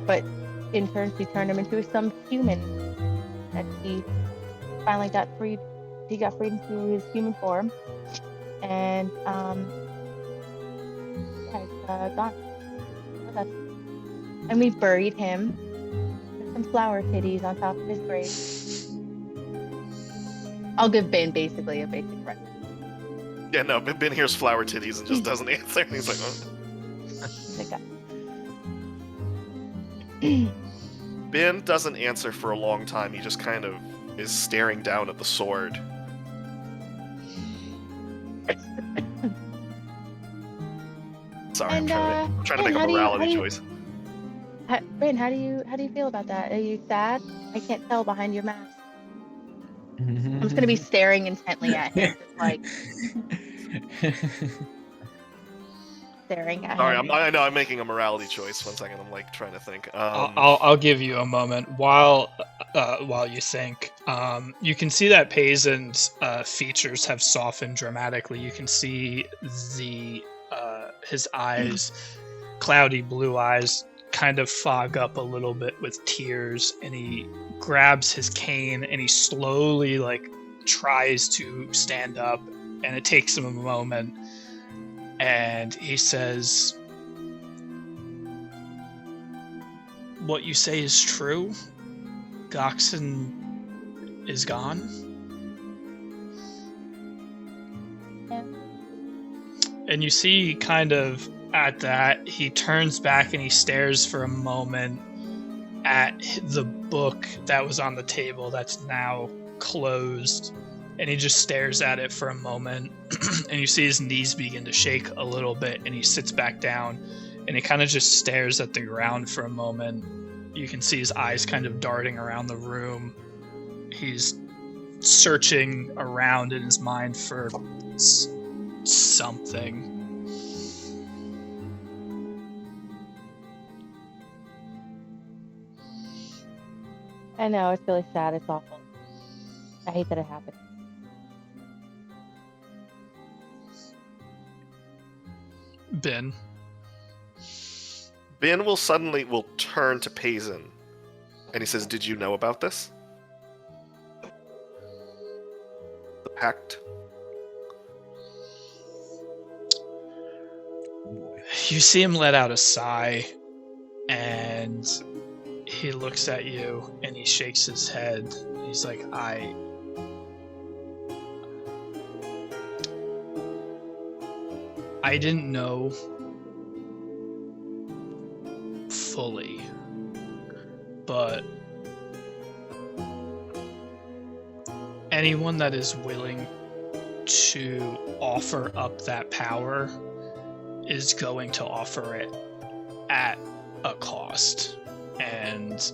S4: But in turn, she turned him into some human. And he finally got freed. He got freed into his human form, and he's gone with us. And we buried him with some flower titties on top of his grave. I'll give Ben basically a basic record.
S3: Yeah, no, Ben hears flower titties and just doesn't answer. And he's like, oh. Ben doesn't answer for a long time. He just kind of is staring down at the sword. Sorry,
S4: And,
S3: I'm trying to
S4: Ben,
S3: make a morality choice.
S4: Ben, how do you feel about that? Are you sad? I can't tell behind your mask. I'm just gonna be staring intently at him, just like staring at
S3: Sorry,
S4: him.
S3: I know I'm making a morality choice. 1 second, I'm like trying to think.
S1: I'll give you a moment while you think. You can see that Paysen's features have softened dramatically. You can see his eyes, cloudy blue eyes, kind of fog up a little bit with tears, and he grabs his cane and he slowly tries to stand up, and it takes him a moment, and he says, "What you say is true? Goxen is gone?"
S4: Yeah.
S1: And you see kind of at that, he turns back and he stares for a moment at the book that was on the table that's now closed, and he just stares at it for a moment and you see his knees begin to shake a little bit, and he sits back down and he kind of just stares at the ground for a moment. You can see his eyes kind of darting around the room. He's searching around in his mind for something.
S4: I know, it's really sad. It's awful. I hate that it happened.
S3: Ben will turn to Paysen, and he says, "Did you know about this? The pact?"
S1: You see him let out a sigh, and he looks at you and he shakes his head. He's like, I didn't know fully, but anyone that is willing to offer up that power is going to offer it at a cost. And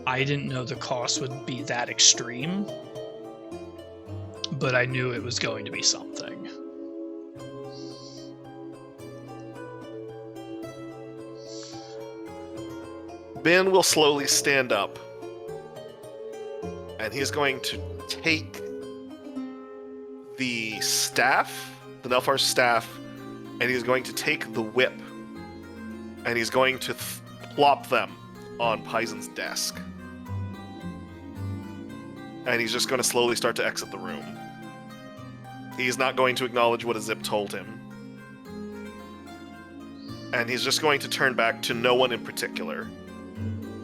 S1: I didn't know the cost would be that extreme, but I knew it was going to be something.
S3: Ben will slowly stand up, and he's going to take the staff, the Nelfar's staff, and he's going to take the whip, and he's going to plop them on Paisen's desk. And he's just going to slowly start to exit the room. He's not going to acknowledge what Azip told him. And he's just going to turn back to no one in particular.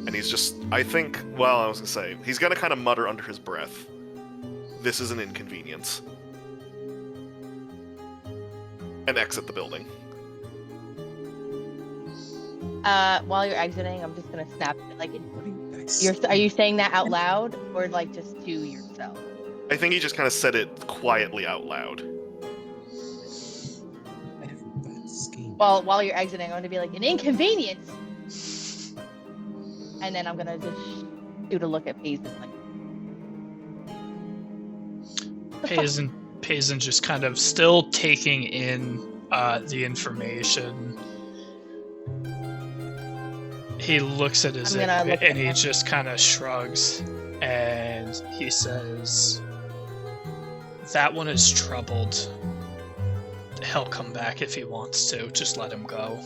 S3: And he's just, I think, well, I was going to say, he's going to kind of mutter under his breath, "This is an inconvenience." And exit the building.
S4: While you're exiting, I'm just gonna snap it. Like, are you saying that out loud, or like just to yourself?
S3: I think he just kind of said it quietly out loud.
S4: Well, while you're exiting, I'm gonna be like, an inconvenience. And then I'm gonna just shoot a look at Paizen, like.
S1: Paizen just kind of still taking in the information. He looks at his and he just kind of shrugs, and he says, "That one is troubled. He'll come back if he wants to. Just let him go."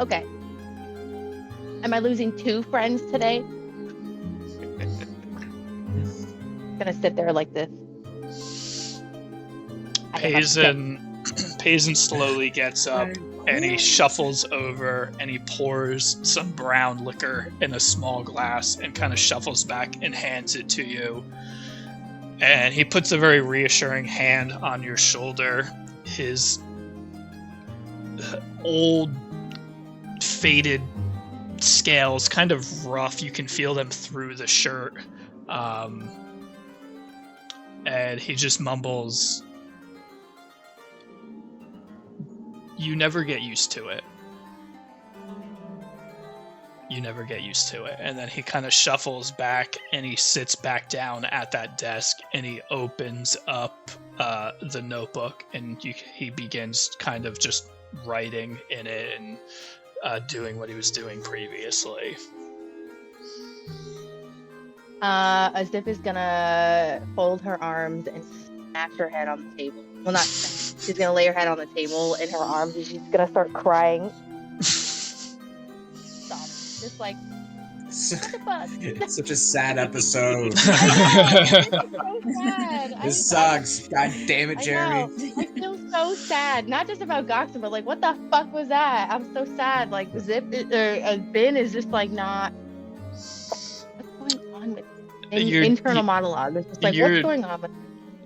S4: Okay. Am I losing 2 friends today? Gonna sit there like this.
S1: Paizen slowly gets up and he shuffles over and he pours some brown liquor in a small glass and kind of shuffles back and hands it to you. And he puts a very reassuring hand on your shoulder. His old, faded scales, kind of rough. You can feel them through the shirt. And he just mumbles, "You never get used to it. You never get used to it." And then he kind of shuffles back and he sits back down at that desk and he opens up the notebook and he begins kind of just writing in it and doing what he was doing previously.
S4: Azip is gonna fold her arms and smash her head on the table. Well, not smash. She's gonna lay her head on the table in her arms and she's gonna start crying. Stop. Just like, what the fuck?
S5: It's such a sad episode.
S4: I know, it's so sad.
S5: This sucks. God damn it, Jeremy.
S4: I feel so sad. Not just about Goxen, but like, what the fuck was that? I'm so sad. Like, Ben is just like not. What's going on with internal monologue? It's just like, what's going on with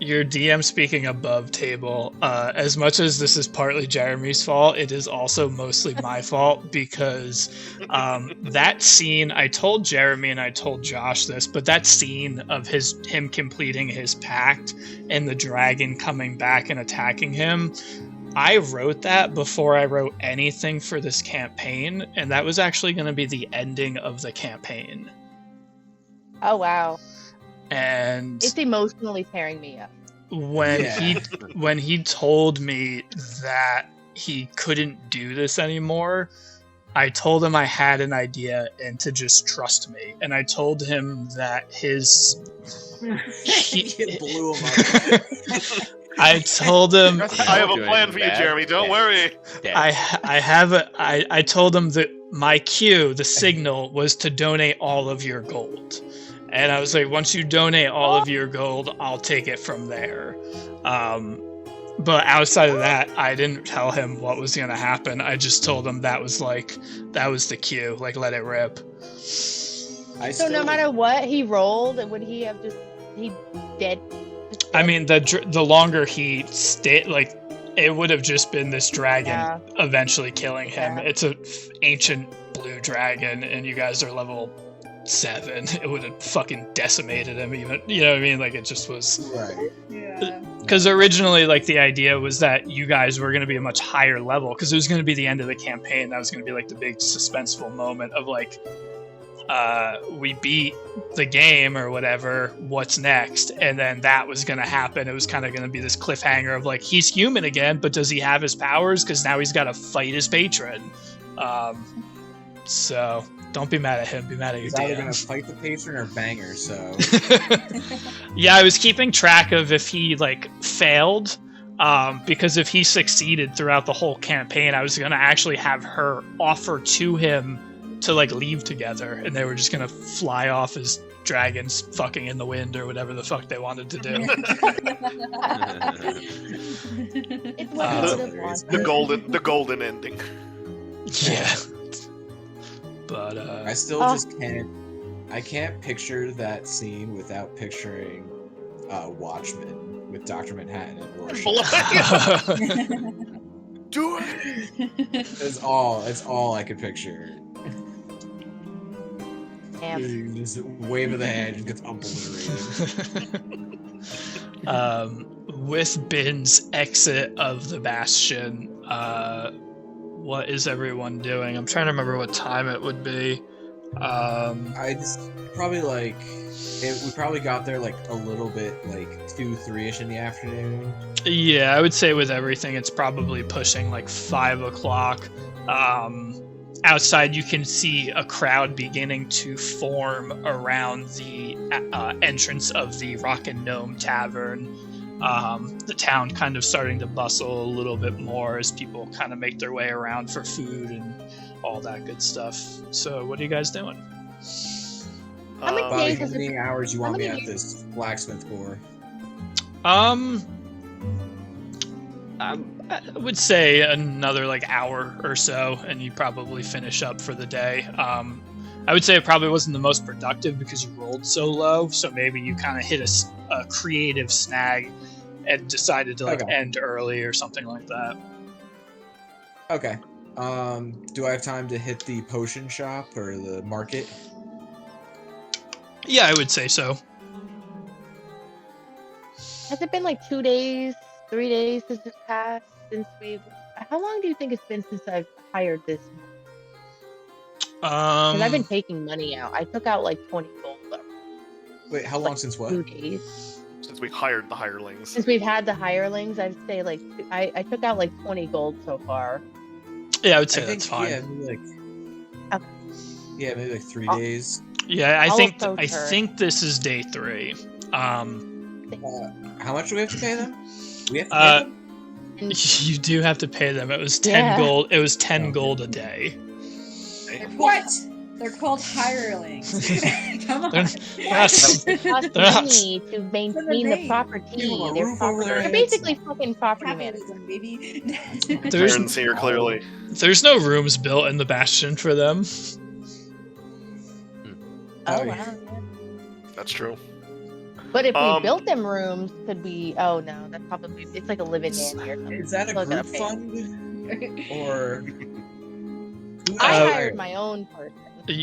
S1: your DM speaking above table. As much as this is partly Jeremy's fault, it is also mostly my fault because that scene, I told Jeremy and I told Josh this, but that scene of him completing his pact and the dragon coming back and attacking him, I wrote that before I wrote anything for this campaign, and that was actually going to be the ending of the campaign.
S4: Oh, wow.
S1: And
S4: it's emotionally tearing me up.
S1: When he told me that he couldn't do this anymore, I told him I had an idea and to just trust me. And I told him that
S5: You blew him up.
S1: I told him
S3: I have a plan for you, Jeremy. Don't worry.
S1: I told him that my cue, the signal, was to donate all of your gold. And I was like, once you donate all of your gold, I'll take it from there. But outside of that, I didn't tell him what was going to happen. I just told him that was the cue. Like, let it rip.
S4: So no matter what he rolled, would he have he dead
S1: I mean, the longer he stayed, like, it would have just been this dragon
S4: Yeah.
S1: eventually killing him.
S4: Yeah.
S1: It's a ancient blue dragon, and you guys are level 7. It would have fucking decimated him. Even, you know what I mean? Like, it just was.
S5: Right.
S6: Yeah.
S1: Because originally, like, the idea was that you guys were going to be a much higher level, because it was going to be the end of the campaign. That was going to be like the big suspenseful moment of like, we beat the game or whatever, what's next? And then that was going to happen. It was kind of going to be this cliffhanger of like, he's human again, but does he have his powers? Because now he's got to fight his patron. So don't be mad at him, be mad at your
S5: He's either gonna
S1: DMs.
S5: fight the patron or bang her. So
S1: Yeah, I was keeping track of if he like failed, because if he succeeded throughout the whole campaign, I was gonna actually have her offer to him to like leave together, and they were just gonna fly off as dragons fucking in the wind or whatever the fuck they wanted to do.
S4: It's what I would have wanted.
S3: The golden ending.
S1: Yeah. But
S5: I still just can't. I can't picture that scene without picturing Watchmen with Dr. Manhattan and Rorschach.
S3: Do it.
S5: It's all I could picture.
S4: Damn.
S5: Just wave of the hand just gets obliterated.
S1: With Bin's exit of the Bastion, what is everyone doing? I'm trying to remember what time it would be.
S5: I just probably like we probably got there like a little bit like 2-3ish in the afternoon.
S1: Yeah, I would say with everything, it's probably pushing like 5 o'clock. Outside, you can see a crowd beginning to form around the entrance of the Rock and Gnome Tavern. The town kind of starting to bustle a little bit more as people kind of make their way around for food and all that good stuff. So, what are you guys doing?
S4: How many
S5: Bobby,
S4: days
S5: how
S4: has it
S5: many
S4: been?
S5: hours you want
S4: how
S5: me
S4: many
S5: at this blacksmith for?
S1: I would say another like hour or so, and you probably finish up for the day. I would say it probably wasn't the most productive because you rolled so low, so maybe you kind of hit a creative snag and decided to like end early or something like that.
S5: Okay. Do I have time to hit the potion shop or the market?
S1: Yeah, I would say so.
S4: Has it been like 2 days, 3 days since it's passed? How long do you think it's been since I've hired this? Because I've been taking money out. I took out like 20 gold.
S5: Wait, how long since what?
S4: 2 days.
S3: Since we hired the hirelings.
S4: Since we've had the hirelings, I'd say like I took out like 20 gold so far.
S1: Yeah, I would say
S5: I think,
S1: that's fine.
S5: Yeah, maybe like, maybe like 3 days.
S1: Yeah, I
S4: I'll
S1: think this is day 3.
S5: How much do we have to pay them? We have to pay them?
S1: You do have to pay them. It was 10 gold. It was 10 gold a day.
S6: What? They're called hirelings. Come on.
S4: It costs money to maintain the property. They're basically fucking property managers.
S6: Capitalism, baby.
S3: Turns here clearly.
S1: There's no rooms built in the Bastion for them.
S4: Oh wow.
S3: That's true.
S4: But if we built them rooms, could we? Oh no, that's probably it's like a live-in nanny or something.
S5: Is that a
S4: Still gotta
S5: group
S4: pay.
S5: fund? Or
S4: I hired my own person.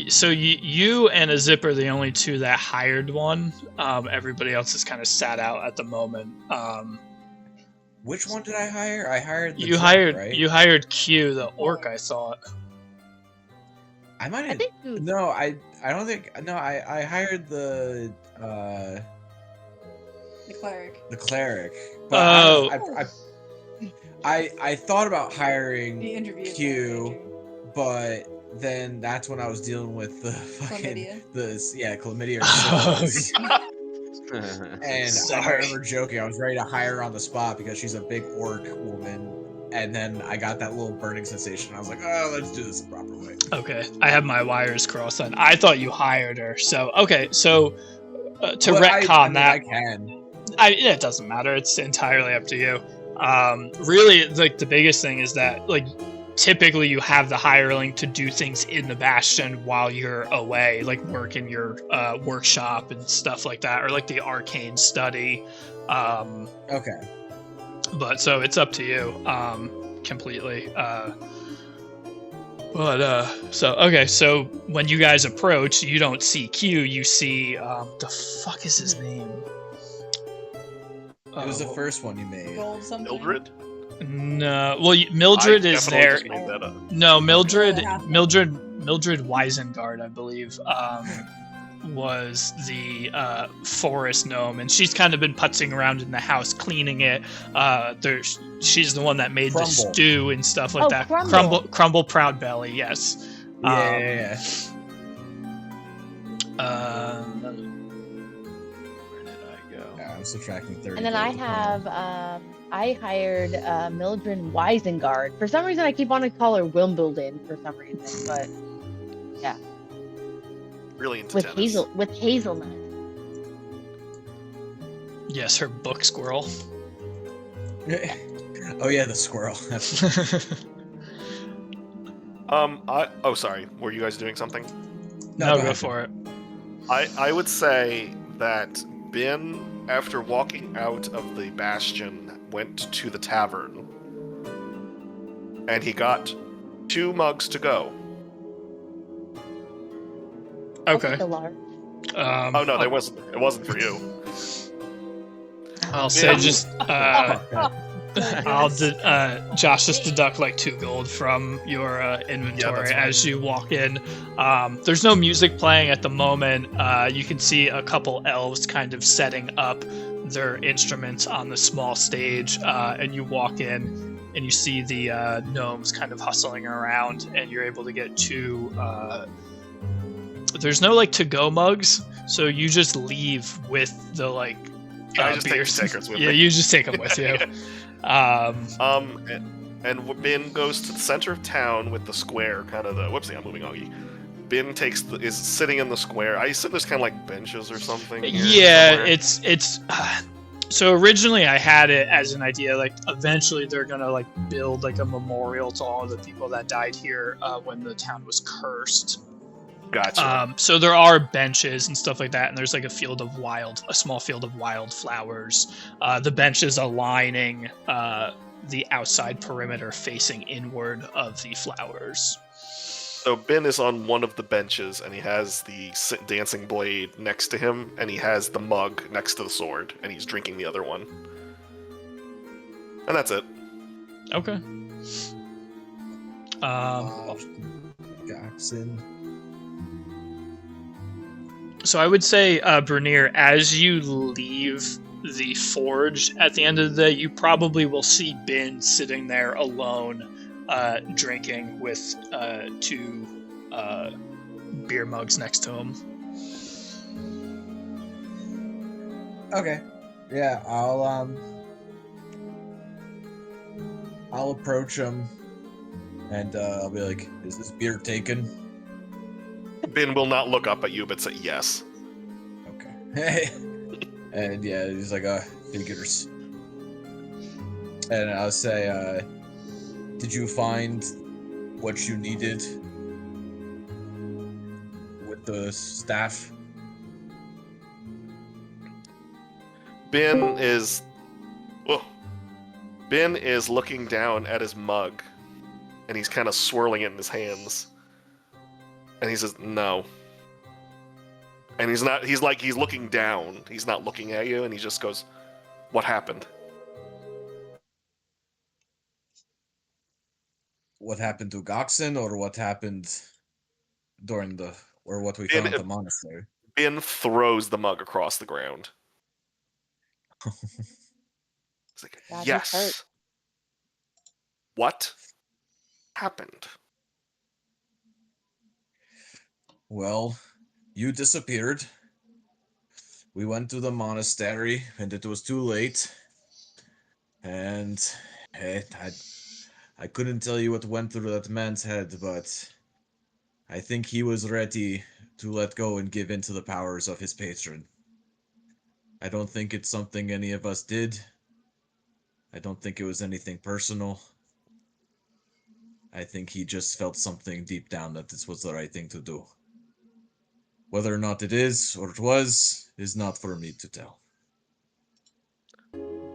S1: So you and a Zip are the only two that hired one. Everybody else is kind of sat out at the moment.
S5: Which one did I hire? I hired the
S1: You
S5: truck,
S1: hired
S5: right?
S1: you hired Q, the orc. I thought.
S5: I might
S4: I
S5: have.
S4: think you.
S5: No, I don't think. No, I hired the
S6: The cleric.
S5: cleric.
S1: Oh.
S5: I thought about
S6: The
S5: hiring
S6: interview.
S5: Q, but then that's when I was dealing with the fucking
S6: Chlamydia.
S5: chlamydia.
S1: Oh,
S5: Or syphilis. And I
S1: Sorry.
S5: remember joking. I was ready to hire her on the spot because she's a big orc woman. And then I got that little burning sensation. I was like, oh, let's do this the proper way.
S1: Okay, I have my wires crossed. Then I thought you hired her. So okay, so to
S5: But
S1: retcon
S5: I
S1: that,
S5: can.
S1: it doesn't matter. It's entirely up to you. Really, like the biggest thing is that like typically you have the hireling to do things in the Bastion while you're away, like work in your workshop and stuff like that, or like the arcane study.
S5: Okay.
S1: But so it's up to you, completely. So when you guys approach, you don't see Q. You see the fuck is his name?
S5: It was the first one you made.
S6: Gold something.
S3: Mildred?
S1: No, well, Mildred
S3: I
S1: is
S3: definitely
S1: there.
S3: just made that up.
S1: No, Mildred
S6: half-
S1: Mildred Weisengard, I believe, was the forest gnome, and she's kind of been putzing around in the house cleaning it. She's the one that made the
S5: Crumble.
S1: stew and stuff like
S4: Oh,
S1: that.
S4: Crumble.
S1: Crumble Proud Belly, yes.
S5: Yeah.
S1: Where did I go?
S5: Yeah, I'm subtracting 30.
S4: And then I have, I hired Mildred Weisengard. For some reason, I keep wanting to call her Wimbledon for some reason, but
S3: Really into
S4: with
S3: tennis.
S4: hazelnut.
S1: Yes, her book squirrel.
S5: Oh yeah, the squirrel.
S3: Sorry. Were you guys doing something?
S1: No,
S5: go
S1: go
S5: ahead.
S1: for it.
S3: I would say that Ben, after walking out of the bastion, went to the tavern. And he got 2 mugs to go.
S4: I'll
S1: Okay.
S4: take a large.
S3: Oh no, it wasn't for you.
S1: I'll say
S3: Yeah.
S1: just Josh just deduct like 2 gold from your inventory
S3: that's fine.
S1: as you walk in. There's no music playing at the moment. You can see a couple elves kind of setting up their instruments on the small stage, and you walk in and you see the gnomes kind of hustling around, and you're able to get 2. There's no like to-go mugs, so you just leave with the like.
S3: I just take
S1: beers.
S3: the stickers with
S1: Yeah,
S3: me.
S1: you just take them with you.
S3: And Ben goes to the center of town with the square, kind of the. Whoopsie, I'm moving Augie. Ben is sitting in the square. I assume there's kind of like benches or something. here
S1: Yeah,
S3: somewhere.
S1: it's. So originally I had it as an idea, like eventually they're gonna like build like a memorial to all the people that died here when the town was cursed.
S3: Gotcha.
S1: So there are benches and stuff like that, and there's like a small field of wild flowers. The benches aligning the outside perimeter facing inward of the flowers.
S3: So Ben is on one of the benches, and he has the dancing blade next to him, and he has the mug next to the sword, and he's drinking the other one. And that's it.
S1: Okay.
S5: Jackson.
S1: So I would say, Bernier, as you leave the forge at the end of the day, you probably will see Ben sitting there alone, drinking with 2 beer mugs next to him.
S5: Okay. Yeah, I'll approach him, and I'll be like, "Is this beer taken?"
S3: Ben will not look up at you, but say yes.
S5: Okay. And yeah, he's like, figures. And I'll say, did you find what you needed with the staff?
S3: Ben is looking down at his mug, and he's kind of swirling it in his hands. And he says, "No." And he's looking down. He's not looking at you, and he just goes, "What happened?"
S5: What happened to Goxen, or what happened or what we found at the monastery?
S3: Ben throws the mug across the ground. He's like,
S4: God, he's hurt.
S3: "Yes. What happened?"
S5: Well, you disappeared. We went to the monastery, and it was too late. And I couldn't tell you what went through that man's head, but I think he was ready to let go and give in to the powers of his patron. I don't think it's something any of us did. I don't think it was anything personal. I think he just felt something deep down that this was the right thing to do. Whether or not it is, or it was, is not for me to tell.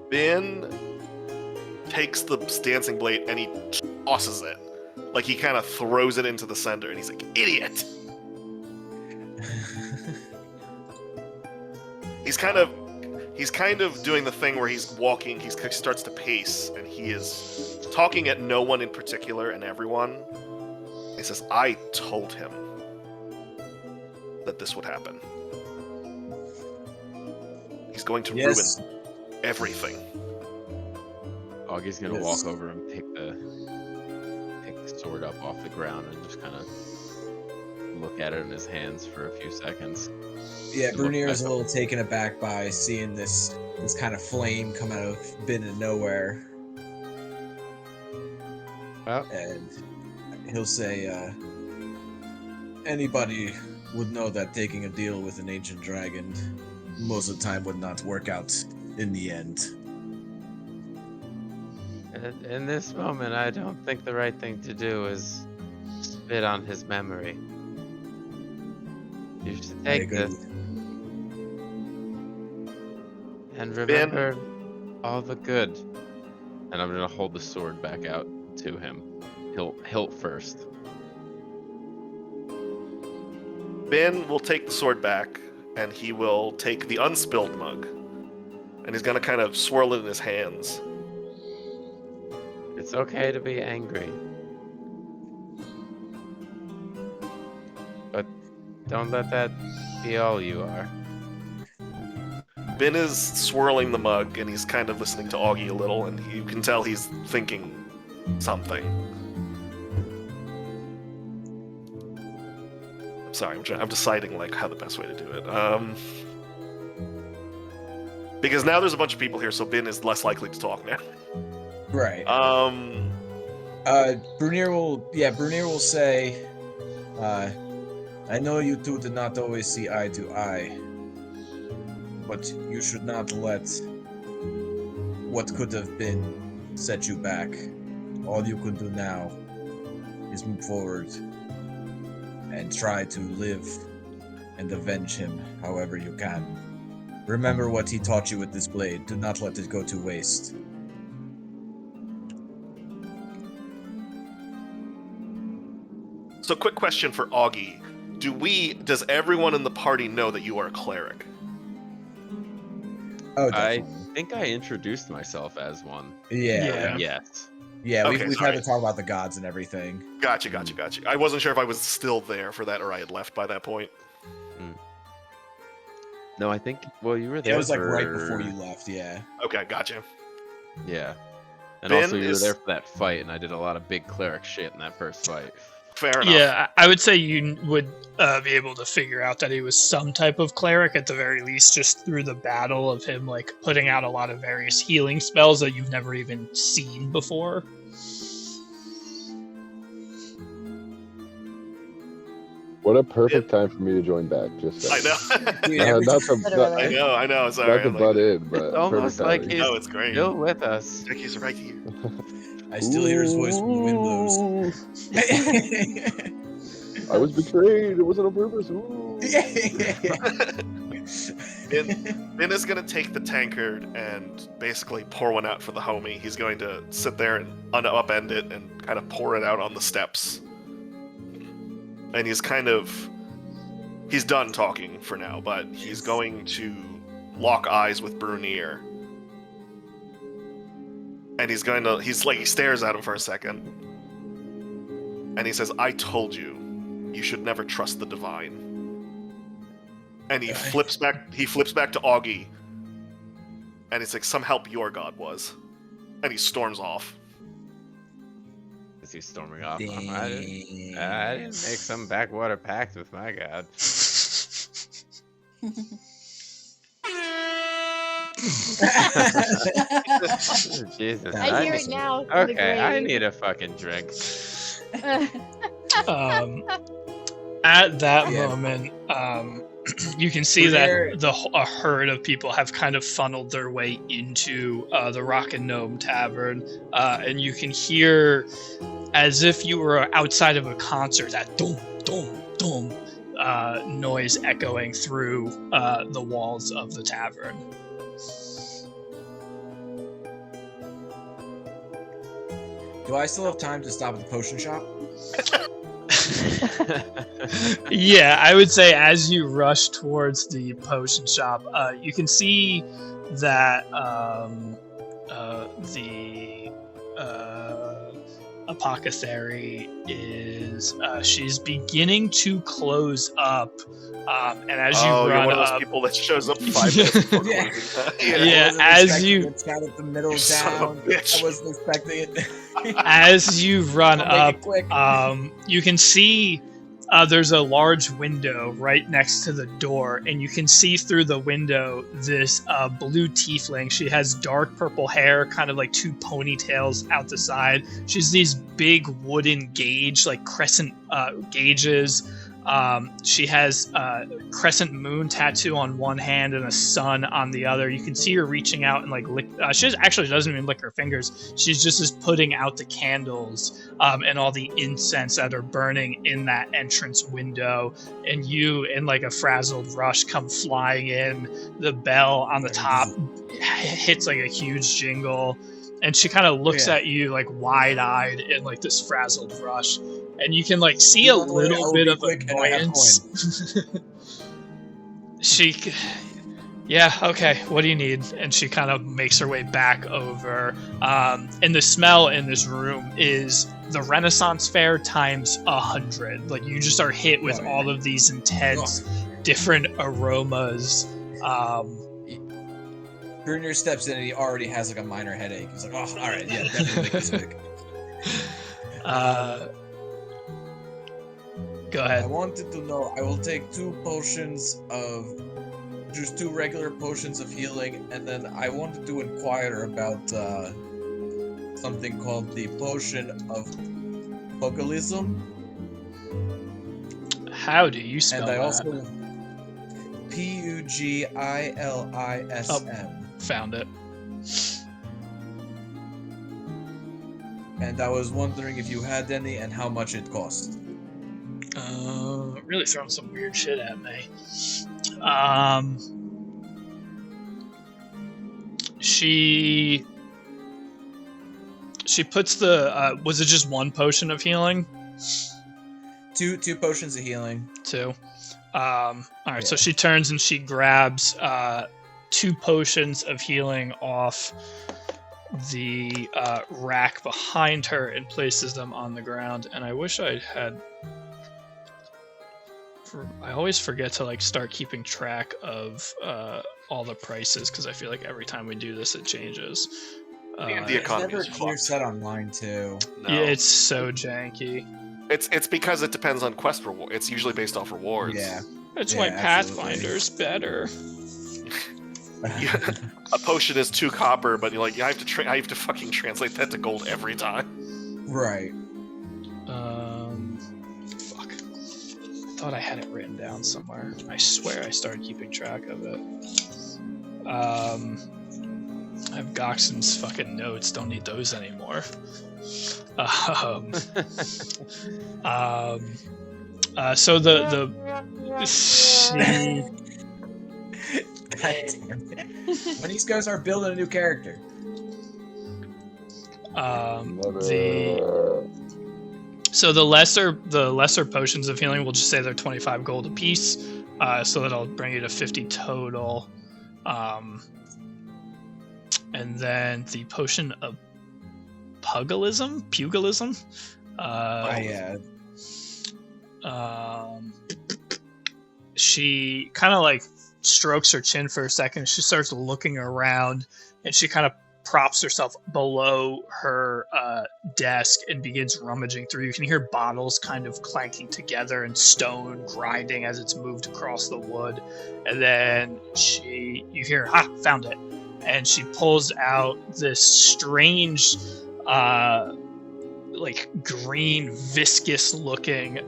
S3: Ben takes the dancing blade and he tosses it. Like he kind of throws it into the center, and he's like, "Idiot!" He's kind of doing the thing where he's walking. He starts to pace, and he is talking at no one in particular and everyone. He says, "I told him that this would happen. He's going to ruin everything."
S2: Augie's gonna walk over and pick the sword up off the ground and just kind of look at it in his hands for a few seconds.
S5: Yeah, Brunier is a little taken aback by seeing this kind of flame come out of bin and nowhere.
S2: Well,
S5: and he'll say, anybody would know that taking a deal with an ancient dragon most of the time would not work out in the end.
S2: in this moment, I don't think the right thing to do is spit on his memory. You should take this and remember all the good. And I'm gonna hold the sword back out to him, hilt first.
S3: Ben will take the sword back, and he will take the unspilled mug, and he's gonna kind of swirl it in his hands.
S2: It's okay to be angry, but don't let that be all you are.
S3: Ben is swirling the mug, and he's kind of listening to Augie a little, and you can tell he's thinking something. I'm sorry, I'm deciding like how the best way to do it. Because now there's a bunch of people here, so Ben is less likely to talk now.
S5: Right. Brunier will say, I know you two did not always see eye to eye, but you should not let what could have been set you back. All you can do now is move forward and try to live and avenge him however you can. Remember what he taught you with this blade. Do not let it go to waste.
S3: So, quick question for Augie. Does everyone in the party know that you are a cleric?
S5: Oh,
S2: I
S5: definitely.
S2: think I introduced myself as one.
S5: Yeah.
S2: Yes.
S5: Yeah,
S3: Okay,
S5: we've
S3: sorry.
S5: had to talk about the gods and everything.
S3: Gotcha. I wasn't sure if I was still there for that or I had left by that point.
S2: No, I think. Well, you were there.
S5: It was like right
S2: for-
S5: before you left, yeah.
S3: Okay, gotcha.
S2: Yeah. And
S3: Ben
S2: also, you were
S3: is-
S2: there for that fight, and I did a lot of big cleric shit in that first fight.
S3: Fair enough.
S1: Yeah, I would say you would be able to figure out that he was some type of cleric at the very least, just through the battle of him like putting out a lot of various healing spells that you've never even seen before.
S7: What a perfect time for me to join back. Just saying.
S3: I know.
S5: Dude,
S7: Not to,
S4: Literally.
S3: I know. Sorry.
S7: not to
S3: I'm
S7: butt
S3: like,
S7: in, but
S2: It's almost
S7: perfect
S2: like
S7: timing.
S2: he's
S3: no, it's great.
S2: still with us.
S3: He's right here.
S5: I still hear his voice when the wind blows.
S7: I was betrayed. It wasn't on purpose. Ooh.
S3: Ben is going to take the tankard and basically pour one out for the homie. He's going to sit there and upend it and kind of pour it out on the steps. And he's done talking for now, but he's going to lock eyes with Brunier. And he stares at him for a second. And he says, I told you, you should never trust the divine. And he flips back to Augie. And it's like, some help your god was. And he storms off.
S2: Is he storming off? I didn't make some backwater pact with my god. Jesus.
S4: I hear it now. It's in the
S2: Okay, I
S4: grave.
S2: need a fucking drink.
S1: At that
S5: Yeah.
S1: moment, you can see
S5: Brunier-
S1: that a herd of people have kind of funneled their way into the Rock and Gnome Tavern, and you can hear, as if you were outside of a concert, that dum dum dum noise echoing through the walls of the tavern.
S5: Do I still have time to stop at the potion shop?
S1: Yeah, I would say as you rush towards the potion shop, you can see that the apothecary is she's beginning to close up, and as you
S3: you're
S1: run
S3: one of those
S1: up,
S3: people that shows up 5 minutes before
S5: Yeah.
S3: closing.
S1: Yeah, as you
S5: It's kind of the middle
S3: You son of a
S5: down.
S3: bitch.
S5: I wasn't expecting it.
S1: as you run
S5: I'll make
S1: up,
S5: it quick.
S1: you can see there's a large window right next to the door, and you can see through the window this blue tiefling. She has dark purple hair, kind of like 2 ponytails out the side. She has these big wooden gauge, like crescent gauges. She has a crescent moon tattoo on one hand and a sun on the other. You can see her reaching out and like lick. She actually doesn't even lick her fingers. She's just putting out the candles and all the incense that are burning in that entrance window. And you, in like a frazzled rush, come flying in. The bell on the top hits like a huge jingle. And she kind of looks at you like wide-eyed in like this frazzled rush, and you can like see a little bit of annoyance. Yeah, okay, what do you need? And she kind of makes her way back over. And the smell in this room is the Renaissance Fair times 100. Like you just are hit with all of these intense, different aromas.
S5: Junior steps in and he already has like a minor headache. He's like, oh, all right, yeah, definitely make this quick.
S1: Go ahead.
S5: I wanted to know, I will take 2 potions of, just 2 regular potions of healing, and then I wanted to inquire about something called the potion of pugilism.
S1: How do you spell
S5: And I
S1: that?
S5: also Pugilism.
S1: Found it.
S5: And I was wondering if you had any and how much it cost.
S1: Really throwing some weird shit at me. She puts the was it just 1 potion of healing?
S5: 2 potions of healing.
S1: 2. All right, so she turns and she grabs 2 potions of healing off the rack behind her and places them on the ground. And I wish I had. I always forget to like start keeping track of all the prices because I feel like every time we do this it changes.
S3: The
S5: It's
S3: economy
S5: never
S3: is
S5: clear
S3: fucked.
S5: set online too.
S3: No.
S1: Yeah, it's so janky.
S3: It's because it depends on quest reward. It's usually based off rewards.
S5: Yeah.
S1: That's
S5: Yeah,
S1: why
S5: absolutely.
S1: Pathfinder's better.
S3: A potion is 2 copper, but you're like, I have to fucking translate that to gold every time.
S5: Right.
S1: Fuck. I thought I had it written down somewhere. I swear I started keeping track of it. I have Goxon's fucking notes. Don't need those anymore. So the
S5: God damn it. When these guys are building a new character.
S1: So the lesser potions of healing, we'll just say they're 25 gold apiece. So that'll bring you to 50 total. And then the potion of pugilism. She kind of like strokes her chin for a second. She starts looking around, and she kind of props herself below her desk and begins rummaging through. You can hear bottles kind of clanking together and stone grinding as it's moved across the wood. And then you hear, found it. And she pulls out this strange, like green, viscous looking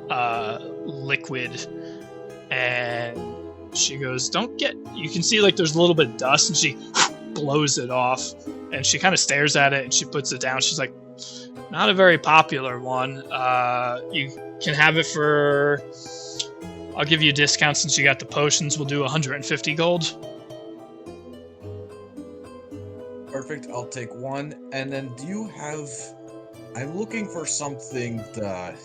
S1: liquid. And she goes, you can see like there's a little bit of dust, and she blows it off, and she kind of stares at it and she puts it down. She's like, not a very popular one. You can have it for, I'll give you a discount since you got the potions. We'll do 150 gold.
S5: Perfect, I'll take 1. And then do you have I'm looking for something that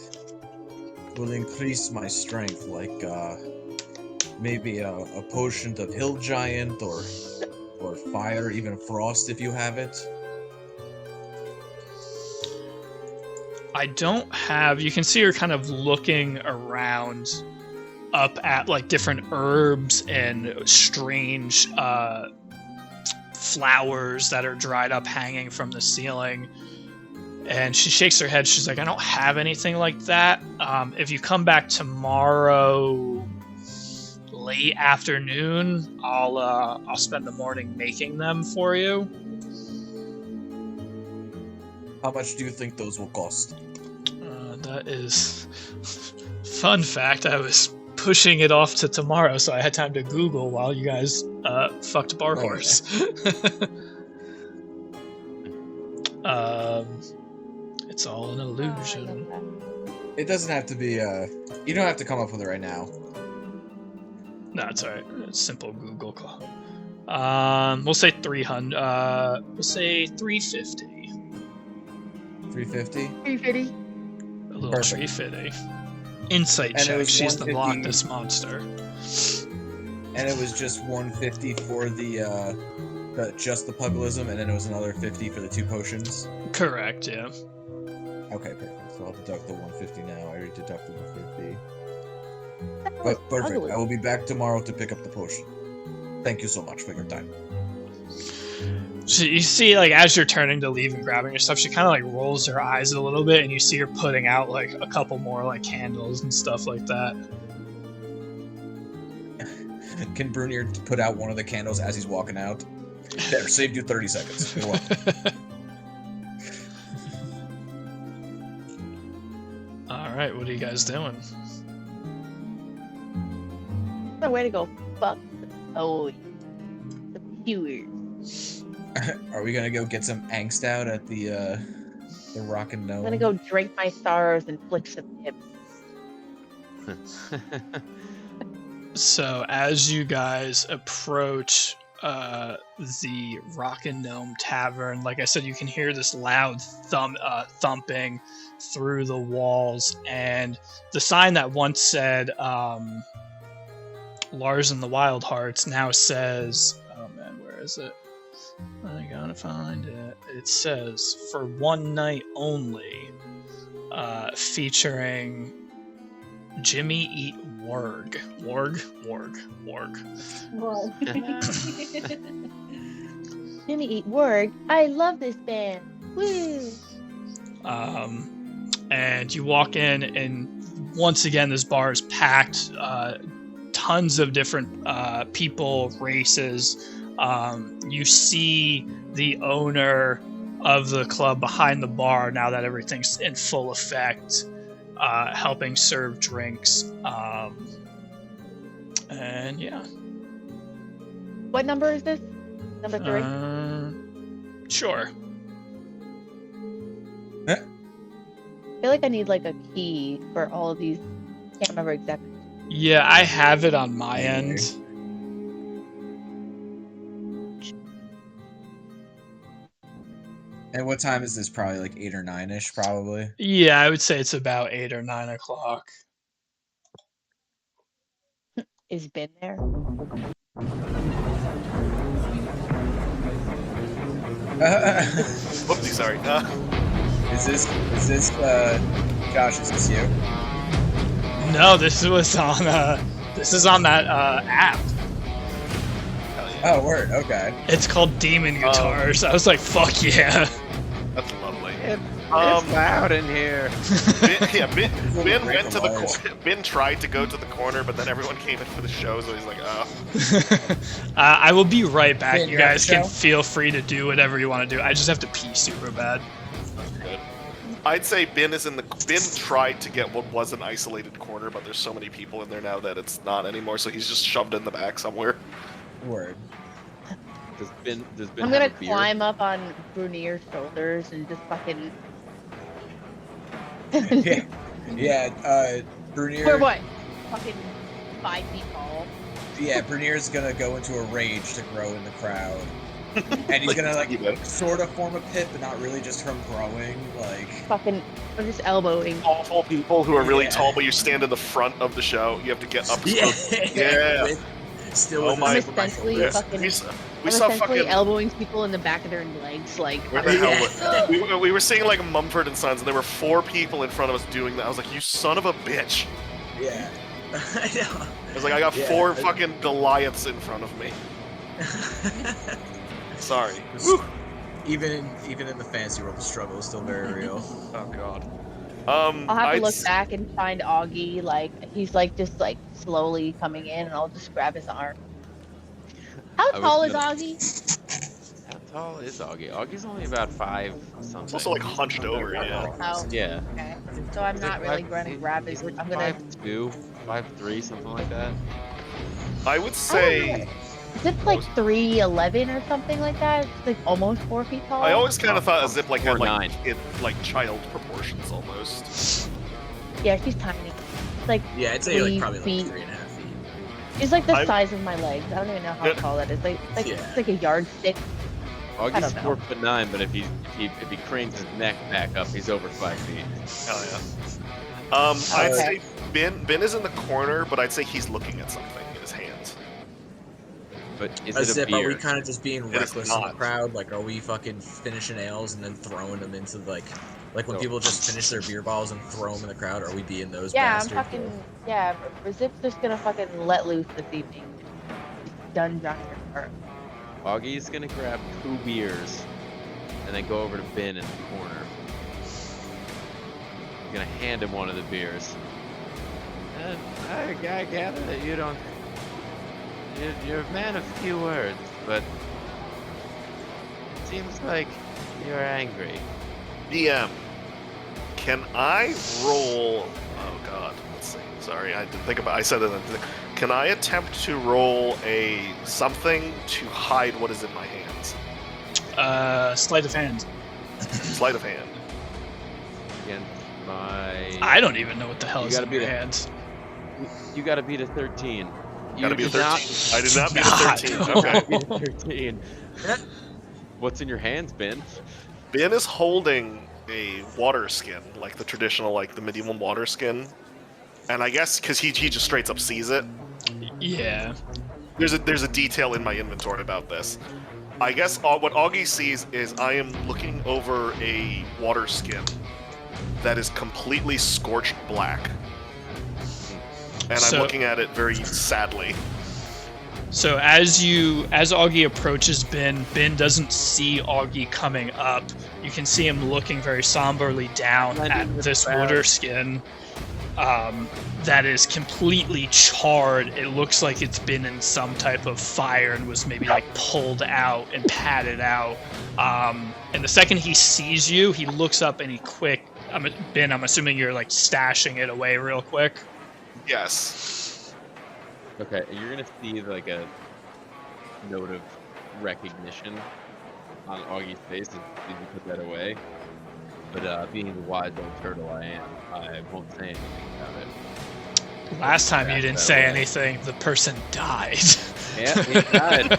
S5: will increase my strength, like maybe a potion of Hill Giant or fire, even frost if you have it.
S1: I don't have. You can see her kind of looking around, up at like different herbs and strange flowers that are dried up, hanging from the ceiling. And she shakes her head. She's like, "I don't have anything like that. If you come back tomorrow, late afternoon, I'll spend the morning making them for you."
S5: How much do you think those will cost?
S1: That is fun fact. I was pushing it off to tomorrow, so I had time to Google while you guys fucked Bar Horse. It's all an illusion.
S5: It doesn't have to be. You don't have to come up with it right now.
S1: No, it's alright. Simple Google call. We'll say 300. We'll say 350.
S5: 350.
S4: 350.
S1: A little
S5: Perfect.
S1: 350. Insight
S5: And it
S1: check.
S5: was
S1: She's the
S5: 150.
S1: Loch Ness monster.
S5: And it was just 150 for the just the pugilism, and then it was another 50 for the 2 potions.
S1: Correct. Yeah.
S5: Okay, perfect. So I'll deduct the 150 now. I already deducted the 50. But perfect. I will be back tomorrow to pick up the potion. Thank you so much for your time.
S1: So you see, like, as you're turning to leave and grabbing your stuff, she kind of like rolls her eyes a little bit, and you see her putting out like a couple more like candles and stuff like that.
S5: Can Brunier put out one of the candles as he's walking out? There, saved you 30 seconds. You're welcome.
S1: All right, what are you guys doing?
S4: The way to go fuck the viewers.
S5: Are we gonna go get some angst out at the Rockin' Gnome?
S4: I'm gonna go drink my sorrows and flick some hips.
S1: So as you guys approach the Rockin' Gnome Tavern, like I said, you can hear this loud thumping through the walls, and the sign that once said Lars and the Wild Hearts now says, oh man, where is it? I gotta find it. It says, for one night only, featuring Jimmy Eat Warg. Warg?
S4: Jimmy Eat Warg. I love this band. Woo!
S1: And you walk in, and once again, this bar is packed. Tons of different people, races. You see the owner of the club behind the bar now that everything's in full effect, helping serve drinks. And yeah.
S4: What number is this? Number 3?
S1: Sure.
S4: I feel like I need like a key for all of these. Can't remember exactly.
S1: Yeah, I have it on my end.
S5: And what time is this? Probably like 8 or 9-ish, probably.
S1: Yeah, I would say it's about 8 or 9 o'clock.
S4: Is Ben there?
S3: Whoopsie, sorry.
S5: Is this Josh? Is this you?
S1: No, this is on that app.
S5: Oh, word. Okay.
S1: It's called Demon Guitars. I was like, fuck yeah.
S3: That's lovely.
S2: It's loud in here.
S3: Ben went to the corner. Ben tried to go to the corner, but then everyone came in for the show, so he's like, oh.
S1: I will be right back.
S5: Ben,
S1: You
S5: you're at
S1: guys
S5: the
S1: can
S5: show?
S1: feel free to do whatever you want to do. I just have to pee super bad.
S3: Good. I'd say Ben tried to get what was an isolated corner, but there's so many people in there now that it's not anymore, so he's just shoved in the back somewhere.
S5: Word.
S2: Does Ben
S4: I'm
S2: have
S4: gonna
S2: a beard?
S4: climb up on Brunier's shoulders and just fucking.
S5: Yeah. Brunier.
S4: For what? Fucking 5 feet tall.
S5: Yeah, Brunier's gonna go into a rage to grow in the crowd. And he's gonna
S3: You know.
S5: sort of form a pit, but not really, just from growing. Like,
S4: Fucking, I'm just elbowing.
S3: Awful people who are really
S5: Yeah.
S3: tall, but you stand in the front of the show. You have to get up.
S5: yeah,
S3: Yeah.
S5: Still
S3: Oh
S5: with
S3: my-
S5: a zip on my
S4: essentially
S5: shoulders.
S4: fucking-
S3: We
S4: I'm
S3: saw
S4: essentially
S3: fucking.
S4: elbowing people in the back of their legs, like.
S3: Where the hell
S5: Yeah.
S3: we were seeing like Mumford and Sons, and there were 4 people in front of us doing that. I was like, you son of a bitch.
S5: Yeah. I know.
S3: I was like, I got
S5: Yeah,
S3: 4
S5: I-
S3: fucking Goliaths in front of me. Sorry. Whew.
S5: even in the fantasy world, the struggle is still very real.
S3: Oh god.
S4: I'll have to
S3: I'd
S4: look
S3: s-
S4: back and find Augie, like he's like just like slowly coming in, and I'll just grab his arm. How
S2: I was
S4: tall is
S2: gonna-
S4: Augie?
S2: How tall is Augie? Augie's only about 5 something.
S3: It's also like hunched over, yeah.
S4: Oh,
S2: Yeah.
S4: okay. So I'm
S2: He's
S4: not
S2: like
S4: really
S2: five-
S4: gonna grab his.
S2: he's like
S4: I'm gonna.
S2: 5'2", 5'3", something like that.
S3: I would say
S4: Zip's like 3'11" or something like that. It's like almost 4 feet tall.
S3: I always kind of thought a Zip like had like
S2: 4'9".
S3: like child proportions almost.
S4: Yeah, she's tiny. It's like
S5: Yeah, I'd say like
S4: 3
S5: probably like
S4: feet.
S5: 3.5 feet.
S4: It's like the
S3: I-
S4: size of my legs. I don't even know how
S3: Yeah.
S4: tall that is. Like
S5: Yeah.
S4: it's like a yardstick.
S2: Augie's
S4: don't know.
S2: 4'9", but if he cranes his neck back up, he's over 5 feet.
S3: Hell yeah. I'd
S4: Okay.
S3: say Ben is in the corner, but I'd say he's looking at something in his hands.
S2: But is
S5: A
S2: it a
S5: Zip, are we
S2: beard?
S5: kind of just being
S3: is
S5: reckless in the
S3: not.
S5: crowd? Like, are we fucking finishing ales and then throwing them into like when
S2: No.
S5: people just finish their beer bottles and throw them in the crowd? Are we being those
S4: Yeah,
S5: bastards?
S4: I'm fucking. Yeah, Zip's just gonna fucking let loose this evening. Done, Johnny.
S2: Augie's gonna grab 2 beers and then go over to Ben in the corner. He's gonna hand him one of the beers. I gather that you don't. You're a man of few words, but it seems like you're angry.
S3: DM, can I roll? Oh god, let's see. Sorry, I didn't think about. I said it. Can I attempt to roll a something to hide what is in my hands?
S1: Sleight of hand.
S3: Sleight of hand.
S2: Against my.
S1: I don't even know what the hell
S2: You
S1: is
S2: gotta
S1: in
S2: be
S1: your
S2: the-
S1: hands.
S2: You gotta beat a 13.
S3: Gotta be a
S2: did
S3: 13.
S2: not-
S3: I did not beat
S1: God.
S3: a 13. Okay.
S2: Beat a 13. What's in your hands, Ben?
S3: Ben is holding a water skin, like the traditional, like the medieval water skin. And I guess because he just straight up sees it.
S1: Yeah.
S3: There's a detail in my inventory about this. I guess what Augie sees is I am looking over a water skin that is completely scorched black. And
S1: So-
S3: I'm looking at it very sadly.
S1: So as Augie approaches Ben doesn't see Augie coming up. You can see him looking very somberly down at this water skin that is completely charred. It looks like it's been in some type of fire and was maybe like pulled out and patted out. And the second he sees you, he looks up and Ben, I'm assuming you're like stashing it away real quick.
S3: Yes.
S2: Okay, you're gonna see like a note of recognition on Augie's face as you put that away. But being the wise old turtle I am, I won't say anything about it.
S1: Last time you
S2: Pass
S1: didn't
S2: that
S1: say
S2: away.
S1: anything, the person died.
S2: Yeah, he died.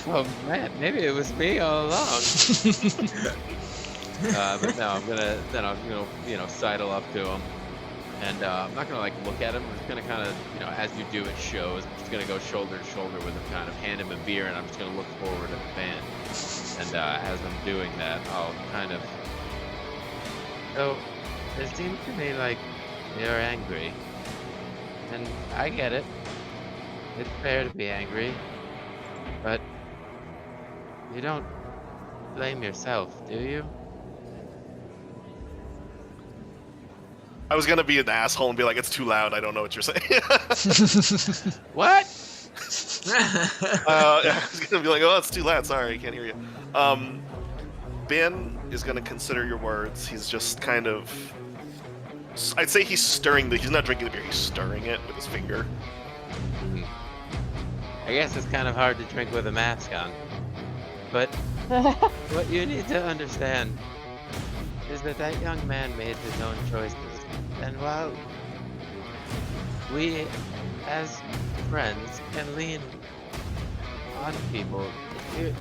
S2: Oh man, maybe it was me all along. But no, I'm gonna sidle up to him, and I'm not gonna like look at him. I'm just gonna kind of, as you do at shows, I'm just gonna go shoulder to shoulder with him, kind of hand him a beer, and I'm just gonna look forward at the band. And as I'm doing that, I'll kind of. So, it seems to me like you're angry, and I get it. It's fair to be angry, but you don't blame yourself, do you?
S3: I was gonna be an asshole and be like, it's too loud, I don't know what you're saying.
S2: What?
S3: I was gonna be like, oh, it's too loud, sorry, I can't hear you. Ben is gonna consider your words. He's just kind of... I'd say he's stirring he's not drinking the beer, he's stirring it with his finger.
S2: I guess it's kind of hard to drink with a mask on. But what you need to understand is that young man made his own choices. And while we, as friends, can lean on people, you're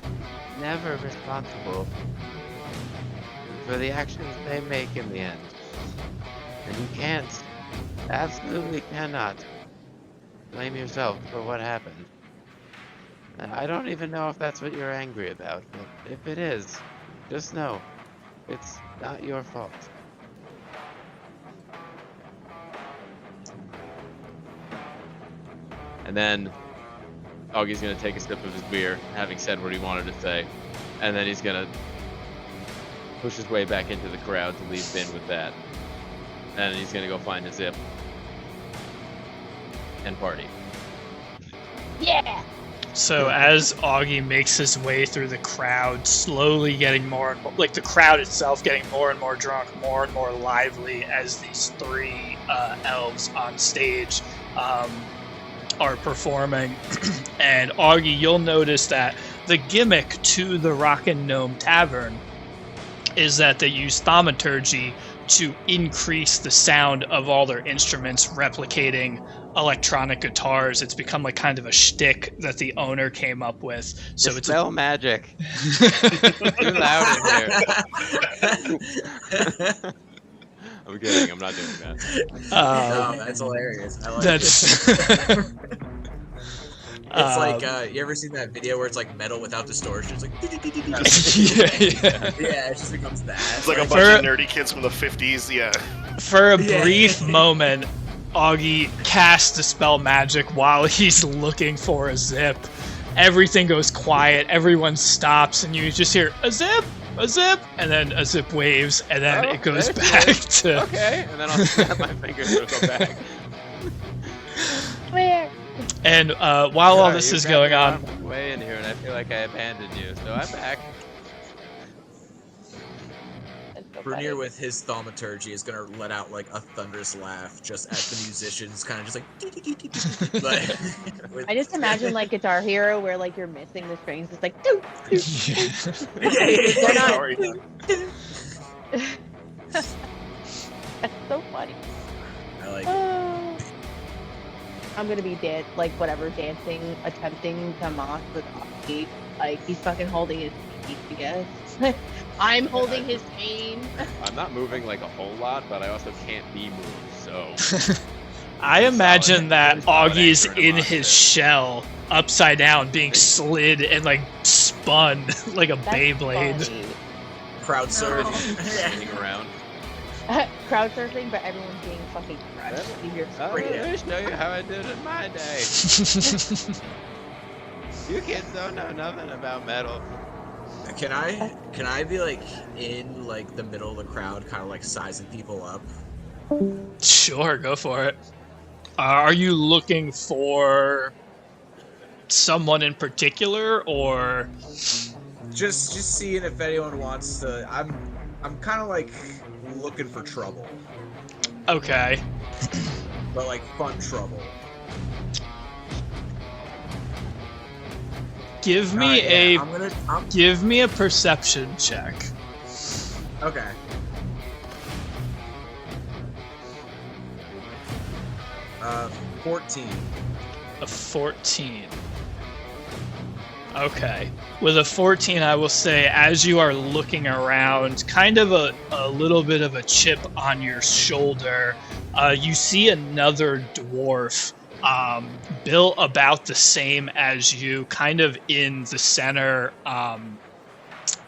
S2: never responsible for the actions they make in the end. And you can't, absolutely cannot, blame yourself for what happened. And I don't even know if that's what you're angry about, but if it is, just know, it's not your fault. And then Augie's gonna take a sip of his beer, having said what he wanted to say, and then he's gonna push his way back into the crowd to leave Finn with that. And he's gonna go find a Zip and party.
S4: Yeah.
S1: So as Augie makes his way through the crowd, slowly getting more and more, like the crowd itself getting more and more drunk, more and more lively as these three elves on stage are performing. And Augie, you'll notice that the gimmick to the Rockin' Gnome Tavern is that they use thaumaturgy to increase the sound of all their instruments, replicating electronic guitars. It's become like kind of a shtick that the owner came up with. So it's
S2: Spell magic. Too loud in here. I'm kidding. I'm not doing that.
S5: No, that's hilarious. I like
S1: that's
S5: it. It's like you ever seen that video where it's like metal without distortion? It's like yeah, it just becomes that.
S3: It's like a bunch of nerdy kids from the 50s. Yeah.
S1: For a brief moment, Augie casts Dispel Magic while he's looking for a Zip. Everything goes quiet, everyone stops, and you just hear, a Zip! A Zip! And then a Zip waves, and then it goes back to...
S2: Okay, and then I'll snap my fingers and it'll go back.
S4: Where?
S1: And while all this is going on...
S2: Way in here, and I feel like I abandoned you, so I'm back.
S5: Bernier with his thaumaturgy is gonna let out like a thunderous laugh just at the musicians, kind of just like.
S4: I just imagine like Guitar Hero where like you're missing the strings. It's like doo, doo, doo. That's so funny.
S5: I like it.
S4: I'm gonna be dancing, attempting to mock with Augie. Like he's fucking holding his feet, I guess. I'm holding his cane.
S2: I'm not moving like a whole lot, but I also can't be moved, so...
S1: I imagine that Augie's in his shell, upside down, being slid and like spun like a Beyblade.
S5: Crowd surf.
S2: Spinning around.
S4: Crowd surfing, but everyone's being fucking crushed.
S2: Let me show you how I did it in my day. You kids don't know nothing about metal.
S5: Can I be like in like the middle of the crowd, kind of like sizing people up?
S1: Sure, go for it. Are you looking for someone in particular, or
S5: just seeing if anyone wants to? I'm kind of like looking for trouble.
S1: Okay.
S5: But like fun trouble.
S1: Give me give me a perception check.
S5: Okay. Uh, 14.
S1: A 14. Okay. With a 14, I will say, as you are looking around, kind of a little bit of a chip on your shoulder, you see another dwarf built about the same as you, kind of in the center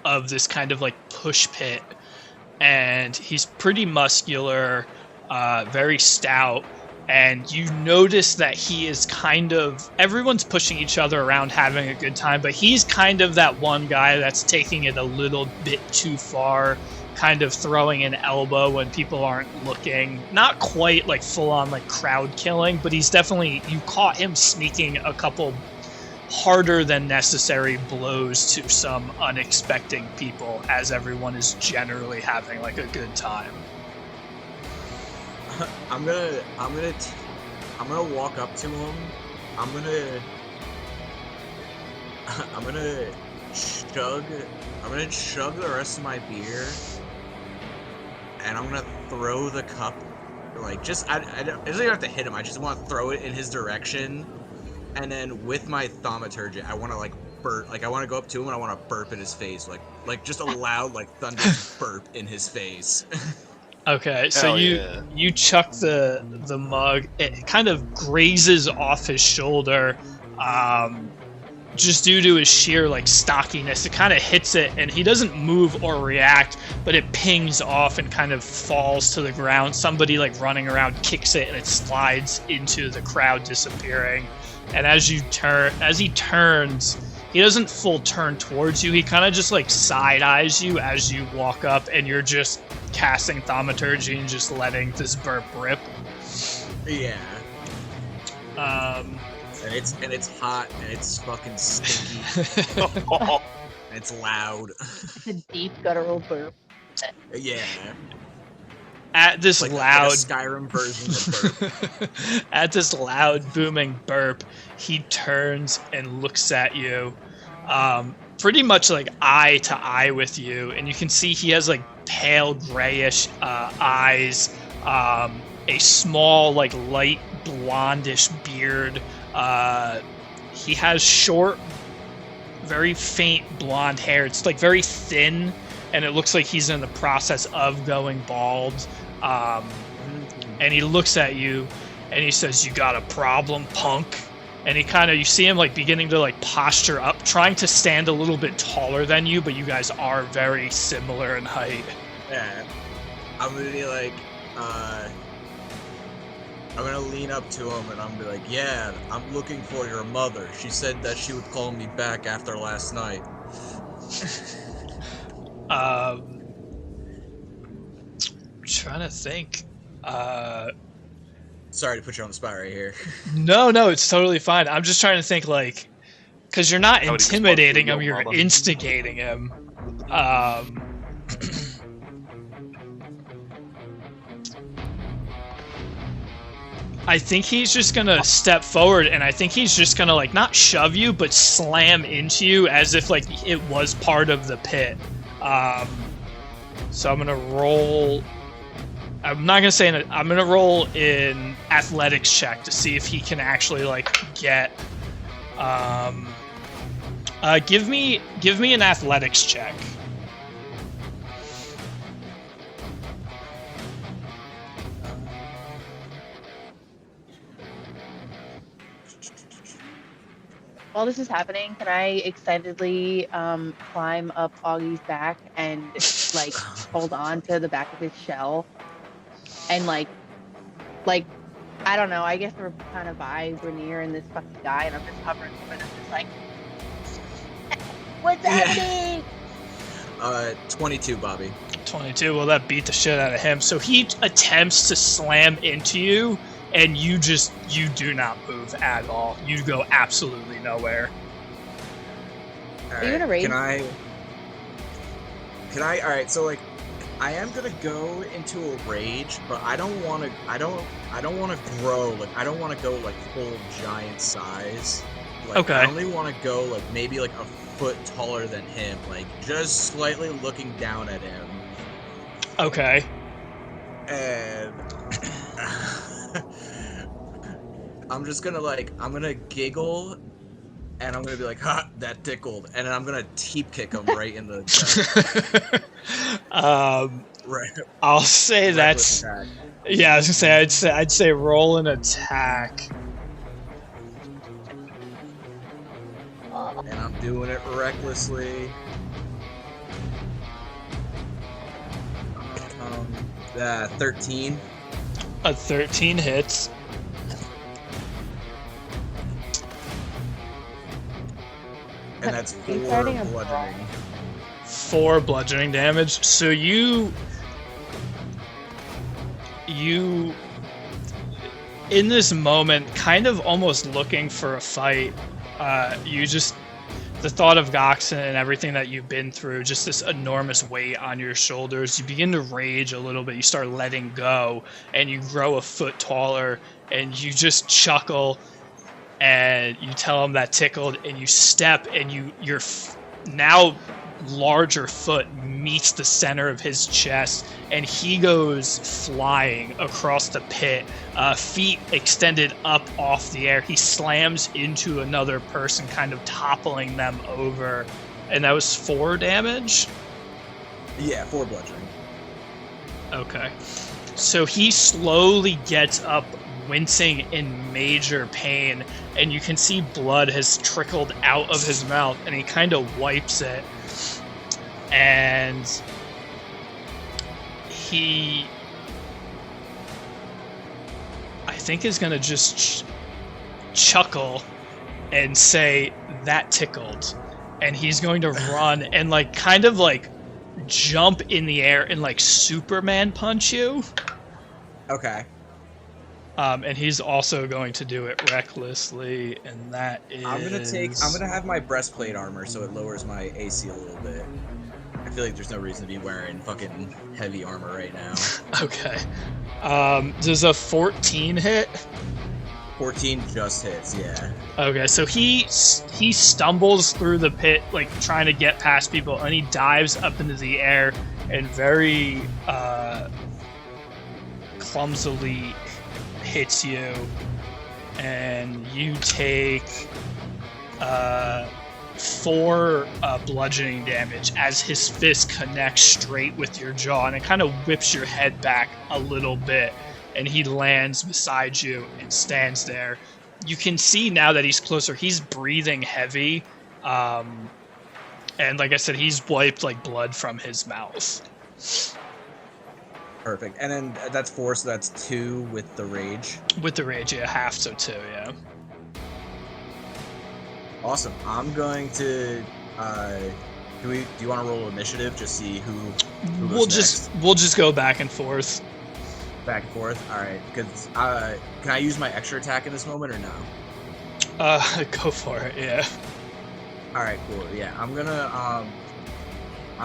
S1: of this kind of like push pit. And he's pretty muscular, very stout. And you notice that he is kind of... Everyone's pushing each other around, having a good time, but he's kind of that one guy that's taking it a little bit too far, kind of throwing an elbow when people aren't looking. Not quite like full-on like crowd killing, but he's definitely... You caught him sneaking a couple harder than necessary blows to some unexpected people, as everyone is generally having like a good time.
S5: I'm gonna walk up to him. I'm gonna chug the rest of my beer, and I'm gonna throw the cup, like I don't even have to hit him. I just want to throw it in his direction, And then with my thaumaturgy, I want to like burp. Like I want to go up to him and I want to burp in his face, like just a loud like thunderous burp in his face.
S1: Okay, so
S3: Hell
S1: you
S3: yeah.
S1: you chuck the mug. It kind of grazes off his shoulder, just due to his sheer like stockiness. It kind of hits it, and he doesn't move or react, but it pings off and kind of falls to the ground. Somebody like running around kicks it, and it slides into the crowd, disappearing. And as he turns, he doesn't full turn towards you. He kind of just like side eyes you as you walk up, and you're just casting thaumaturgy and just letting this burp rip.
S5: Yeah.
S1: Um,
S5: And it's hot and it's fucking stinky and it's loud.
S4: It's a deep guttural burp.
S5: Yeah.
S1: at this
S5: Like
S1: loud
S5: a Skyrim version of burp.
S1: at this loud booming burp, he turns and looks at you, pretty much like eye to eye with you, and you can see he has like pale grayish eyes, a small like light blondish beard. He has short, very faint blonde hair. It's like very thin, and it looks like he's in the process of going bald. And he looks at you, and he says, "You got a problem, punk?" And he kind of, you see him like beginning to like posture up, trying to stand a little bit taller than you, but you guys are very similar in height.
S5: Yeah. I'm gonna be like, I'm gonna lean up to him and I'm gonna be like, "Yeah, I'm looking for your mother. She said that she would call me back after last night."
S1: Trying to think.
S5: Sorry to put you on the spot right here.
S1: No, it's totally fine. I'm just trying to think, like, because you're not
S3: How would he respond
S1: intimidating
S3: to
S1: him,
S3: your
S1: you're
S3: mama?
S1: instigating him. I think he's just gonna step forward, and I think he's just gonna like not shove you, but slam into you as if like it was part of the pit. So I'm gonna roll. I'm not gonna say I'm gonna roll in athletics check to see if he can actually like get. Give me an athletics check.
S4: While this is happening, can I excitedly climb up Augie's back and like hold on to the back of his shell and like I don't know, I guess we're kind of eyes were near in this fucking guy and I'm just hovering over them just like, what's happening?
S5: 22, Bobby.
S1: 22. Well, that beat the shit out of him. So he attempts to slam into you, and you do not move at all. You go absolutely nowhere.
S5: All
S4: Are you gonna rage?
S5: Can I? All right. So like, I am gonna go into a rage, but I don't want to. I don't want to grow. Like, I don't want to go like full giant size. Like,
S1: Okay.
S5: I only want to go like maybe like a foot taller than him. Like just slightly looking down at him.
S1: Okay.
S5: And I'm just gonna I'm gonna giggle, and I'm gonna be like, "Ha, that tickled," and then I'm gonna teep kick him right in the gut. Right.
S1: I'll say that's.
S5: Attack.
S1: Yeah, I was gonna say I'd say roll an attack.
S5: And I'm doing it recklessly. 13.
S1: A 13 hits.
S5: And that's 4
S4: He's starting a
S5: bludgeoning.
S1: 4 bludgeoning damage. So you in this moment, kind of almost looking for a fight, the thought of Goxen and everything that you've been through, just this enormous weight on your shoulders, you begin to rage a little bit. You start letting go, and you grow a foot taller, and you just chuckle, and you tell him that tickled, and you step, and you're now larger foot meets the center of his chest, and he goes flying across the pit, feet extended up off the air. He slams into another person, kind of toppling them over, and that was 4 damage?
S5: Yeah, 4 bludgeoning.
S1: Okay. So he slowly gets up, wincing in major pain, and you can see blood has trickled out of his mouth, and he kind of wipes it. And he, I think, is going to just chuckle and say, "That tickled." And he's going to run and, like, kind of, like, jump in the air and, like, Superman punch you.
S5: Okay.
S1: And he's also going to do it recklessly, and that is...
S5: I'm gonna have my breastplate armor, so it lowers my AC a little bit. I feel like there's no reason to be wearing fucking heavy armor right now.
S1: Okay. Does a 14 hit?
S5: 14 just hits, yeah.
S1: Okay, so he stumbles through the pit, like, trying to get past people, and he dives up into the air and very clumsily hits you, and you take 4 bludgeoning damage as his fist connects straight with your jaw, and it kind of whips your head back a little bit, and he lands beside you and stands there. You can see now that he's closer, he's breathing heavy, and like I said, he's wiped like blood from his mouth.
S5: Perfect. And then that's 4, so that's 2 with the rage.
S1: With the rage, yeah, half, so 2, yeah.
S5: Awesome. I'm going to. Do you want to roll initiative? Just see who goes
S1: We'll just go back and forth.
S5: Back and forth. All right. Because can I use my extra attack in this moment or no?
S1: Go for it. Yeah.
S5: All right. Cool. Yeah. I'm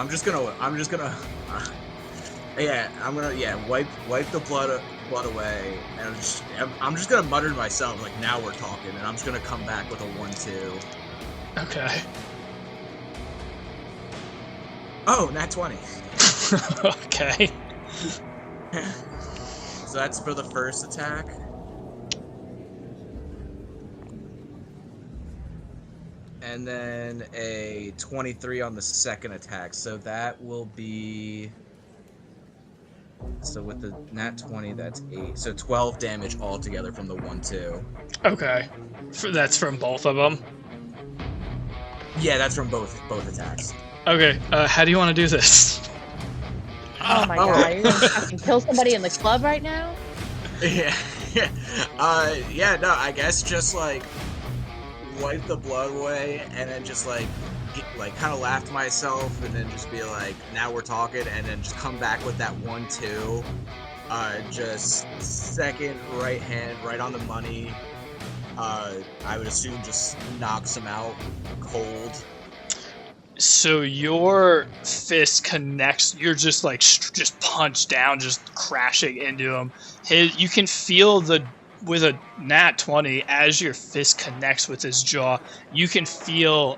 S5: just gonna. Wipe the blood away, and I'm just gonna mutter to myself like, "Now we're talking," and I'm just gonna come back with a 1-2.
S1: Okay.
S5: Oh, nat 20.
S1: Okay.
S5: So that's for the first attack. And then a 23 on the second attack. So that will be... So with the nat 20, that's 8. So 12 damage altogether from the 1-2.
S1: Okay. That's from both of them?
S5: Yeah, that's from both attacks.
S1: Okay, how do you want to do this?
S4: Oh my god, you're gonna fucking kill somebody in the club right now?
S5: Yeah. No, I guess just like wipe the blood away and then just like kind of laugh to myself and then just be like, now we're talking, and then just come back with that 1-2. Just second right hand, right on the money. I would assume just knocks him out cold.
S1: So your fist connects, you're just like, just punch down, just crashing into him. You can feel with a nat 20, as your fist connects with his jaw, you can feel,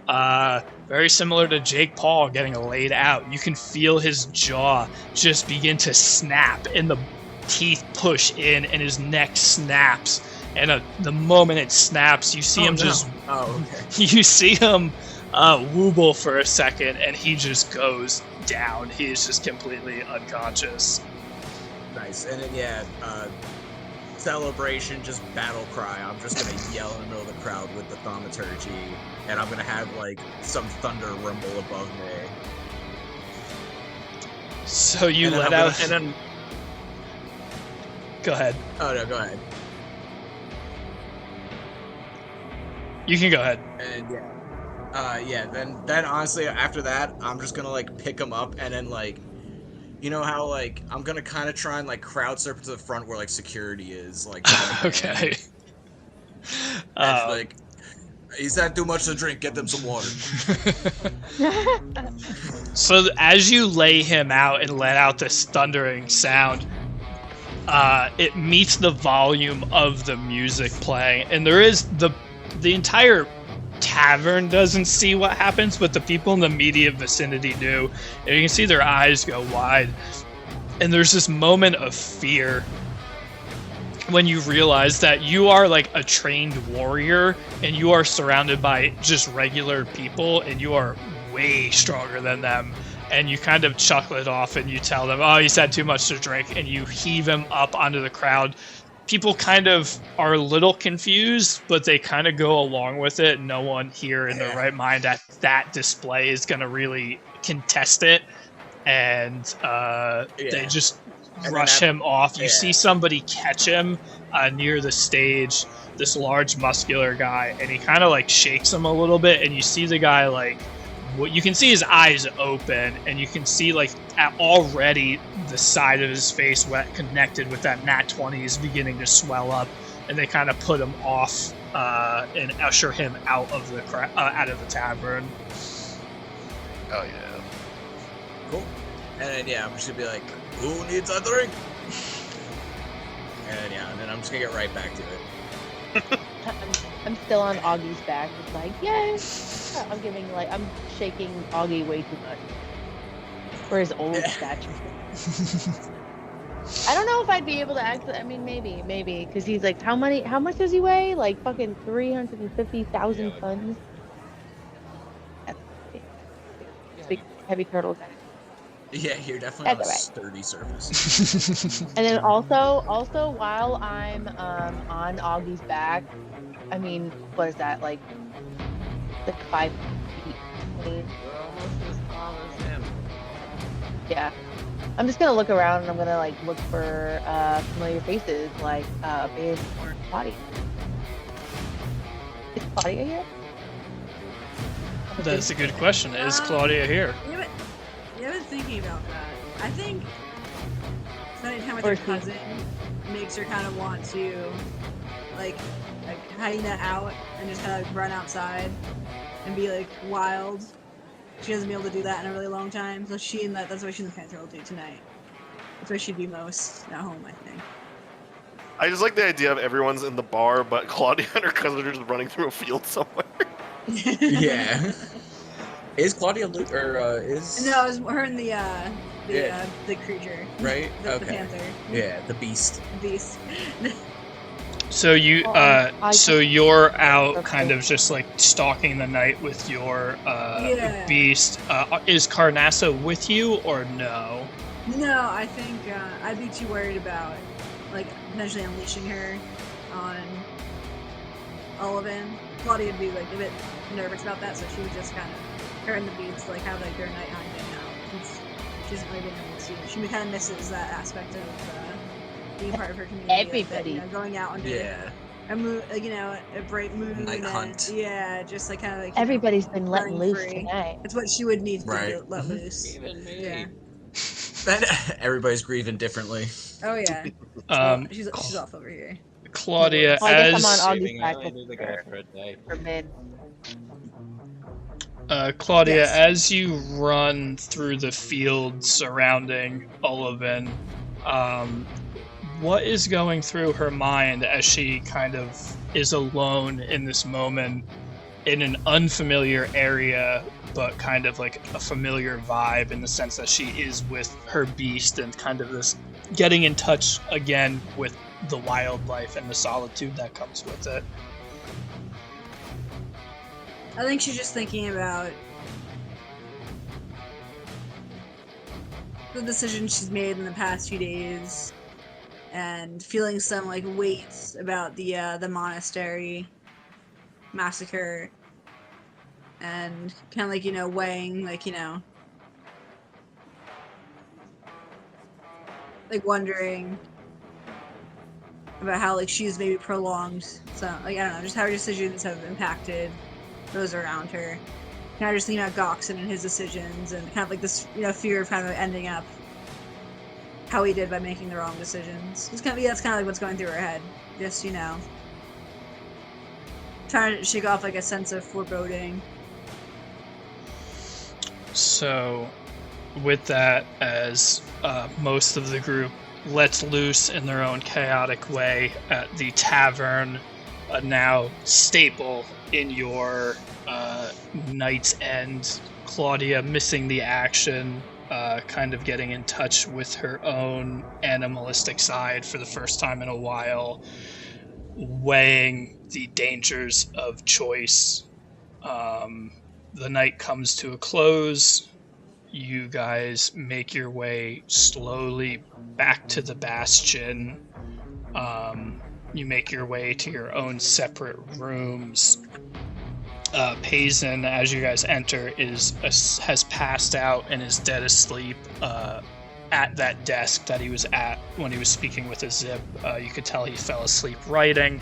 S1: very similar to Jake Paul getting laid out, you can feel his jaw just begin to snap, and the teeth push in, and his neck snaps, and the moment it snaps, you see him just...
S5: Oh, okay.
S1: You see him wobble for a second, and he just goes down. He is just completely unconscious.
S5: Nice. And then, celebration, just battle cry. I'm just gonna yell in the middle of the crowd with the thaumaturgy, and I'm gonna have like some thunder rumble above me.
S1: So you let out,
S5: and then
S1: go ahead.
S5: Oh no, go ahead.
S1: You can go ahead.
S5: And then honestly, after that, I'm just gonna like pick him up and then like, you know how like I'm gonna kind of try and like crowd surf to the front where like security is, like.
S1: Okay.
S5: Like, he's had too much to drink. Get them some water.
S1: So as you lay him out and let out this thundering sound, it meets the volume of the music playing, and there is the entire tavern doesn't see what happens, but the people in the immediate vicinity do. And you can see their eyes go wide. And there's this moment of fear when you realize that you are like a trained warrior and you are surrounded by just regular people and you are way stronger than them. And you kind of chuckle it off and you tell them, oh, he's had too much to drink, and you heave him up onto the crowd. People kind of are a little confused, but they kind of go along with it. No one here in their right mind at that display is going to really contest it. And they just rush him off. You see somebody catch him near the stage, this large muscular guy, and he kind of like shakes him a little bit, and you see the guy like, you can see his eyes open, and you can see like already the side of his face connected with that nat 20 is beginning to swell up, and they kind of put him off and usher him out of the tavern.
S3: Oh yeah.
S5: Cool. And then I'm just gonna be like, who needs a drink? And then I'm just gonna get right back to it.
S4: I'm still on Augie's back. It's like, yay! I'm shaking Augie way too much for his old stature. I don't know if I'd be able to actually. I mean, maybe, because he's like, how much does he weigh? Like fucking 350,000 tons. That's big, heavy turtle guy.
S5: Yeah, you're definitely on a sturdy surface.
S4: And then also while I'm on Augie's back, I mean, what is that, like 5 feet? Yeah. I'm just gonna look around and I'm gonna like look for familiar faces like Babe or Claudia. Is Claudia here?
S1: That's a good question. Is Claudia here?
S6: Yeah, I've been thinking about that. I think spending time with her cousin makes her kind of want to like hiding that out and just kind of like run outside and be like wild. She hasn't been able to do that in a really long time, so that's what she and the Panther will do tonight. That's where she'd be most at home, I think.
S3: I just like the idea of everyone's in the bar, but Claudia and her cousin are just running through a field somewhere.
S5: Yeah. Is Claudia Luke or is?
S6: No, it was her and the creature.
S5: Right.
S6: The Panther.
S5: Yeah, the beast.
S6: Beast.
S1: So you're out kind of just like stalking the night with your beast. Is Carnassa with you or no?
S6: No, I think I'd be too worried about like potentially unleashing her on Olivan. Claudia would be like a bit nervous about that, so she would just kind of her and the beats like have like their night hiding out. She hasn't really been able to. She kind of misses that aspect of being part of her community.
S4: Everybody,
S6: like, going out under a moon, like, a bright moon.
S5: Night hunt.
S6: Yeah, just like kind of like
S4: everybody's been letting loose tonight.
S6: It's what she would need to let loose.
S2: Even me.
S6: Yeah.
S5: Everybody's grieving differently.
S6: Oh yeah. She's off over here.
S1: Claudia,
S4: I guess
S1: as
S4: I'm on Augie's back for mid.
S1: Claudia,
S6: Yes.
S1: as you run through the field surrounding Olivan, what is going through her mind as she kind of is alone in this moment in an unfamiliar area, but kind of like a familiar vibe in the sense that she is with her beast and kind of this getting in touch again with the wildlife and the solitude that comes with it?
S6: I think she's just thinking about the decisions she's made in the past few days and feeling some like weight about the monastery massacre and kind of like weighing like like wondering about how like she's maybe prolonged some like I don't know, just how her decisions have impacted those around her. Kind of just thinking about Goxon and his decisions and kind of like this fear of kind of ending up how he did by making the wrong decisions. It's kind of that's kind of like what's going through her head. Just trying to shake off like a sense of foreboding.
S1: So, with that, as most of the group lets loose in their own chaotic way at the tavern, a now staple in your Night's End. Claudia missing the action, kind of getting in touch with her own animalistic side for the first time in a while, weighing the dangers of choice. The night comes to a close. You guys make your way slowly back to the bastion. You make your way to your own separate rooms. Payson, as you guys enter, has passed out and is dead asleep at that desk that he was at when he was speaking with Azib. You could tell he fell asleep writing.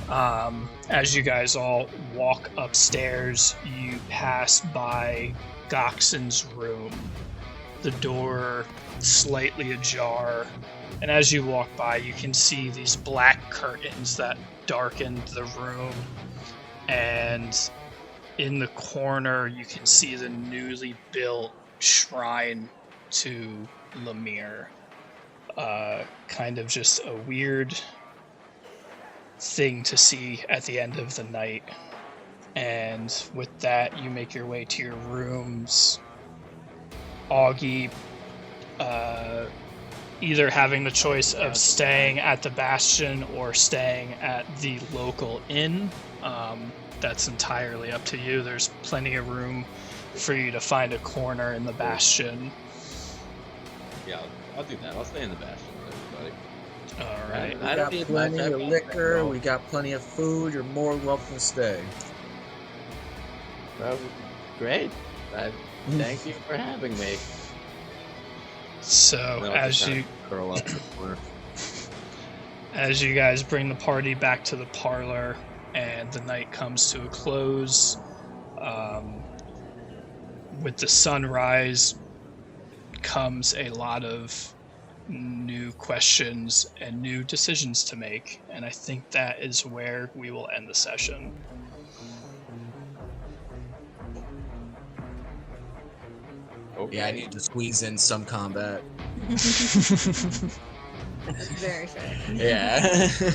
S1: As you guys all walk upstairs, you pass by Goxon's room. The door slightly ajar, and as you walk by, you can see these black curtains that darkened the room. And in the corner, you can see the newly built shrine to Lemire. Kind of just a weird thing to see at the end of the night. And with that, you make your way to your rooms. Augie, either having the choice of staying at the Bastion or staying at the local inn. That's entirely up to you. There's plenty of room for you to find a corner in the Bastion.
S2: Yeah, I'll do that. I'll stay in the Bastion with everybody.
S1: All right.
S5: We got plenty of liquor. We got plenty of food. You're more than welcome to stay.
S2: That was great. Thank you for having me.
S1: So
S2: I'll
S1: as
S2: just
S1: you
S2: curl up in the corner.
S1: as you guys bring the party back to the parlor and the night comes to a close, with the sunrise comes a lot of new questions and new decisions to make, and I think that is where we will end the session.
S2: Okay.
S5: Yeah, I need to squeeze in some combat.
S6: Very fair.
S5: Yeah.